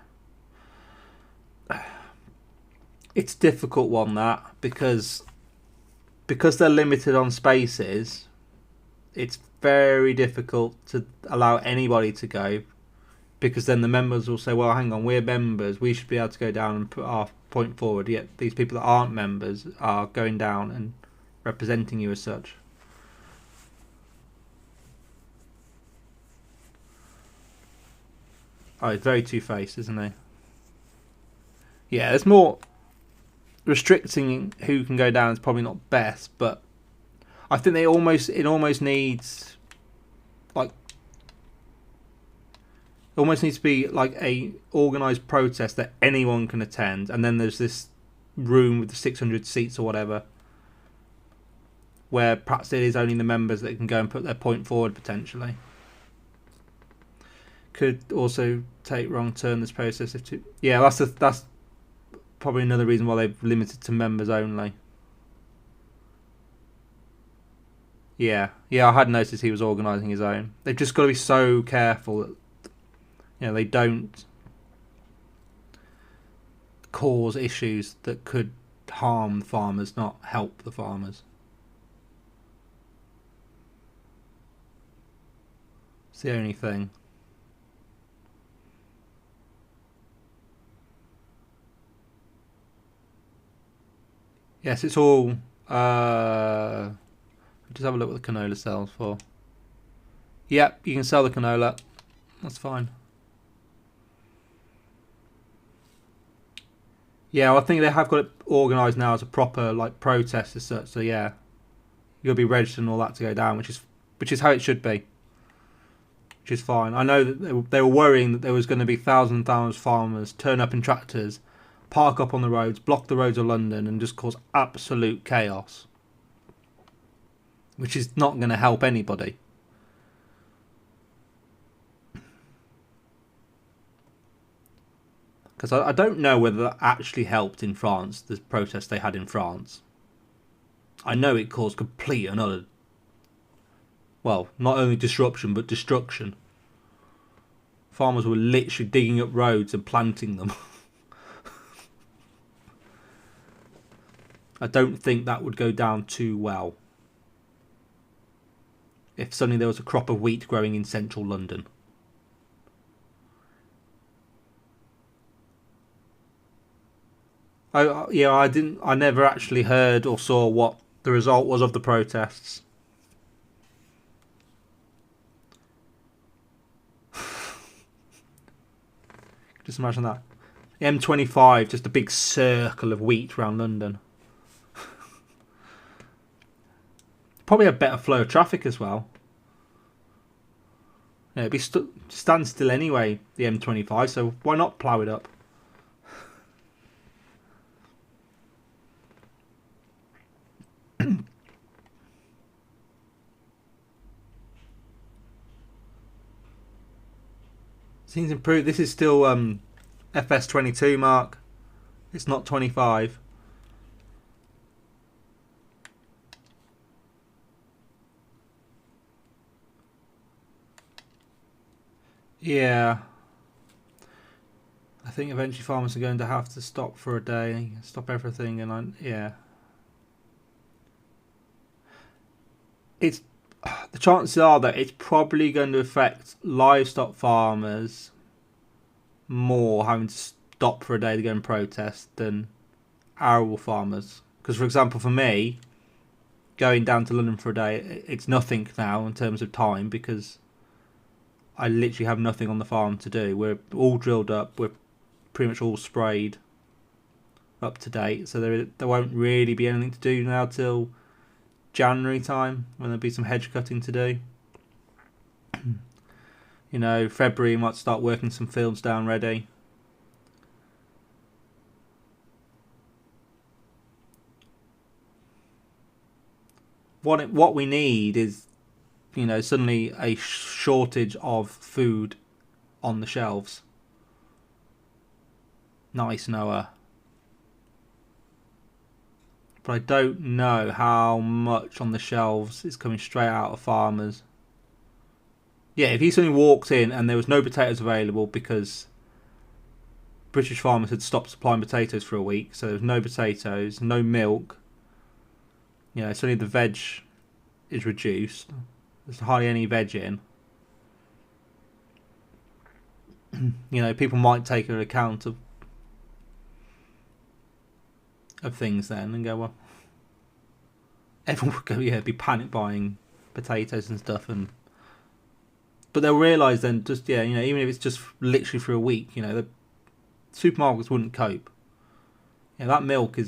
It's a difficult one, that, because they're limited on spaces. It's very difficult to allow anybody to go, because then the members will say, well, hang on, we're members, we should be able to go down and put our point forward, yet these people that aren't members are going down and representing you as such. Oh, he's very two-faced, isn't he? Yeah, there's more... Restricting who can go down is probably not best, but I think it almost needs... like... It almost needs to be like a organised protest that anyone can attend, and then there's this room with the 600 seats or whatever, where perhaps it is only the members that can go and put their point forward potentially. Could also take wrong turn this process if to... Yeah, that's probably another reason why they've limited to members only. Yeah, I had noticed he was organising his own. They've just got to be so careful that they don't cause issues that could harm the farmers, not help the farmers. It's the only thing. Yes, it's all... just have a look what the canola sells for. Yep, you can sell the canola. That's fine. Yeah, well, I think they have got it organised now as a proper protest as such. So yeah, you'll be registered and all that to go down, which is how it should be. Which is fine. I know that they were worrying that there was going to be thousands of farmers turn up in tractors, park up on the roads, block the roads of London, and just cause absolute chaos, which is not going to help anybody. Because I don't know whether that actually helped in France, the protest they had in France. I know it caused complete and utter, well, not only disruption, but destruction. Farmers were literally digging up roads and planting them. I don't think that would go down too well if suddenly there was a crop of wheat growing in central London. I never actually heard or saw what the result was of the protests. Just imagine that. The M25, just a big circle of wheat around London. Probably a better flow of traffic as well. Yeah, it'd be standstill anyway, the M25, so why not plough it up? Seems improved. This is still FS22 mark. It's not 25. Yeah. I think eventually farmers are going to have to stop for a day, stop everything, and yeah. It's the chances are that it's probably going to affect livestock farmers more having to stop for a day to go and protest than arable farmers. Because, for example, for me, going down to London for a day, it's nothing now in terms of time because I literally have nothing on the farm to do. We're all drilled up. We're pretty much all sprayed up to date. So there won't really be anything to do now till January time when there'll be some hedge cutting to do. February might start working some fields down ready. what we need is, suddenly a shortage of food on the shelves. Nice, Noah. But I don't know how much on the shelves is coming straight out of farmers. Yeah, if he suddenly walked in and there was no potatoes available because British farmers had stopped supplying potatoes for a week, so there was no potatoes, no milk. Suddenly the veg is reduced. There's hardly any veg in. People might take an account of things then and go, well, everyone would go, be panic buying potatoes and stuff, but they'll realise then, just even if it's just literally for a week, the supermarkets wouldn't cope. That milk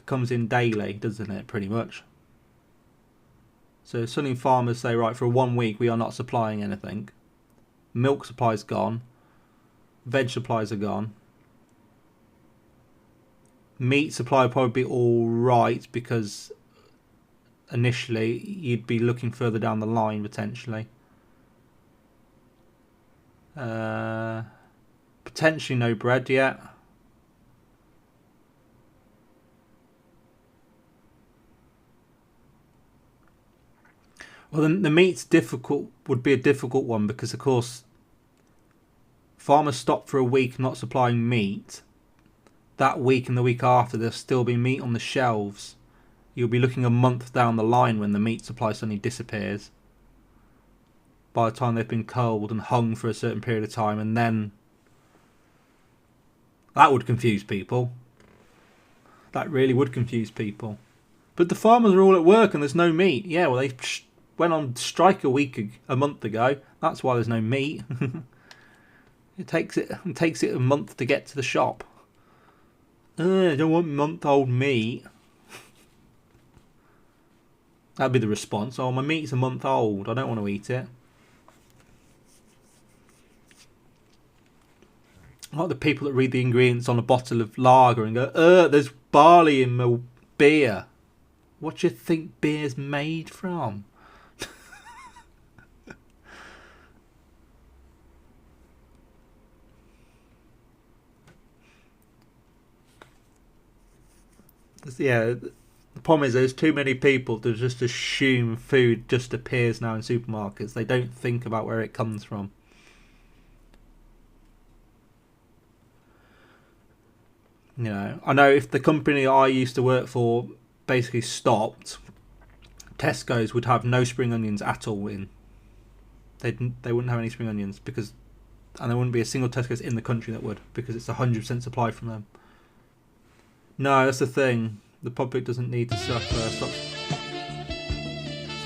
comes in daily, doesn't it? Pretty much. So suddenly farmers say, right, for 1 week we are not supplying anything. Milk supply's gone. Veg supplies are gone. Meat supply would probably be all right because initially you'd be looking further down the line potentially. Potentially no bread yet. Well, the meat's would be a difficult one because, of course, farmers stop for a week not supplying meat. That week and the week after, there'll still be meat on the shelves. You'll be looking a month down the line when the meat supply suddenly disappears. By the time they've been culled and hung for a certain period of time, and then that would confuse people. That really would confuse people. But the farmers are all at work and there's no meat. Yeah, well, they went on strike a month ago. That's why there's no meat. It takes it a month to get to the shop. I don't want month-old meat. That'd be the response. Oh, my meat's a month old. I don't want to eat it. Like the people that read the ingredients on a bottle of lager and go, there's barley in my beer. What do you think beer's made from? Yeah, the problem is there's too many people to just assume food just appears now in supermarkets. They don't think about where it comes from. I know if the company I used to work for basically stopped, Tesco's would have no spring onions at all in. They wouldn't have any spring onions and there wouldn't be a single Tesco's in the country that would, because it's 100% supply from them. No, that's the thing. The public doesn't need to suffer. Stop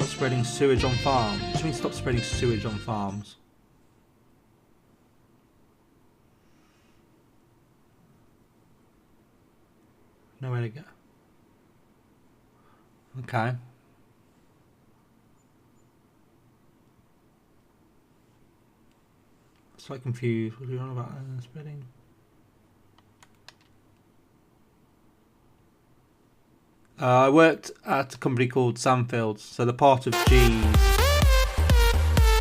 spreading sewage on farms. What do you mean stop spreading sewage on farms? Nowhere to go. Okay. Slightly confused. What are you on about? Spreading. I worked at a company called Sandfields, so they're part of G's.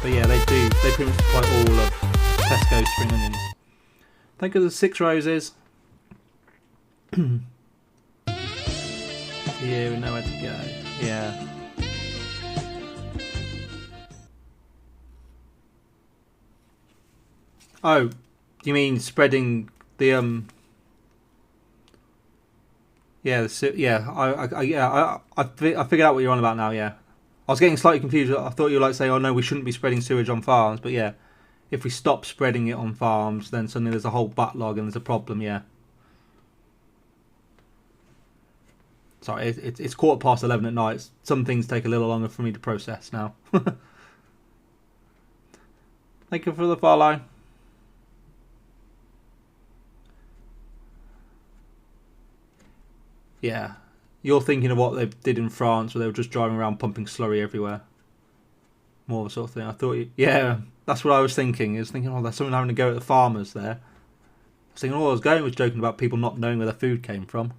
But yeah, they pretty much supply all of Tesco's spring onions. Think of the 6 roses. Yeah, we know where to go. Yeah. Oh, you mean spreading the Yeah, I figured out what you're on about now. Yeah, I was getting slightly confused. I thought you were like saying, "Oh no, we shouldn't be spreading sewage on farms." But yeah, if we stop spreading it on farms, then suddenly there's a whole backlog and there's a problem. Yeah. Sorry, it's 11:15 at night. Some things take a little longer for me to process now. Thank you for the follow. Yeah, you're thinking of what they did in France, where they were just driving around pumping slurry everywhere. More of a sort of thing. I thought, yeah, that's what I was thinking. I was thinking, there's someone having to go at the farmers there. I was thinking, all I was joking about people not knowing where their food came from.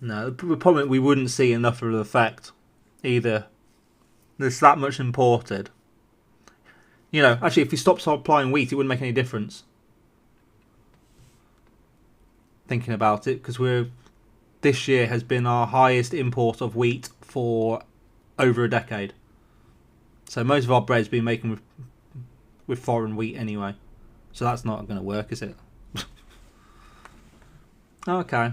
No, the problem we wouldn't see enough of an effect either. There's that much imported. You know, actually, if we stopped supplying wheat, it wouldn't make any difference. Thinking about it, because this year has been our highest import of wheat for over a decade. So most of our bread's been making with foreign wheat anyway. So that's not going to work, is it? Okay.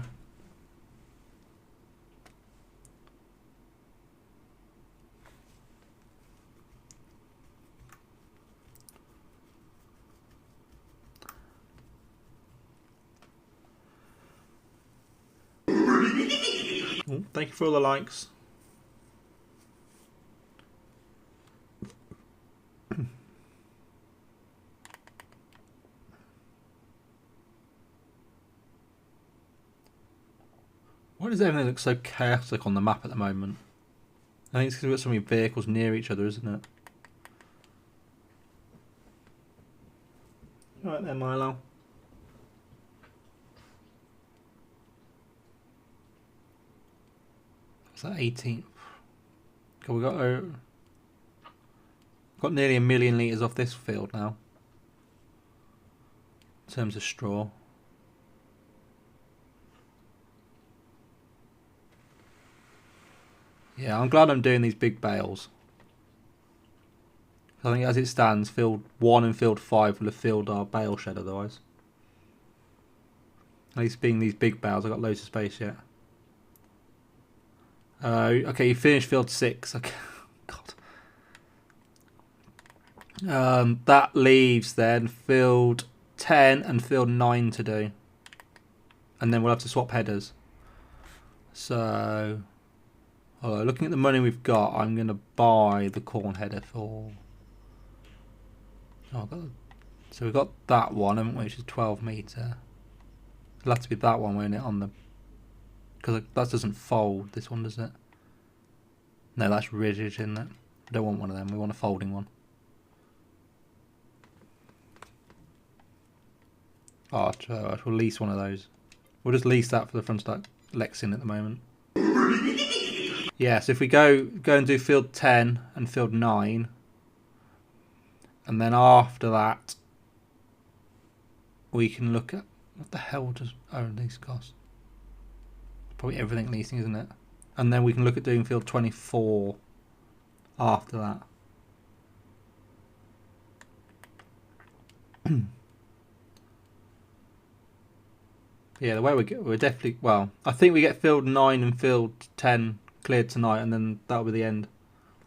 Ooh, thank you for all the likes. Why does everything look so chaotic on the map at the moment? I think it's because we've got so many vehicles near each other, isn't it? Right there, Milo. What's that, 18? Okay, we got nearly 1 million litres off this field now. In terms of straw. Yeah, I'm glad I'm doing these big bales. I think as it stands, field 1 and field 5 will have filled our bale shed otherwise. At least being these big bales, I've got loads of space yet. Okay, you finished field 6. Okay. God. That leaves then field 10 and field 9 to do. And then we'll have to swap headers. So, looking at the money we've got, I'm going to buy the corn header for... So we've got that one, haven't we, which is 12 metre. It'll have to be that one, won't it, on the... Because that doesn't fold, this one, does it? No, that's rigid, isn't it? We don't want one of them, we want a folding one. Oh, we'll lease one of those. We'll just lease that for the front start Lexing at the moment. Yeah, so if we go and do field 10 and field 9, and then after that, we can look at... What the hell does own these cost? Probably everything leasing, isn't it? And then we can look at doing field 24 after that. Yeah, the way we're definitely... Well, I think we get field 9 and field 10 cleared tonight, and then that'll be the end.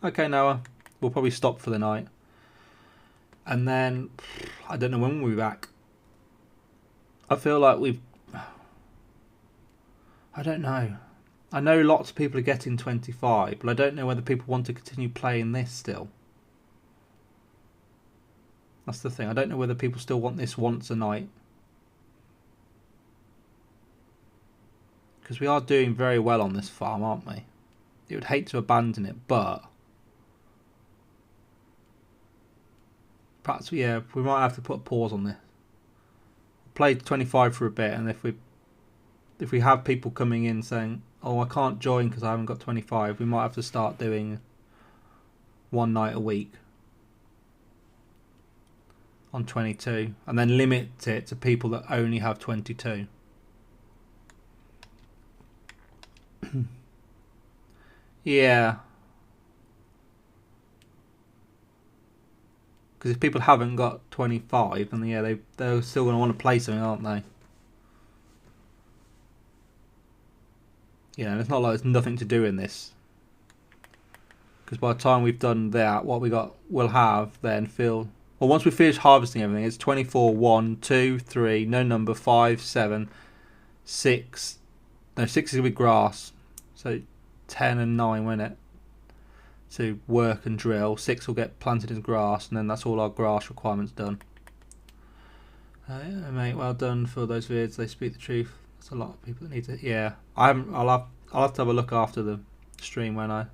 Okay, Noah. We'll probably stop for the night. And then... I don't know when we'll be back. I feel like we've... I don't know. I know lots of people are getting 25, but I don't know whether people want to continue playing this still. That's the thing. I don't know whether people still want this once a night. Because we are doing very well on this farm, aren't we? You would hate to abandon it, but... Perhaps, yeah, we might have to put a pause on this. Play 25 for a bit, and if we have people coming in saying, oh, I can't join because I haven't got 25, we might have to start doing one night a week on 22, and then limit it to people that only have 22. Yeah. Because if people haven't got 25, then yeah, they're still going to want to play something, aren't they? Yeah, it's not like there's nothing to do in this. Because by the time we've done that, what we'll have then fill... Well, once we finish harvesting everything, it's 24, 1, 2, 3, no number, 5, 7, 6. No, 6 is going to be grass. So 10 and 9, won't it? To work and drill. 6 will get planted as grass, and then that's all our grass requirements done. Yeah, mate, well done for those vids. They speak the truth. That's a lot of people that need to... Yeah, I'll have to have a look after the stream, won't I?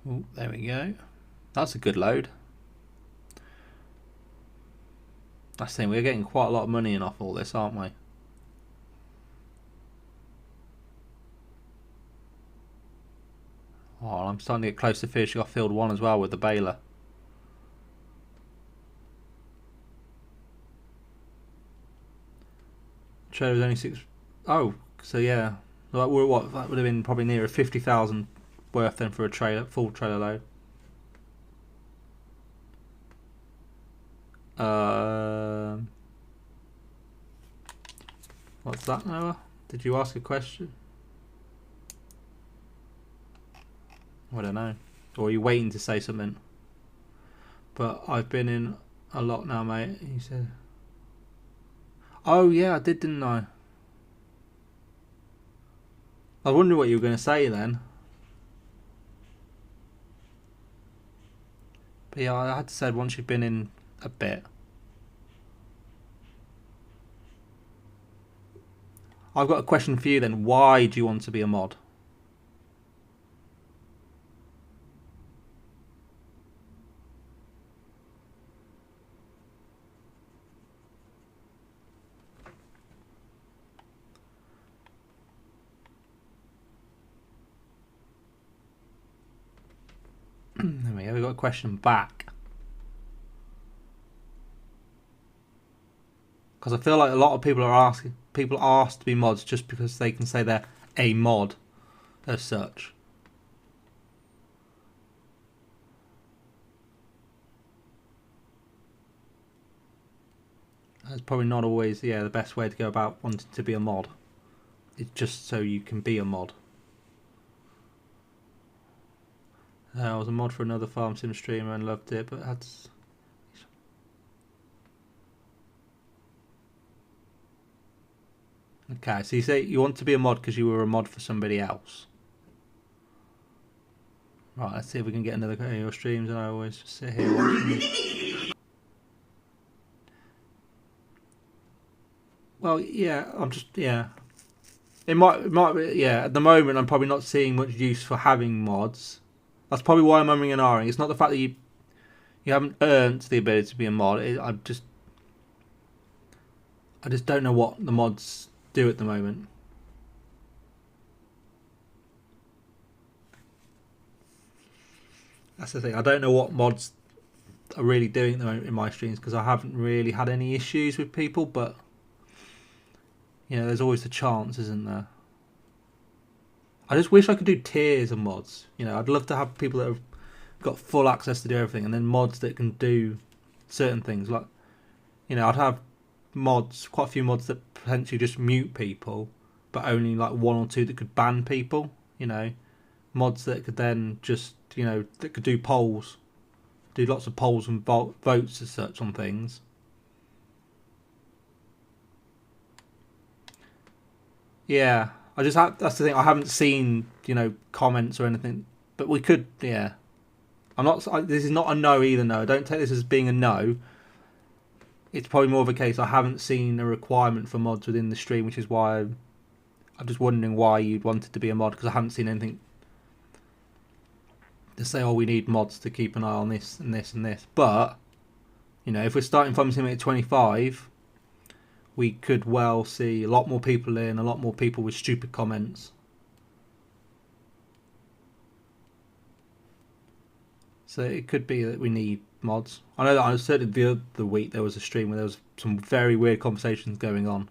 Oh, there we go. That's a good load. That's the thing, we're getting quite a lot of money in off all this, aren't we? Oh, I'm starting to get close to finishing off field 1 as well with the baler. Trailer was only 6. Oh, so yeah. That would have been probably near 50,000 worth then for a trailer, full trailer load. What's that, Noah? Did you ask a question? I don't know. Or are you waiting to say something? But I've been in a lot now, mate. He said. Oh yeah, I did, didn't I? I was wondering what you were going to say then. But yeah, I had to say once you've been in a bit. I've got a question for you then. Why do you want to be a mod? There we go, we've got a question back. Because I feel like a lot of people ask to be mods just because they can say they're a mod as such. That's probably not always the best way to go about wanting to be a mod. It's just so you can be a mod. I was a mod for another farm sim streamer and loved it, but had to... Okay, so you say you want to be a mod because you were a mod for somebody else. Right, let's see if we can get another of your streams, and I always just sit here watching. Well, yeah, I'm just, yeah. It might be, yeah, at the moment I'm probably not seeing much use for having mods. That's probably why I'm umming and ahhing. It's not the fact that you haven't earned the ability to be a mod. I just don't know what the mods do at the moment. That's the thing. I don't know what mods are really doing at the moment in my streams because I haven't really had any issues with people, but there's always the chance, isn't there? I just wish I could do tiers of mods. I'd love to have people that have got full access to do everything, and then mods that can do certain things. Like, I'd have mods, quite a few mods that potentially just mute people, but only like 1 or 2 that could ban people. Mods that could then just, that could do polls, do lots of polls and votes as such on things. Yeah. That's the thing. I haven't seen, comments or anything, but we could. Yeah, this is not a no either. No, don't take this as being a no. It's probably more of a case I haven't seen a requirement for mods within the stream, which is why I'm just wondering why you'd wanted to be a mod, because I haven't seen anything to say, oh, we need mods to keep an eye on this and this and this. But if we're starting Farming Simulator 25. We could well see a lot more people in, a lot more people with stupid comments. So it could be that we need mods. I know that I certainly the other week there was a stream where there was some very weird conversations going on,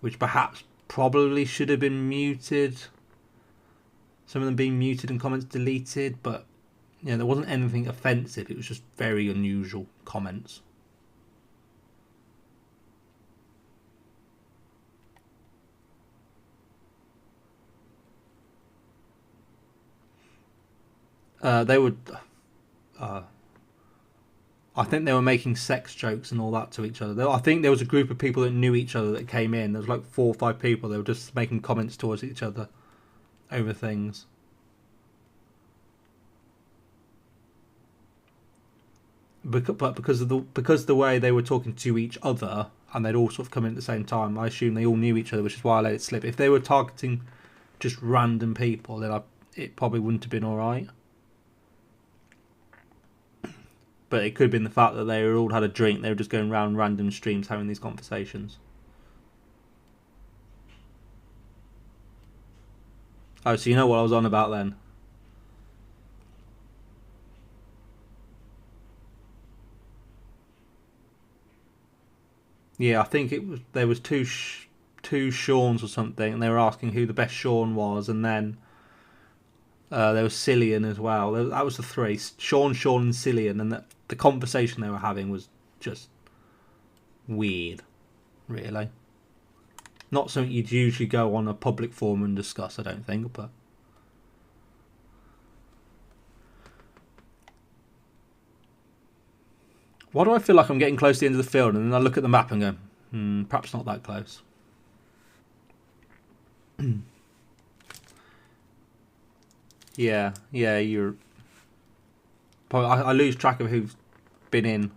which perhaps probably should have been muted. Some of them being muted and comments deleted, but there wasn't anything offensive. It was just very unusual comments. They would. I think they were making sex jokes and all that to each other. I think there was a group of people that knew each other that came in. There was like 4 or 5 people. They were just making comments towards each other over things. But because the way they were talking to each other, and they'd all sort of come in at the same time, I assume they all knew each other, which is why I let it slip. If they were targeting just random people, then it probably wouldn't have been all right. But it could have been the fact that they all had a drink. They were just going around random streams having these conversations. Oh, so you know what I was on about then? Yeah, I think there was two Seans or something, and they were asking who the best Sean was, and then there was Cillian as well. That was the three: Sean, and Cillian, and the conversation they were having was just weird, really. Not something you'd usually go on a public forum and discuss, I don't think, but. Why do I feel like I'm getting close to the end of the field, and then I look at the map and go, perhaps not that close. Yeah, you're. I lose track of who's been in,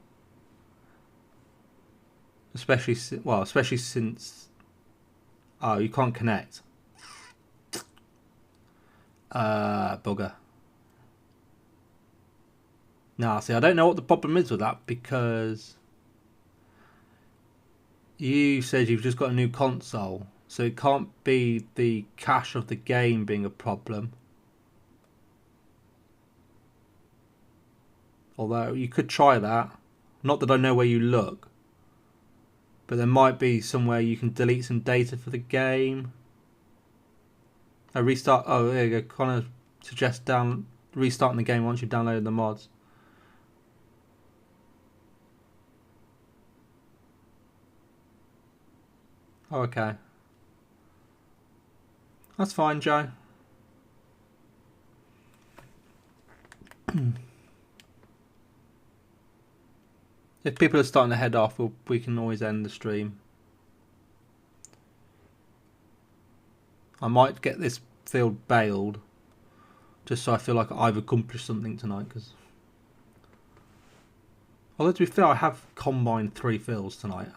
especially since. Oh, you can't connect. Bugger. Nah, see, I don't know what the problem is with that, because you said you've just got a new console, so it can't be the cache of the game being a problem. Although you could try that. Not that I know where you look, but there might be somewhere you can delete some data for the game. Restart. Oh, there you go. Kind of suggest restarting the game once you've downloaded the mods. Oh, okay. That's fine, Joe. If people are starting to head off, we can always end the stream. I might get this field bailed, just so I feel like I've accomplished something tonight. Although, to be fair, I have combined 3 fields tonight.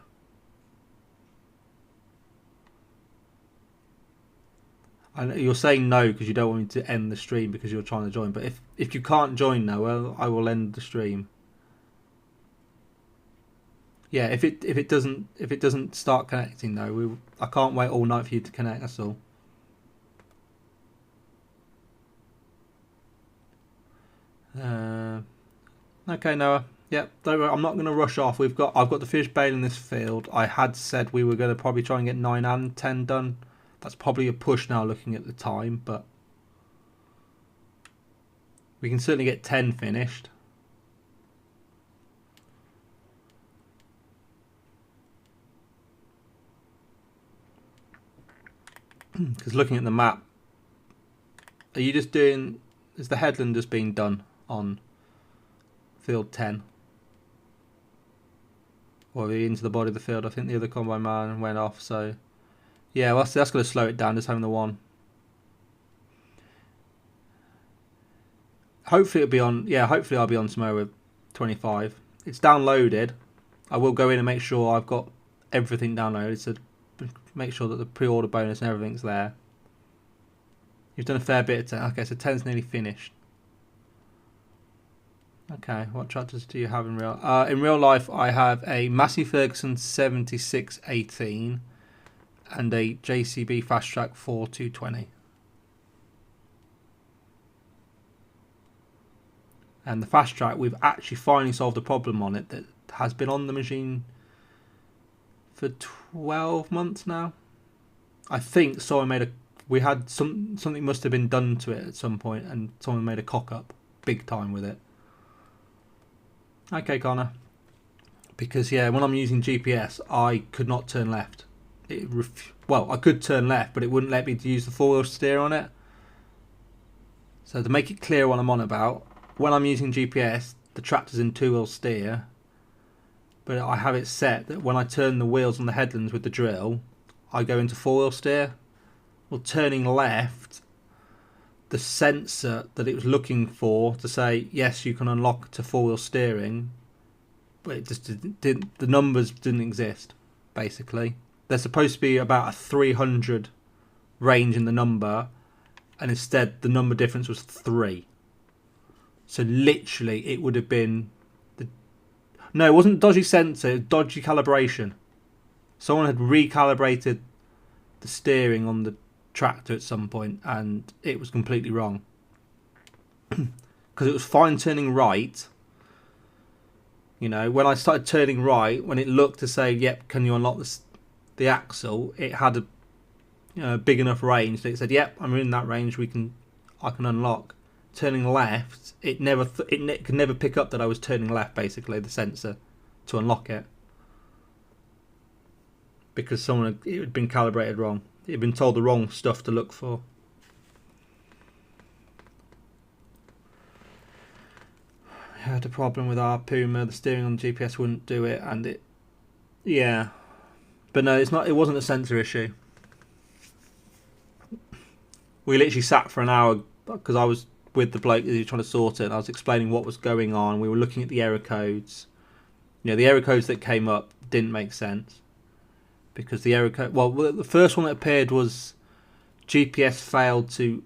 And you're saying no because you don't want me to end the stream because you're trying to join. But if you can't join now, well, I will end the stream. Yeah, if it doesn't start connecting though, I can't wait all night for you to connect. That's all. Okay, Noah. Yep, don't worry, I'm not going to rush off. I've got to finish baling this field. I had said we were going to probably try and get 9 and 10 done. That's probably a push now looking at the time, but we can certainly get 10 finished. Because looking at the map, are you just doing, is the headland just being done on field 10? Or are we into the body of the field? I think the other combine man went off, so yeah, well, that's going to slow it down, just having the one. Hopefully it'll be on, yeah, hopefully I'll be on tomorrow with 25. It's downloaded. I will go in and make sure I've got everything downloaded, so make sure that the pre-order bonus and everything's there. You've done a fair bit of 10. Okay, so 10's nearly finished. Okay, what tractors do you have in real life? I have a Massey Ferguson 7618 and a JCB Fast Track 4220. And the Fast Track, we've actually finally solved a problem on it that has been on the machine for 12 months now. I think someone we had something must have been done to it at some point, and someone made a cock up big time with it. Okay, Connor. Because yeah, when I'm using GPS, I could not turn left. Well, I could turn left, but it wouldn't let me to use the 4-wheel steer on it. So to make it clear what I'm on about, when I'm using GPS, the tractor's in 2-wheel steer, but I have it set that when I turn the wheels on the headlands with the drill, I go into 4-wheel steer. Well, turning left, the sensor that it was looking for to say, yes, you can unlock to 4-wheel steering, but it just didn't, the numbers didn't exist, basically. There's supposed to be about a 300 range in the number, and instead the number difference was 3. So literally it would have been the No, it wasn't dodgy sensor, it was dodgy calibration. Someone had recalibrated the steering on the tractor at some point and it was completely wrong. Because it was fine turning right. You know, when I started turning right, when it looked to say, yep, can you unlock the axle, it had a big enough range that it said, yep, I'm in that range, I can unlock. Turning left, it could never pick up that I was turning left, basically, the sensor, to unlock it. Because it had been calibrated wrong. It had been told the wrong stuff to look for. I had a problem with our Puma, the steering on the GPS wouldn't do it, and yeah. But no, it wasn't a sensor issue. We literally sat for an hour, because I was with the bloke who was trying to sort it, and I was explaining what was going on. We were looking at the error codes. You know, the error codes that came up didn't make sense. Because the error code... Well, the first one that appeared was GPS failed to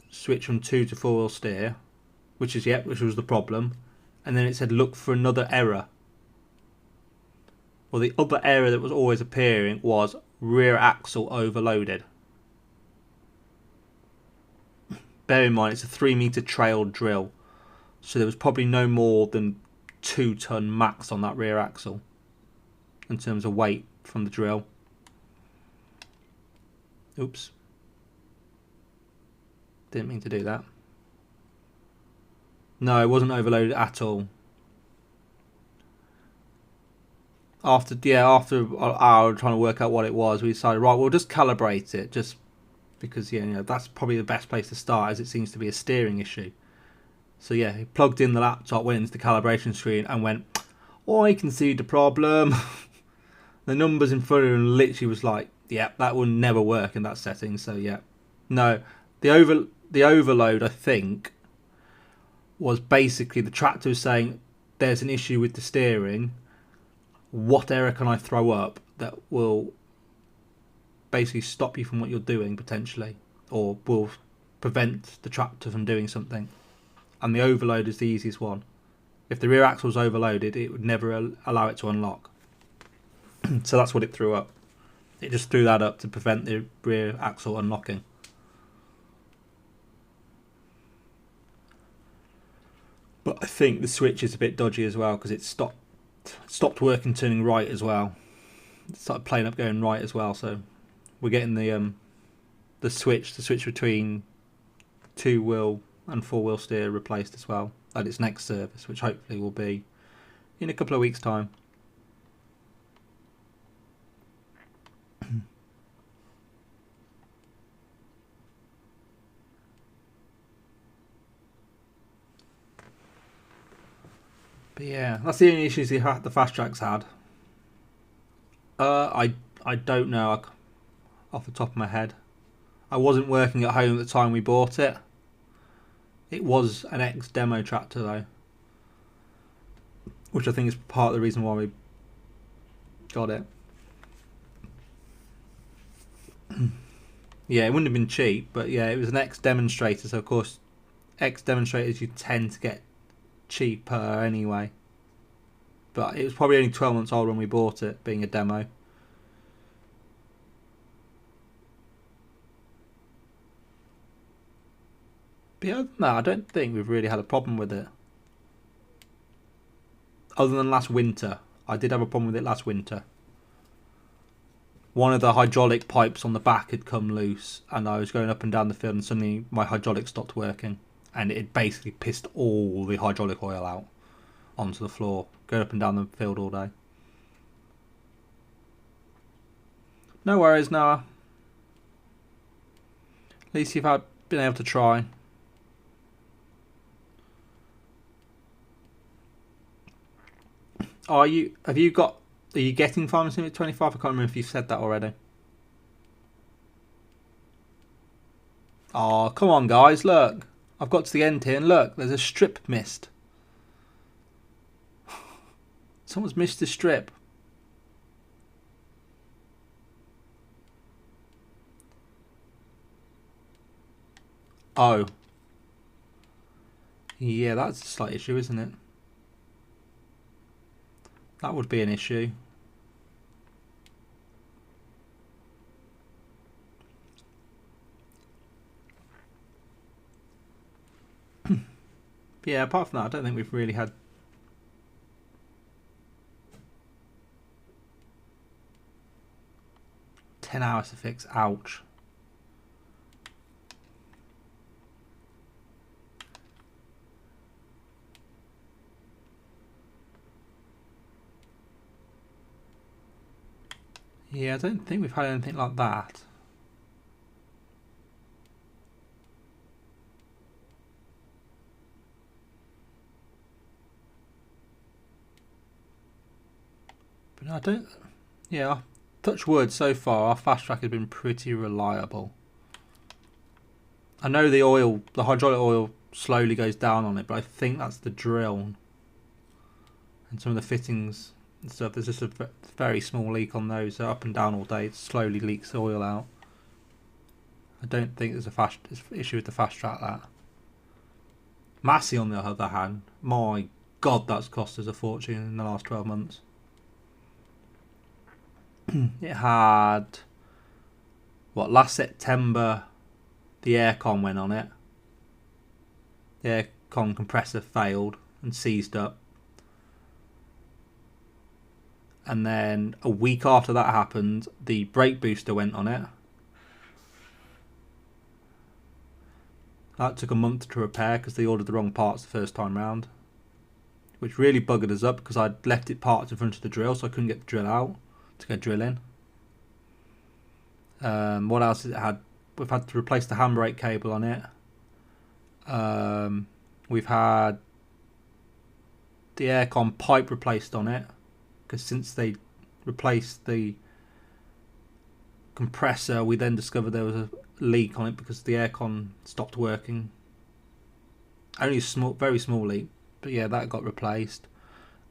switch from 2 to 4-wheel steer, which was the problem. And then it said, look for another error. Well, the other error that was always appearing was rear axle overloaded. Bear in mind, it's a 3-metre trail drill. So there was probably no more than 2 ton max on that rear axle. In terms of weight from the drill. Oops. Didn't mean to do that. No, it wasn't overloaded at all. After an hour trying to work out what it was, we decided, right, we'll just calibrate it, just because that's probably the best place to start, as it seems to be a steering issue. So yeah, he plugged in the laptop, went into the calibration screen, and went, "Oh, I can see the problem." The numbers in front of him literally was like, "Yeah, that would never work in that setting." So yeah, no, the overload, I think, was basically the tractor was saying, "There's an issue with the steering. What error can I throw up that will basically stop you from what you're doing potentially, or will prevent the tractor from doing something?" And the overload is the easiest one. If the rear axle was overloaded, it would never allow it to unlock. So that's what it threw up. It just threw that up to prevent the rear axle unlocking. But I think the switch is a bit dodgy as well, because it stopped working turning right as well. It started playing up going right as well, so we're getting the switch between 2-wheel and 4-wheel steer replaced as well at its next service, which hopefully will be in a couple of weeks' time. But yeah, that's the only issues the Fast Track's had. I don't know off the top of my head. I wasn't working at home at the time we bought it. It was an ex-demo tractor though, which I think is part of the reason why we got it. Yeah, it wouldn't have been cheap, but yeah, it was an ex-demonstrator, so of course ex-demonstrators you tend to get cheaper anyway. But it was probably only 12 months old when we bought it, being a demo. But yeah, no, I don't think we've really had a problem with it. Other than last winter. I did have a problem with it last winter. One of the hydraulic pipes on the back had come loose, and I was going up and down the field, and suddenly my hydraulic stopped working, and it basically pissed all the hydraulic oil out onto the floor, going up and down the field all day. No worries, Noah. At least you've been able to try. Are you getting FarmingTom 25? I can't remember if you've said that already. Oh, come on guys, look. I've got to the end here and look, there's a strip missed. Someone's missed the strip. Oh. Yeah, that's a slight issue, isn't it? That would be an issue. Yeah, apart from that, I don't think we've really had... $10 hours to fix. Ouch. Yeah, I don't think we've had anything like that. But no, I don't... Yeah, touch wood, so far our fast track has been pretty reliable. I know the oil, the hydraulic oil slowly goes down on it, but I think that's the drill and some of the fittings and stuff. There's just a very small leak on those. They're up and down all day. It slowly leaks the oil out. I don't think there's a issue with the fast track. That Massey, on the other hand, my God, that's cost us a fortune in the last 12 months. It had, what, last September the aircon went on it. The aircon compressor failed and seized up. And then a week after that happened, the brake booster went on it. That took a month to repair because they ordered the wrong parts the first time round, which really buggered us up because I'd left it parked in front of the drill, so I couldn't get the drill out to go drilling. What else has it had? We've had to replace the handbrake cable on it. We've had the aircon pipe replaced on it, because since they replaced the compressor, we then discovered there was a leak on it because the aircon stopped working. Only a small, very small leak, but yeah, that got replaced.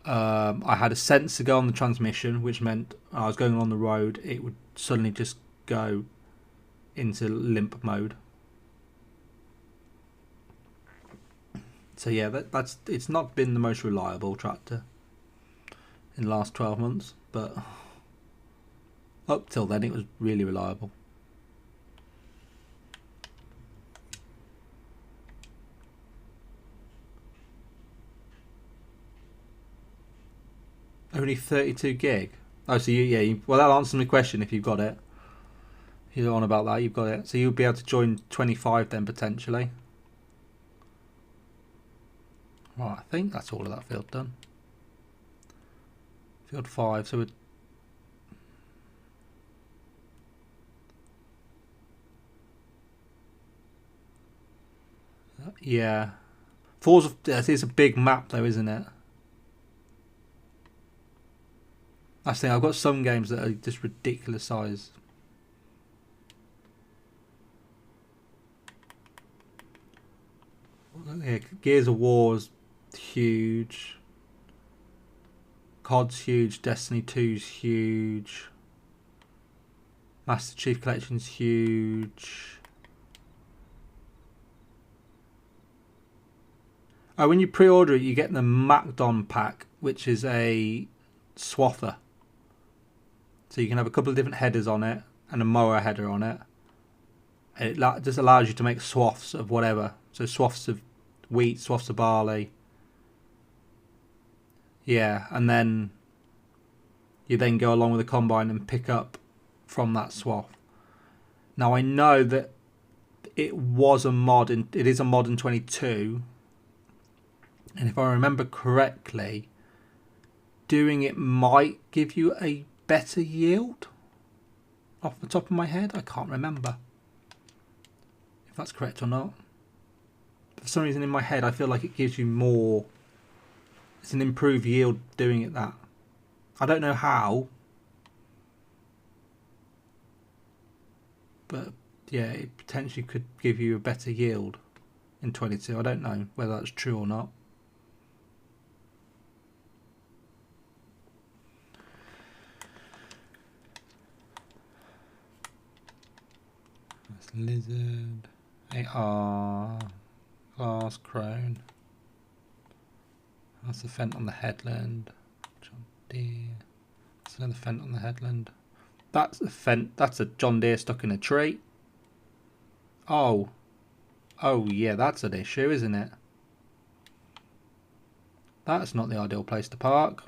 I had a sensor go on the transmission, which meant I was going on the road, it would suddenly just go into limp mode. So yeah, that's it's not been the most reliable tractor in the last 12 months, but up till then it was really reliable. Only 32 gig. Oh, so well, that answers my question. If you've got it, if you're on about that, you've got it. So you'll be able to join 25 then potentially. Right, I think that's all of that field done. Field 5. So yeah, it's a big map though, isn't it? I think I've got some games that are just ridiculous size. Yeah, Gears of War's huge. COD's huge. Destiny 2's huge. Master Chief Collection's huge. Oh, when you pre-order it, you get the MacDon pack, which is a swather. So you can have a couple of different headers on it and a mower header on it. It just allows you to make swaths of whatever. So swaths of wheat, swaths of barley. Yeah, and then you then go along with the combine and pick up from that swath. Now I know that it is a mod in 22, and if I remember correctly, doing it might give you a better yield. Off the top of my head, I can't remember if that's correct or not. For some reason in my head I feel like it gives you more, it's an improved yield doing it that. I don't know how, but yeah, it potentially could give you a better yield in 22. I don't know whether that's true or not. That's lizard, AR, glass crone. That's the fent on the headland. deer. There's another fent on the headland. That's a fent. That's a John Deere stuck in a tree. Oh. Oh yeah, that's an issue, isn't it? That's not the ideal place to park.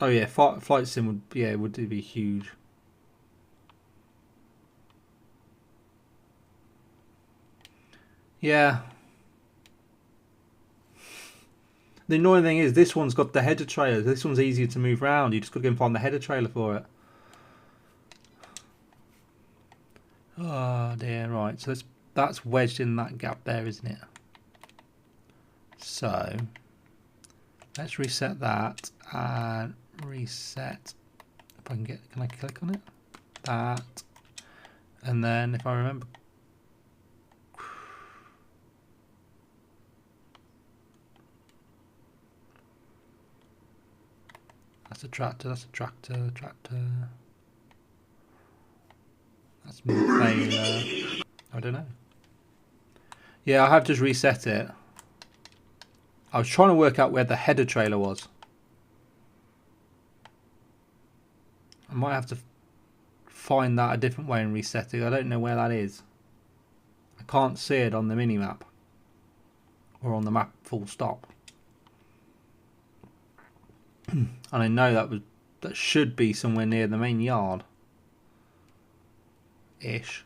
Oh yeah, flight sim would, yeah, would be huge. Yeah. The annoying thing is this one's got the header trailer. This one's easier to move around. You just got to go and find the header trailer for it. Oh dear, right. So that's wedged in that gap there, isn't it? So let's reset that and reset. If I can get, can I click on it? That, and then if I remember. That's a tractor, that's a tractor, tractor. That's baler. I don't know. Yeah, I have just reset it. I was trying to work out where the header trailer was. I might have to find that a different way and reset it. I don't know where that is. I can't see it on the mini map. Or on the map full stop. And I know that should be somewhere near the main yard. Ish.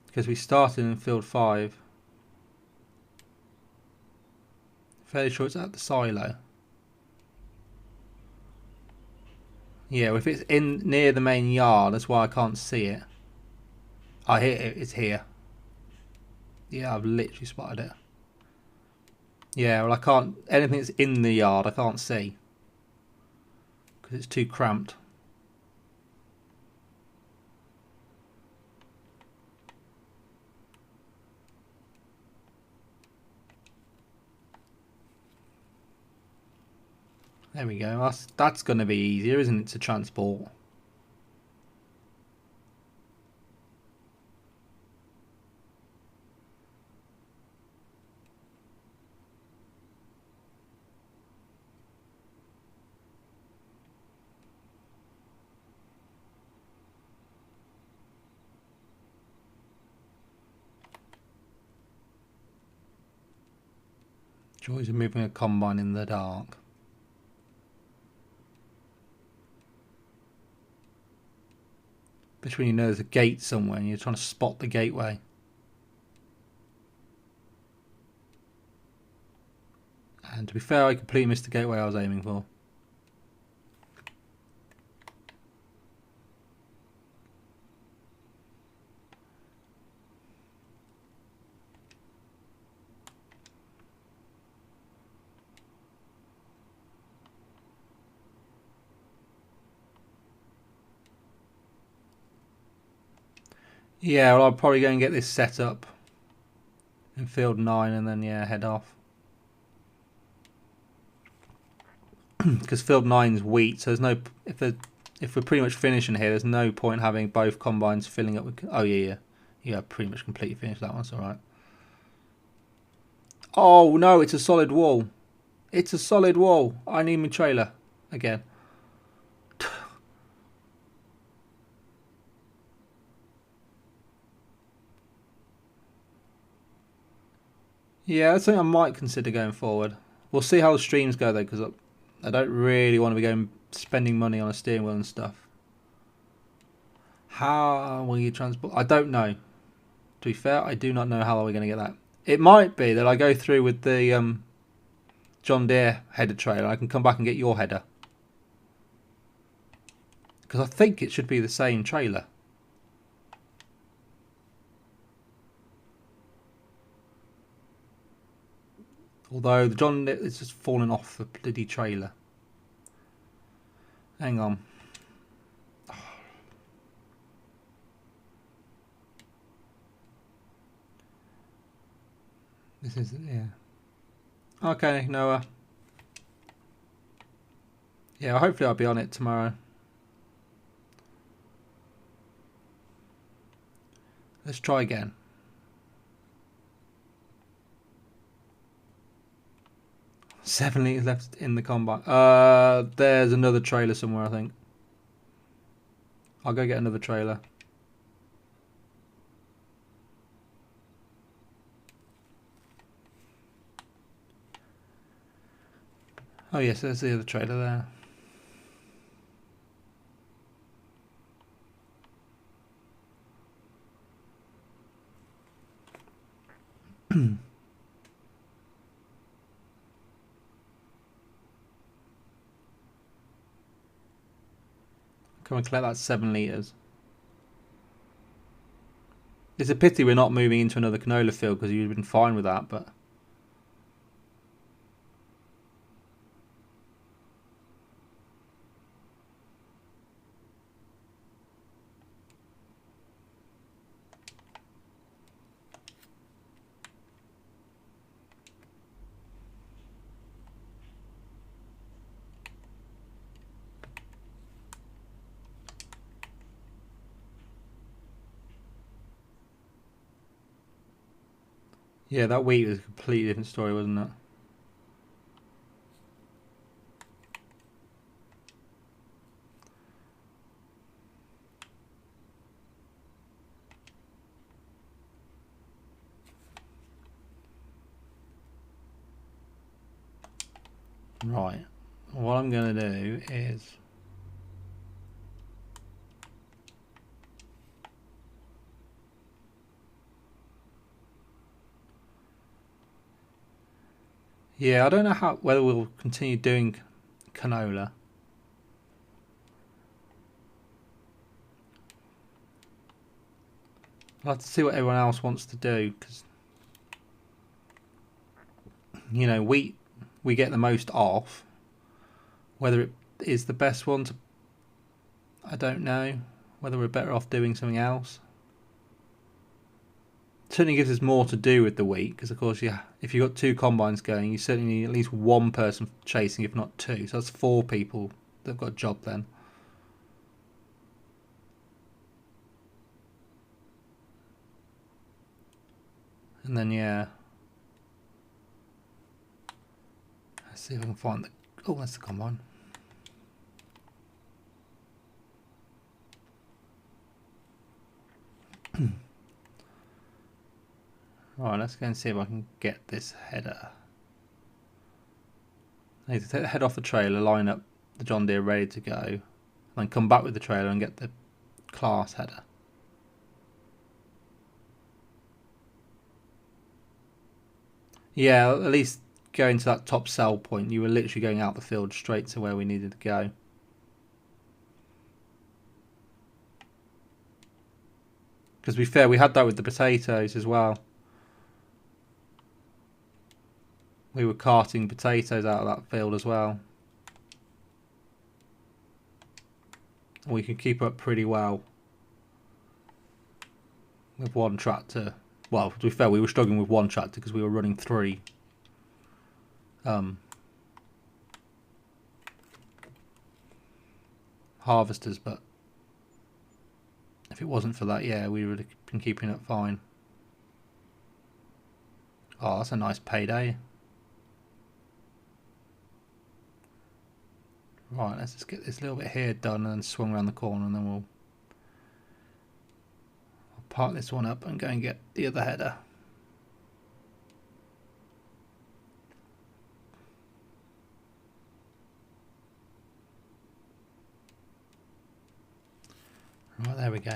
Because we started in field 5. Fairly sure it's at the silo. Yeah, if it's in near the main yard, that's why I can't see it. I hear it, it's here. Yeah, I've literally spotted it. Yeah, well I can't, anything that's in the yard I can't see. Because it's too cramped. There we go, that's going to be easier, isn't it, to transport? Joys of moving a combine in the dark. Especially when you know there's a gate somewhere and you're trying to spot the gateway. And to be fair, I completely missed the gateway I was aiming for. Yeah, well I'll probably go and get this set up in field 9 and then yeah, head off. Because field 9's wheat, so there's no, if we're pretty much finishing here, there's no point having both combines filling up with, oh yeah, pretty much completely finished that one, it's alright. Oh no, it's a solid wall. It's a solid wall. I need my trailer again. Yeah, that's something I might consider going forward. We'll see how the streams go though, because I don't really want to be spending money on a steering wheel and stuff. How will you transport? I don't know. To be fair, I do not know how are we going to get that. It might be that I go through with the John Deere header trailer. I can come back and get your header. Because I think it should be the same trailer. Although the John Deere is just falling off the bloody trailer. Hang on. This is, yeah. Okay, Noah. Yeah, hopefully I'll be on it tomorrow. Let's try again. 7 litres left in the combine. There's another trailer somewhere, I think. I'll go get another trailer. Oh yes, there's the other trailer there. Come and collect that 7 litres. It's a pity we're not moving into another canola field because you'd have been fine with that, but... Yeah, that wheat was a completely different story, wasn't it? Right. What I'm going to do is... Yeah, I don't know whether we'll continue doing canola. I'll have to see what everyone else wants to do, because, you know, wheat we get the most off. Whether it is the best one to... I don't know. Whether we're better off doing something else. It certainly gives us more to do with the wheat, because of course, yeah, if you've got 2 combines going, you certainly need at least 1 person chasing, if not 2. So that's 4 people that have got a job then. And then, yeah. Let's see if I can find the... Oh, that's the combine. Alright, let's go and see if I can get this header. I need to head off the trailer, line up the John Deere ready to go, and then come back with the trailer and get the class header. Yeah, at least going to that top sell point, you were literally going out the field straight to where we needed to go. Because to be fair, we had that with the potatoes as well. We were carting potatoes out of that field as well. We could keep up pretty well with 1 tractor. Well, to be fair, we were struggling with 1 tractor because we were running 3 harvesters, but if it wasn't for that, yeah, we would have been keeping it fine. Oh, that's a nice payday. Right, let's just get this little bit here done and then swing around the corner, and then I'll park this one up and go and get the other header. Right, there we go.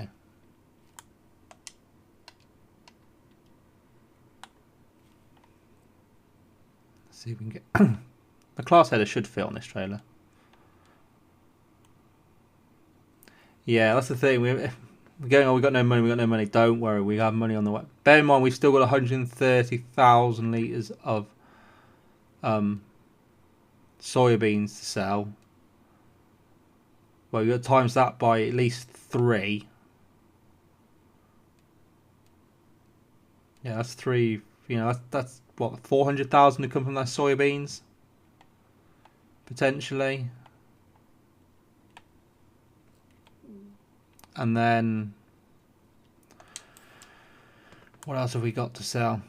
Let's see if we can get... The class header should fit on this trailer. Yeah, that's the thing. We're going, oh, we got no money, we got no money. Don't worry, we have money on the way. Bear in mind, we've still got 130,000 litres of soybeans to sell. Well, you've got to times that by at least 3. Yeah, that's 3. You know, that's what, 400,000 to come from those soybeans, potentially. And then, what else have we got to sell?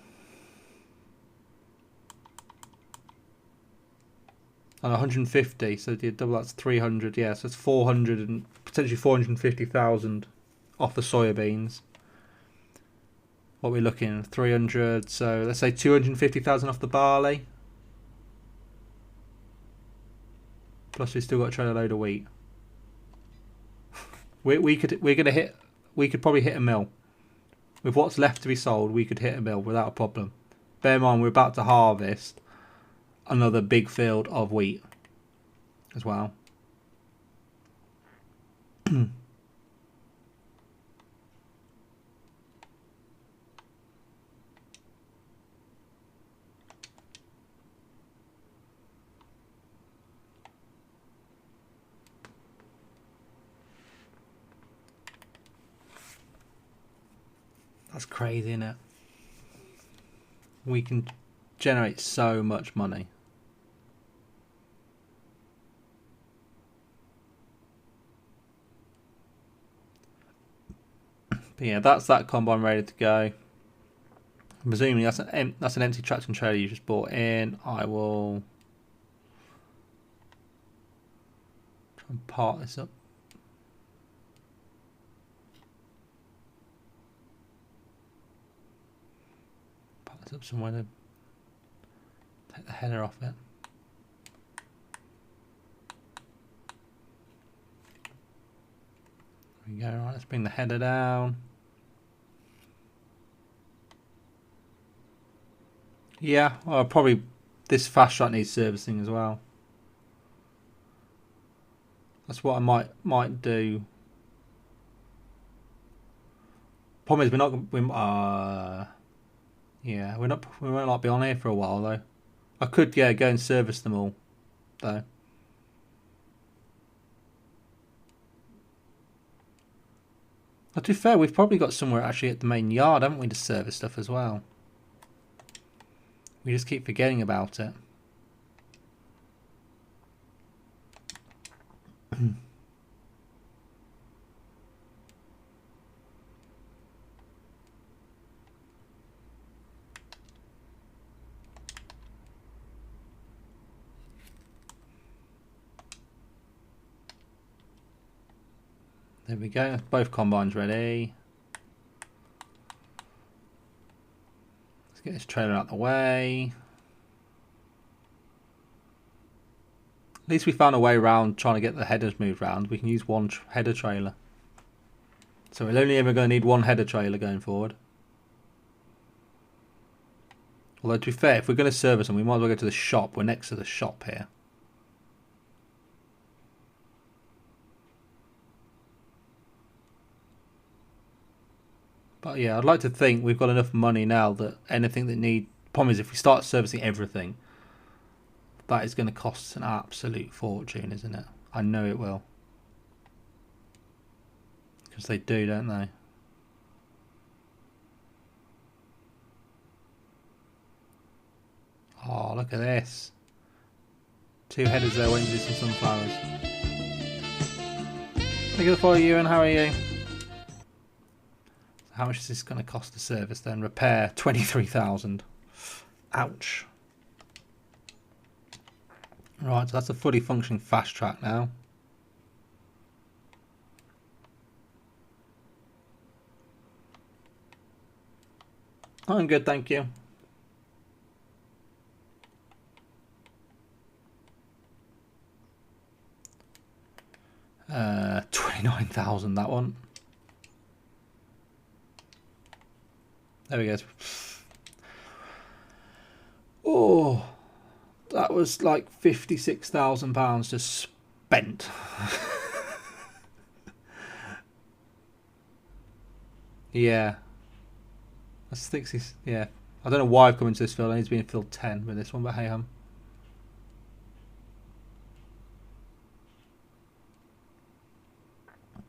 And 150, so you double that's 300. Yeah, so it's 400 and potentially 450,000 off the soybeans. What we're looking 300, so let's say 250,000 off the barley. Plus we still got to trade a load of wheat. We could probably hit a mill. With what's left to be sold, we could hit a mill without a problem. Bear in mind we're about to harvest another big field of wheat as well. That's crazy, isn't it? We can generate so much money. But yeah, that's that combine ready to go. I'm presuming that's an empty tractor and trailer you just bought in. I will try and part this up. Part this up somewhere to take the header off it. There we go. Right, let's bring the header down. Yeah, well, probably this fast track needs servicing as well. That's what I might do. Problem is we won't like be on here for a while though. I could go and service them all though. But to be fair, we've probably got somewhere actually at the main yard, haven't we, to service stuff as well. We just keep forgetting about it. There we go, both combines ready. Let's get this trailer out of the way. At least we found a way around trying to get the headers moved around. We can use one header trailer. So we're only ever going to need one header trailer going forward. Although to be fair, if we're going to service them, we might as well go to the shop. We're next to the shop here. But yeah, I'd like to think we've got enough money now that anything that need... Problem is, if we start servicing everything, that is going to cost an absolute fortune, isn't it? I know it will. Because they do, don't they? Oh, look at this. 2 headers there waiting to do some sunflowers. Thank you for you, and how are you? How much is this going to cost to service then? Repair, 23,000. Ouch. Right, so that's a fully functioning fast track now. I'm good, thank you. 29,000 that one. There we go. Oh, that was like £56,000 just spent. Yeah. That's 60. Yeah. I don't know why I've come into this field. I need to be in field 10 with this one, but hey hum.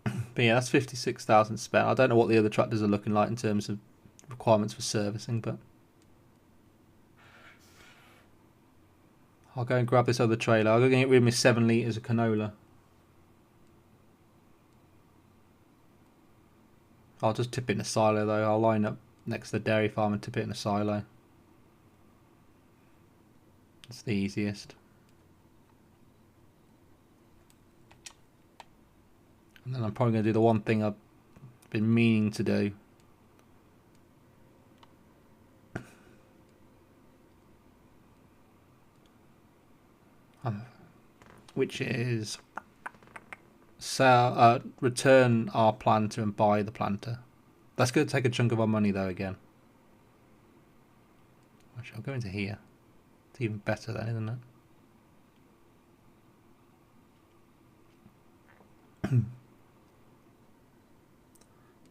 But yeah, that's 56,000 spent. I don't know what the other tractors are looking like in terms of requirements for servicing, but I'll go and grab this other trailer. I'll go and get rid of my 7 litres of canola. I'll just tip it in a silo though. I'll line up next to the dairy farm and tip it in a silo. It's the easiest. And then I'm probably going to do the one thing I've been meaning to do. Which is sell, return our planter and buy the planter. That's going to take a chunk of our money though again. Actually, I'll go into here. It's even better then, isn't it?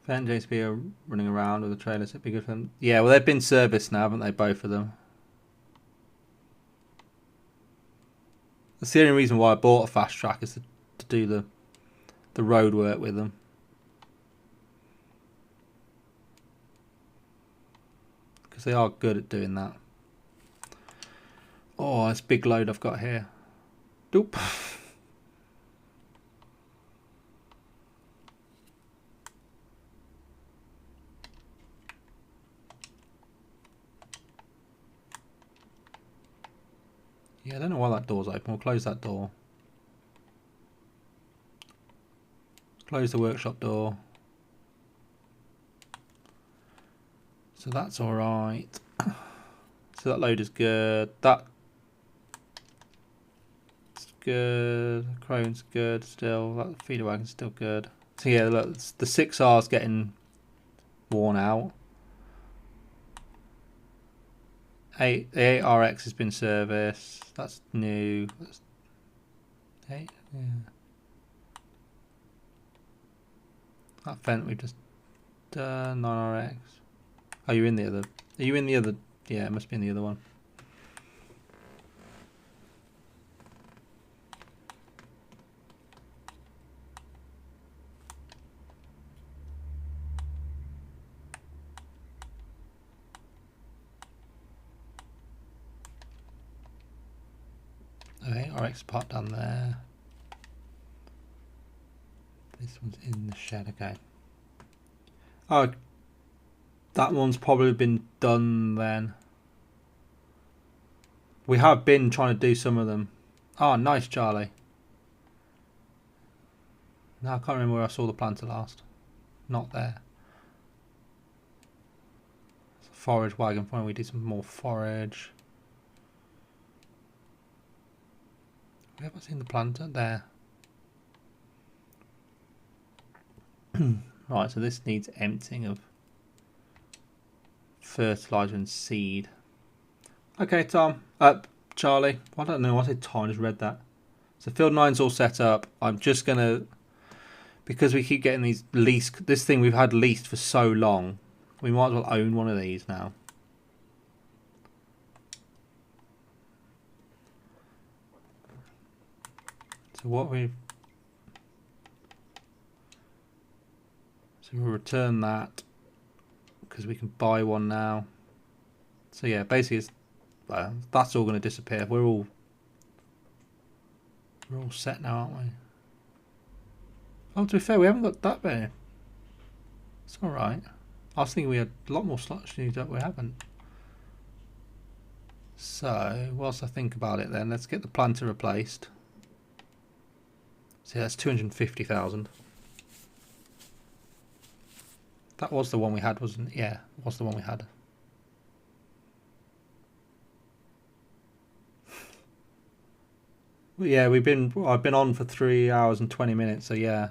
Fan JSB are running around with the trailers. It'd be good for them. Yeah, well, they've been serviced now, haven't they? Both of them. That's the only reason why I bought a fast track, is to do the road work with them. Because they are good at doing that. Oh, this big load I've got here. Doop. Yeah, I don't know why that door's open. We'll close that door. Close the workshop door. So that's alright. So that load is good. That's good. Crone's good still. That feeder wagon's still good. So yeah, look, the 6R's getting worn out. The 8RX has been serviced. That's new. That's 8, yeah. That Fent we've just done. 9RX. Oh, you're in the other. Are you in the other? Yeah, it must be in the other one. Okay, RX part down there. This one's in the shed, okay. Oh, that one's probably been done then. We have been trying to do some of them. Oh, nice, Charlie. No, I can't remember where I saw the planter last. Not there. It's a forage wagon. Why don't we do some more forage? We haven't seen the planter there. Right, so this needs emptying of fertilizer and seed. Okay, Tom. Charlie. I don't know. I said Tom. I just read that. So field 9's all set up. I'm just gonna, because we keep getting these leased. This thing we've had leased for so long. We might as well own one of these now. So what we'll return that because we can buy one now. So yeah, basically it's, that's all going to disappear. We're all set now, aren't we? Oh, to be fair, we haven't got that many. It's all right. I was thinking we had a lot more slots, but we haven't. So whilst I think about it, then let's get the planter replaced. So that's 250,000. That was the one we had, wasn't it? Yeah, it was the one we had. Well, yeah, I've been on for 3 hours and 20 minutes, so yeah.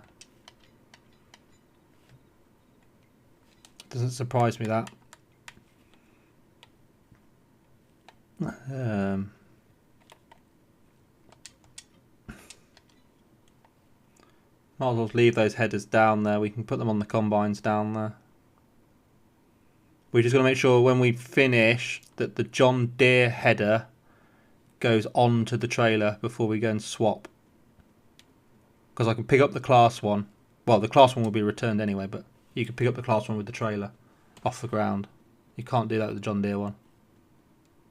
Doesn't surprise me that. Might as well leave those headers down there. We can put them on the combines down there. We're just going to make sure when we finish that the John Deere header goes onto the trailer before we go and swap. Because I can pick up the class one. Well, the class one will be returned anyway, but you can pick up the class one with the trailer off the ground. You can't do that with the John Deere one,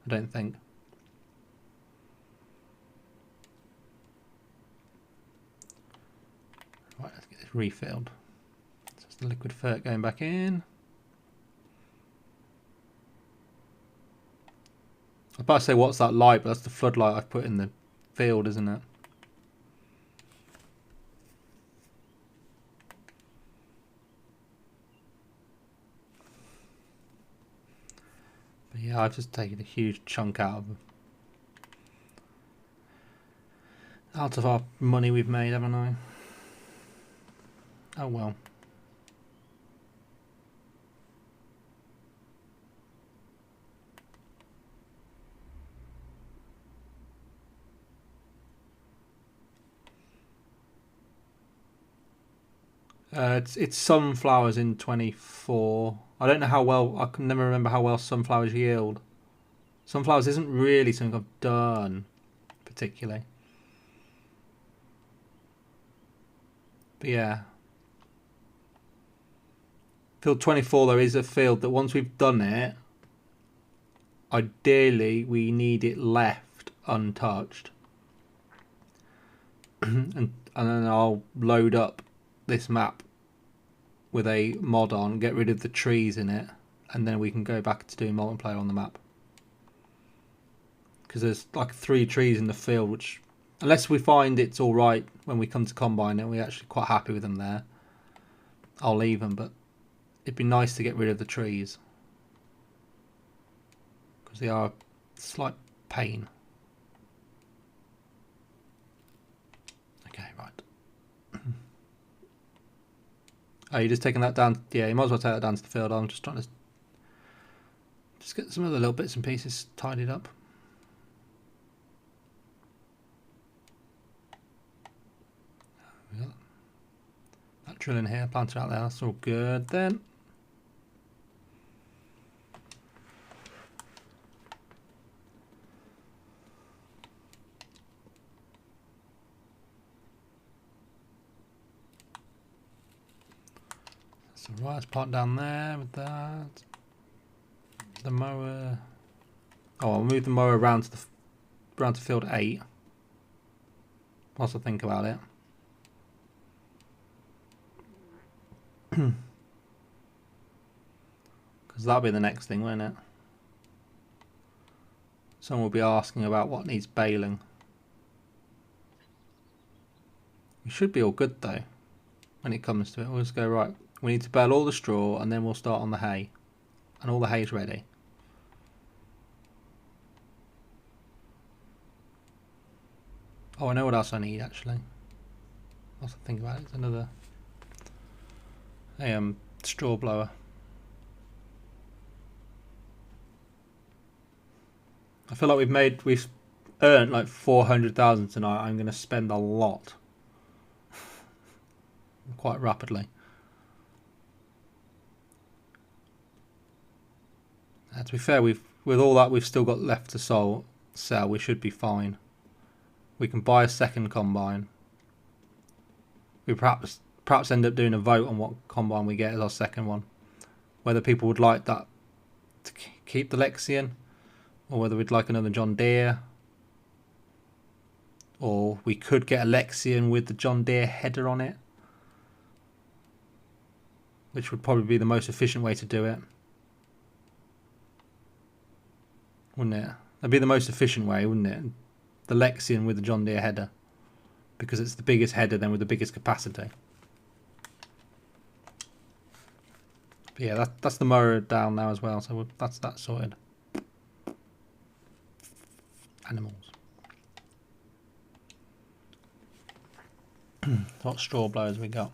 I don't think. Right, let's get this refilled. So it's the liquid fert going back in. I was about to say what's that light, but that's the floodlight I've put in the field, isn't it? Yeah, I've just taken a huge chunk out of our money we've made, haven't I? Oh well. It's sunflowers in 24. I don't know how well. I can never remember how well sunflowers yield. Sunflowers isn't really something I've done particularly. But yeah. Field 24 though is a field that once we've done it, ideally we need it left untouched. and then I'll load up this map with a mod on, get rid of the trees in it, and then we can go back to doing multiplayer on the map. Because there's like 3 trees in the field, which, unless we find it's alright when we come to combine it, we're actually quite happy with them there, I'll leave them, but it'd be nice to get rid of the trees. Because they are a slight pain. Okay, right. Oh, you're just taking that down? Yeah, you might as well take that down to the field. I'm just trying to just get some of the little bits and pieces tidied up. That drill in here, planter out there, that's all good then. So right, let's plant down there with that. The mower. Oh, I'll move the mower around to field 8. Whilst I think about it. Because that'll be the next thing, won't it? Someone will be asking about what needs baling. We should be all good though when it comes to it. We'll just go, right, we need to bale all the straw and then we'll start on the hay. And all the hay's ready. Oh, I know what else I need actually. Whilst I think about it, it's another straw blower. I feel like we've earned like 400,000 tonight. I'm going to spend a lot. Quite rapidly. To be fair, with all that we've still got left to sell, we should be fine. We can buy a second combine. We perhaps end up doing a vote on what combine we get as our second one. Whether people would like that to keep the Lexion, or whether we'd like another John Deere. Or we could get a Lexion with the John Deere header on it, which would probably be the most efficient way to do it. Wouldn't it? That'd be the most efficient way, wouldn't it? The Lexion with the John Deere header. Because it's the biggest header then with the biggest capacity. But yeah, that's the mower down now as well, so that's that sorted. Animals. What straw blowers we got?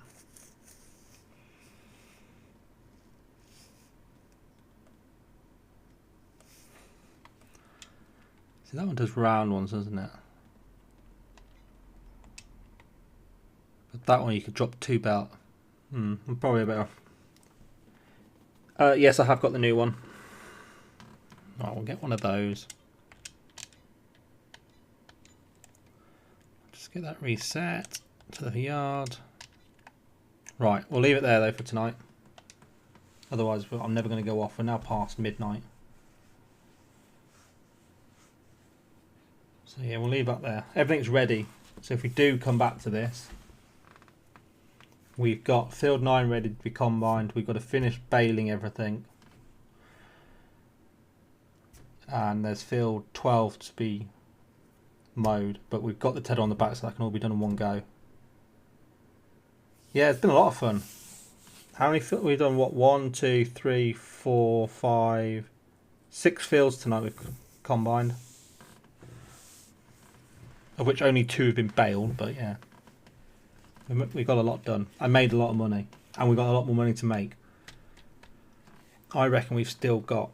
See, that one does round ones, doesn't it? But that one you could drop 2 belt. I'm probably a bit off. Yes, I have got the new one. Right, we'll get one of those. Just get that reset to the yard. Right, we'll leave it there though for tonight. Otherwise, I'm never going to go off. We're now past midnight. So yeah, we'll leave that there. Everything's ready. So if we do come back to this, we've got field 9 ready to be combined. We've got to finish baling everything. And there's field 12 to be mowed. But we've got the tedder on the back so that can all be done in one go. Yeah, it's been a lot of fun. How many fields we've done? What? 1, 2, 3, 4, 5, 6 fields tonight we've combined, of which only 2 have been baled, but yeah. We got a lot done. I made a lot of money, and we got a lot more money to make. I reckon we've still got,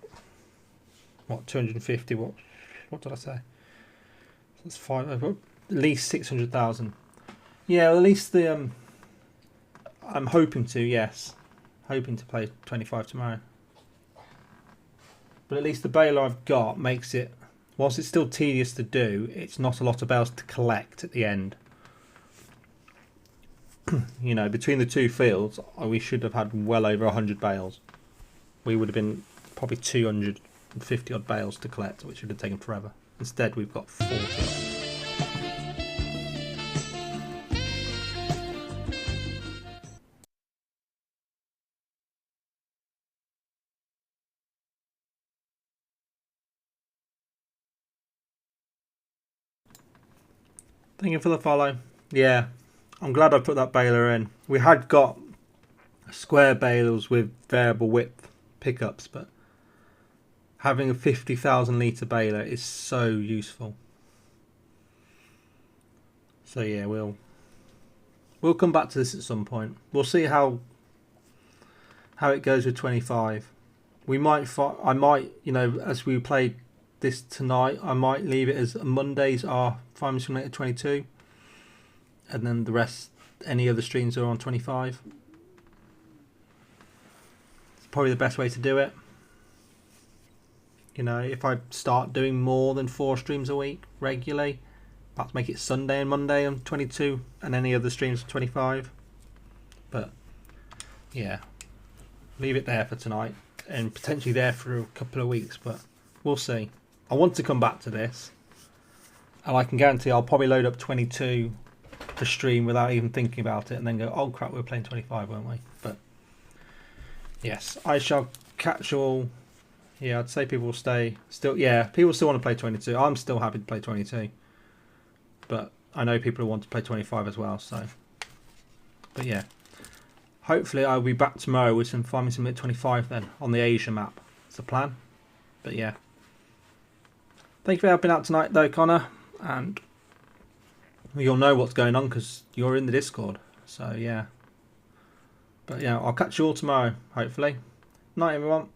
what, 250, what did I say? That's 5, at least 600,000. Yeah, well, at least the, I'm hoping to, yes. Hoping to play 25 tomorrow. But at least the baler I've got makes it, whilst it's still tedious to do, it's not a lot of bales to collect at the end. You know, between the 2 fields, we should have had well over 100 bales. We would have been probably 250 odd bales to collect, which would have taken forever. Instead, we've got 40. Thank you for the follow. Yeah, I'm glad I put that baler in. We had got square balers with variable width pickups, but having a 50,000 litre baler is so useful. So yeah, we'll come back to this at some point. We'll see how it goes with 25. I might, you know, as we play this tonight, I might leave it as Mondays are Farming Simulator 22, and then the rest, any other streams are on 25. It's probably the best way to do it. You know, if I start doing more than 4 streams a week regularly, perhaps make it Sunday and Monday on 22 and any other streams on 25. But yeah, leave it there for tonight and potentially there for a couple of weeks, but we'll see. I want to come back to this, and I can guarantee I'll probably load up 22 to stream without even thinking about it and then go, oh crap, we were playing 25, weren't we? But yes, I shall catch you all. Yeah, I'd say people will stay still. Yeah, people still want to play 22. I'm still happy to play 22, but I know people who want to play 25 as well. So, but yeah, hopefully I'll be back tomorrow with some Farming Simulator 25 then on the Asia map. It's the plan. But yeah, thank you for helping out tonight though, Connor, and you'll know what's going on because you're in the Discord. So yeah, but yeah, I'll catch you all tomorrow hopefully. Night everyone.